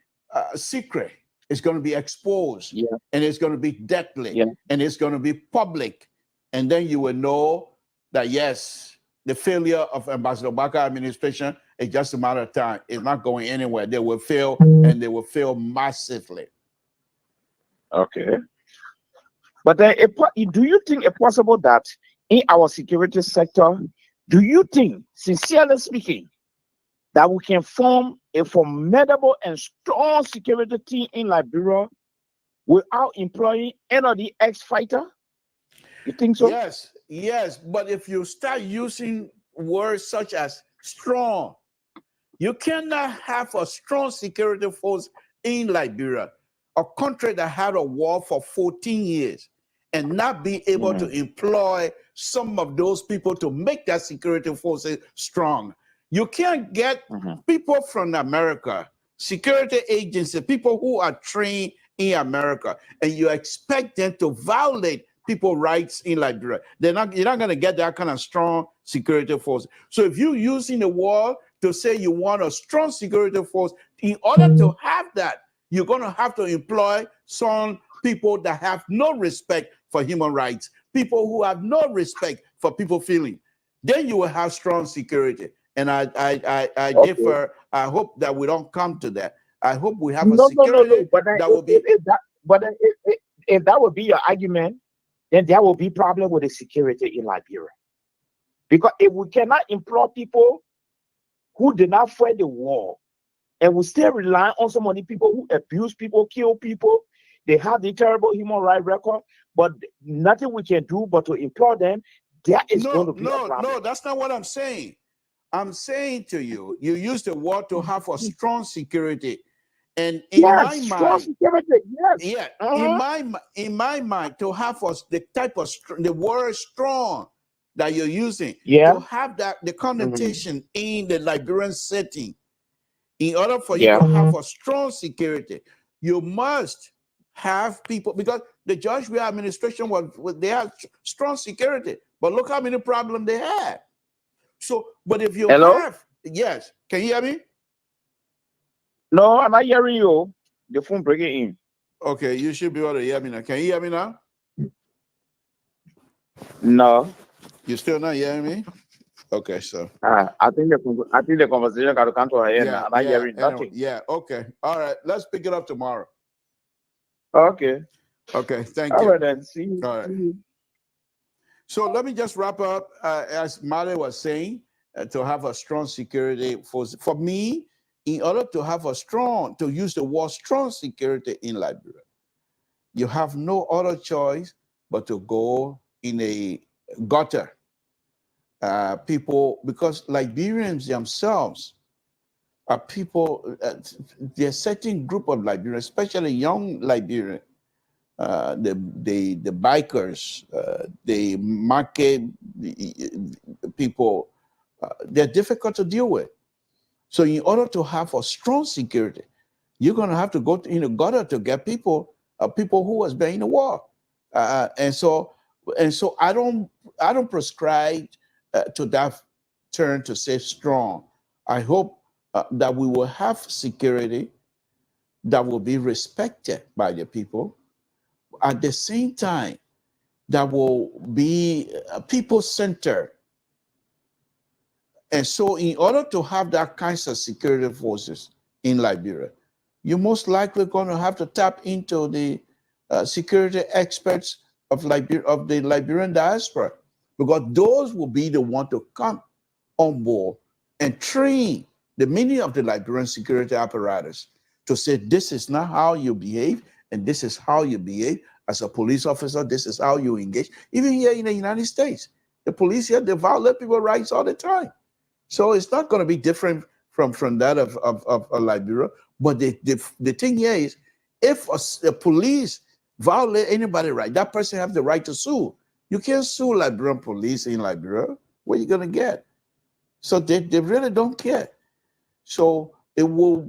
secret. It's gonna be exposed, and it's gonna be deadly, and it's gonna be public, and then you will know that yes, the failure of Ambassador Barker administration is just a matter of time. It's not going anywhere. They will fail, and they will fail massively. Okay. But then, do you think it's possible that in our security sector, do you think, sincerely speaking, that we can form a formidable and strong security team in Liberia without employing any of the ex-fighter? You think so? Yes. But if you start using words such as strong, you cannot have a strong security force in Liberia, a country that had a war for 14 years, and not be able to employ some of those people to make that security forces strong. You can't get people from America, security agencies, people who are trained in America, and you expect them to violate people's rights in Liberia. You're not going to get that kind of strong security force. So if you're using the word to say you want a strong security force, in order to have that, you're going to have to employ some people that have no respect for human rights, people who have no respect for people feeling. Then you will have strong security. And I differ. I hope that we don't come to that. I hope we have a security that will be. If that would be your argument, then there will be problem with the security in Liberia. Because if we cannot employ people who did not fight the war, and we still rely on some of the people who abuse people, kill people, they have the terrible human rights record, but nothing we can do but to employ them, that is going to be a problem. No, that's not what I'm saying. I'm saying to you, you use the word to have a strong security. And in my mind, in my mind, to have the type of the word strong that you're using, to have that the connotation in the Liberian setting, in order for you to have a strong security, you must have people, because the George Weah administration they had strong security, but look how many problems they had. So, but if you have, yes, can you hear me? No, I'm not hearing you. The phone breaking in. Okay, you should be able to hear me now. Can you hear me now? No. You still not hearing me? Okay, so I think the conversation got to come to an end. I'm not hearing nothing. Yeah, okay. All right, let's pick it up tomorrow. Okay. Okay, thank you. All right, then. See you. All right. So let me just wrap up. As Male was saying, to have a strong security force. For me, in order to have to use the word strong security in Liberia, you have no other choice but to go in a gutter. People, because Liberians themselves, are people, there's a certain group of Liberians, especially young Liberians, the bikers, the market people, they're difficult to deal with. So in order to have a strong security, you're going to have to go in the gutter to get people who has been in the war. And so I don't prescribe to that term to say strong. I hope that we will have security that will be respected by the people. At the same time, that will be people-centered. And so in order to have that kinds of security forces in Liberia, you're most likely going to have to tap into the security experts of the Liberian diaspora, because those will be the one to come on board and train the many of the Liberian security apparatus to say, this is not how you behave, and this is how you behave as a police officer, this is how you engage. Even here in the United States, the police here, they violate people's rights all the time. So it's not going to be different from that of Liberia. But the thing here is, if the police violate anybody's right, that person have the right to sue. You can't sue Liberian police in Liberia. What are you going to get? So they really don't care. So it will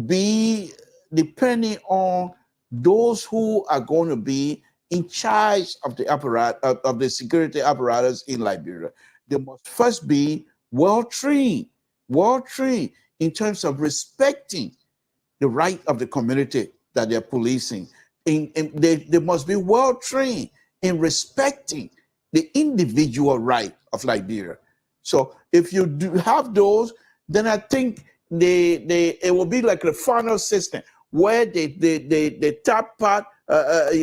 be depending on those who are going to be in charge of the apparatus, of the security apparatus in Liberia. They must first be well-trained in terms of respecting the right of the community that they're policing. They must be well-trained in respecting the individual right of Liberia. So if you do have those, then I think it will be like a funnel system where the top part,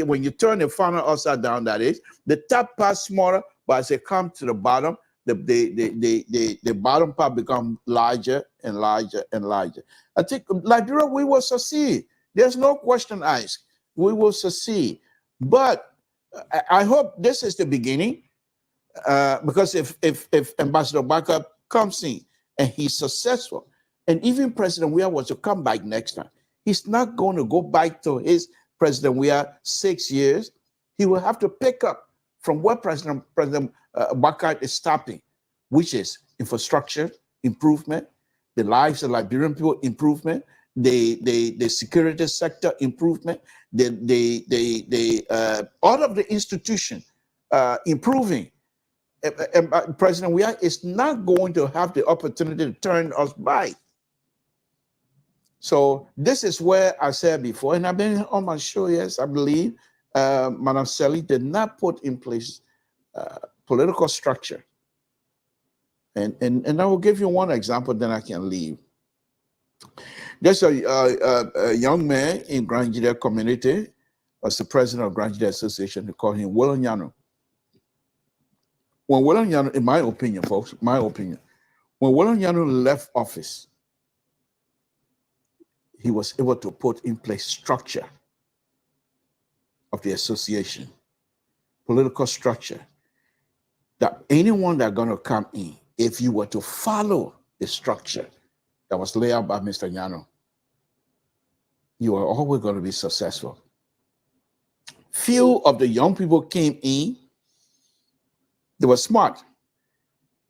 when you turn the funnel upside down, that is, the top part smaller, but as it comes to the bottom, the bottom part becomes larger and larger and larger. I think Liberia, we will succeed. There's no question asked. We will succeed. But I hope this is the beginning, because if Ambassador Baka comes in and he's successful, and even President Weah was to come back next time, he's not going to go back to his President Weah 6 years. He will have to pick up from where President Baka is stopping, which is infrastructure improvement, the lives of Liberian people improvement, the security sector improvement, all of the institution improving. And President Weah is not going to have the opportunity to turn us back. So this is where I said before, and I've been on my show, yes, I believe Madam Selly did not put in place political structure. And I will give you one example, then I can leave. There's a young man in Grand Judea community, was the president of Grand Judea Association, they call him William Yano. When William Yano, in my opinion, folks, my opinion, when William Yano left office, he was able to put in place structure of the association, political structure, that anyone that's going to come in, if you were to follow the structure that was laid out by Mr. Yano, you are always going to be successful. Few of the young people came in, they were smart.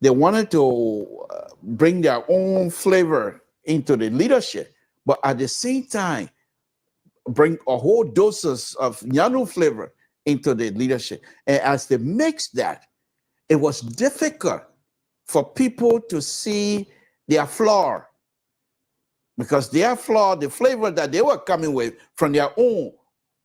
They wanted to bring their own flavor into the leadership, but at the same time, bring a whole doses of Yano flavor into the leadership. And as they mixed that, it was difficult for people to see their flaw, because their flaw, the flavor that they were coming with from their own,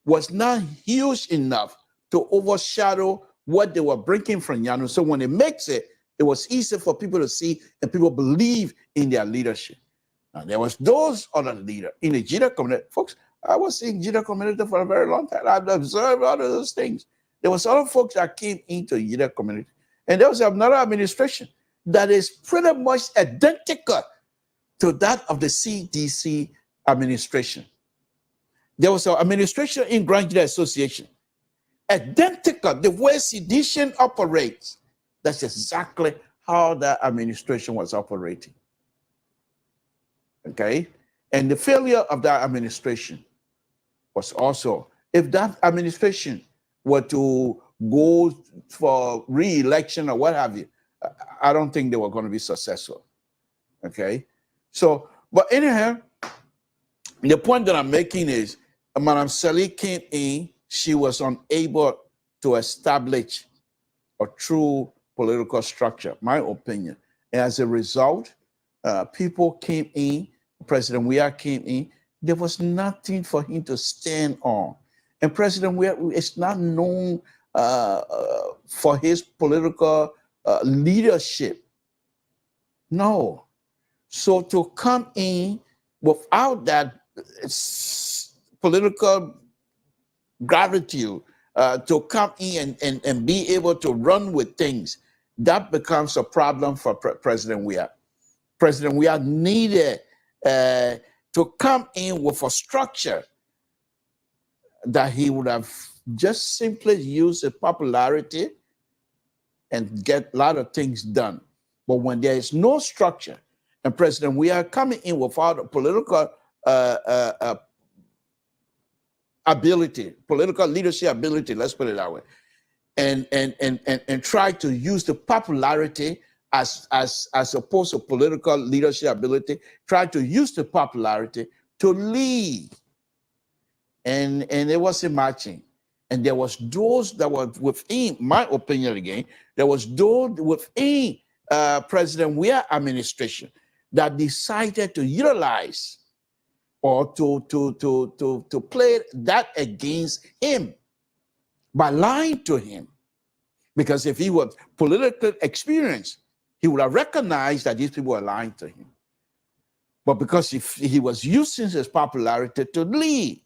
was not huge enough to overshadow what they were bringing from Yano. So when they mix it, it was easy for people to see, and people believe in their leadership. Now, there was those other leaders in the Jida community. Folks, I was in Jida community for a very long time. I've observed all of those things. There was other folks that came into Jida community. And there was another administration that is pretty much identical to that of the CDC administration. There was an administration in Grand Judea Association, identical the way sedition operates. That's exactly how that administration was operating. Okay? And the failure of that administration was also, if that administration were to go for re-election or what have you, I don't think they were going to be successful. Okay? So, but anyhow, the point that I'm making is Madam Sally came in, she was unable to establish a true political structure, my opinion. And as a result, people came in, President Weah came in, there was nothing for him to stand on. And President Weah is not known for his political leadership. No. So to come in without that political gratitude, to come in and be able to run with things, that becomes a problem for President Weah. President Weah needed to come in with a structure that he would have just simply used his popularity and get a lot of things done. But when there is no structure, and President Weah coming in without a political ability, political leadership ability, let's put it that way, and try to use the popularity as opposed to political leadership ability, try to use the popularity to lead. And it wasn't matching. And there was those that were within, my opinion again, there was those within President Weah administration that decided to utilize or to play that against him by lying to him. Because if he was politically experienced, he would have recognized that these people were lying to him. But because if he was using his popularity to lead,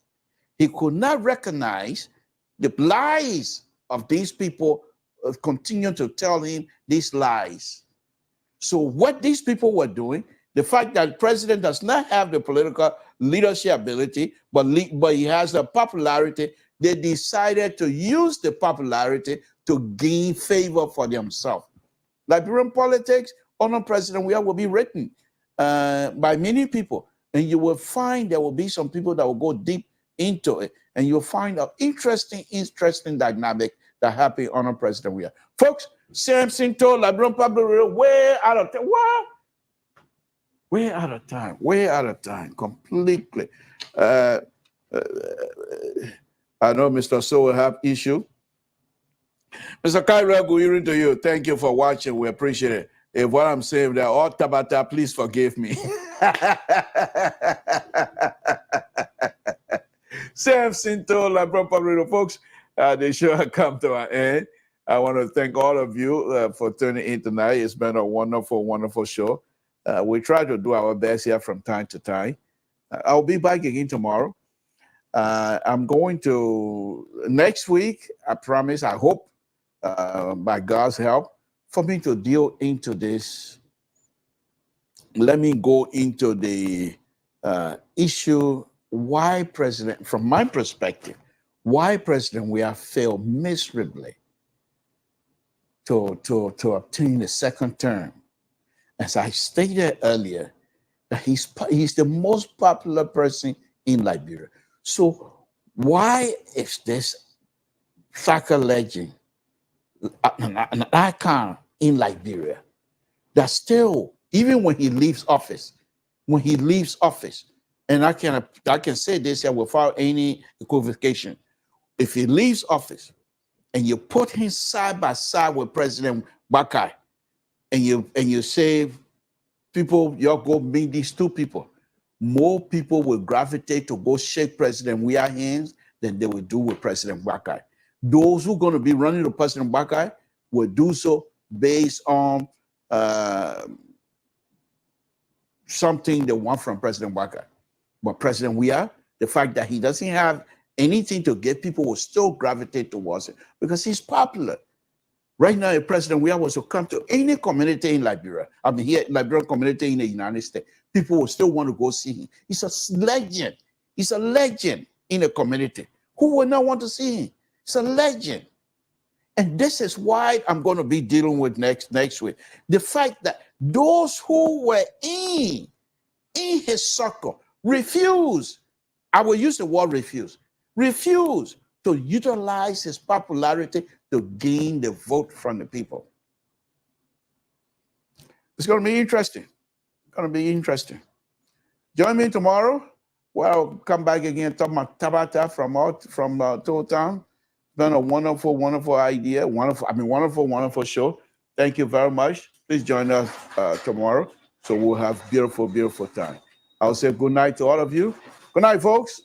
he could not recognize the lies of these people, continue to tell him these lies. So what these people were doing, the fact that the president does not have the political leadership ability, but he has the popularity, they decided to use the popularity to gain favor for themselves. Liberian politics under President Weah will be written by many people, and you will find there will be some people that will go deep into it, and you'll find an interesting dynamic that happened under President Weah. Folks, Samson told Liberian public radio, way out of time. What? Way out of time, completely. I know Mr. So will have issue. Mr. Kyra, good evening to you. Thank you for watching. We appreciate it. If what I'm saying that all Tabata, please forgive me. Samson told Liberian public radio, folks, the show has come to an end. I want to thank all of you for tuning in tonight. It's been a wonderful, wonderful show. We try to do our best here from time to time. I'll be back again tomorrow. I'm going to, next week, I promise, I hope, by God's help, for me to deal into this. Let me go into the issue why President, from my perspective, why President Weah failed miserably to obtain a second term. As I stated earlier, that he's the most popular person in Liberia. So why is this soccer legend, an icon in Liberia, that still, even when he leaves office, and I can say this here without any equivocation, if he leaves office and you put him side by side with President Bakai, and you say, people, you go meet these two people, more people will gravitate to go shake President Weah hands than they will do with President Bakai. Those who are going to be running to President Bakai will do so based on something they want from President Bakai. But President Weah, the fact that he doesn't have anything to give, people will still gravitate towards it because he's popular. Right now, if President Weah was to come to any community in Liberia, I mean, here, Liberian community in the United States, people will still want to go see him. He's a legend. He's a legend in a community. Who would not want to see him? He's a legend. And this is why I'm going to be dealing with next week. The fact that those who were in in his circle refuse, I will use the word refuse to utilize his popularity to gain the vote from the people. It's going to be interesting. Join me tomorrow. Well, I'll come back again, talk about Tabata from Toll Town. It's been a wonderful, wonderful idea. Wonderful show. Thank you very much. Please join us tomorrow. So we'll have beautiful, beautiful time. I'll say good night to all of you. Good night, folks.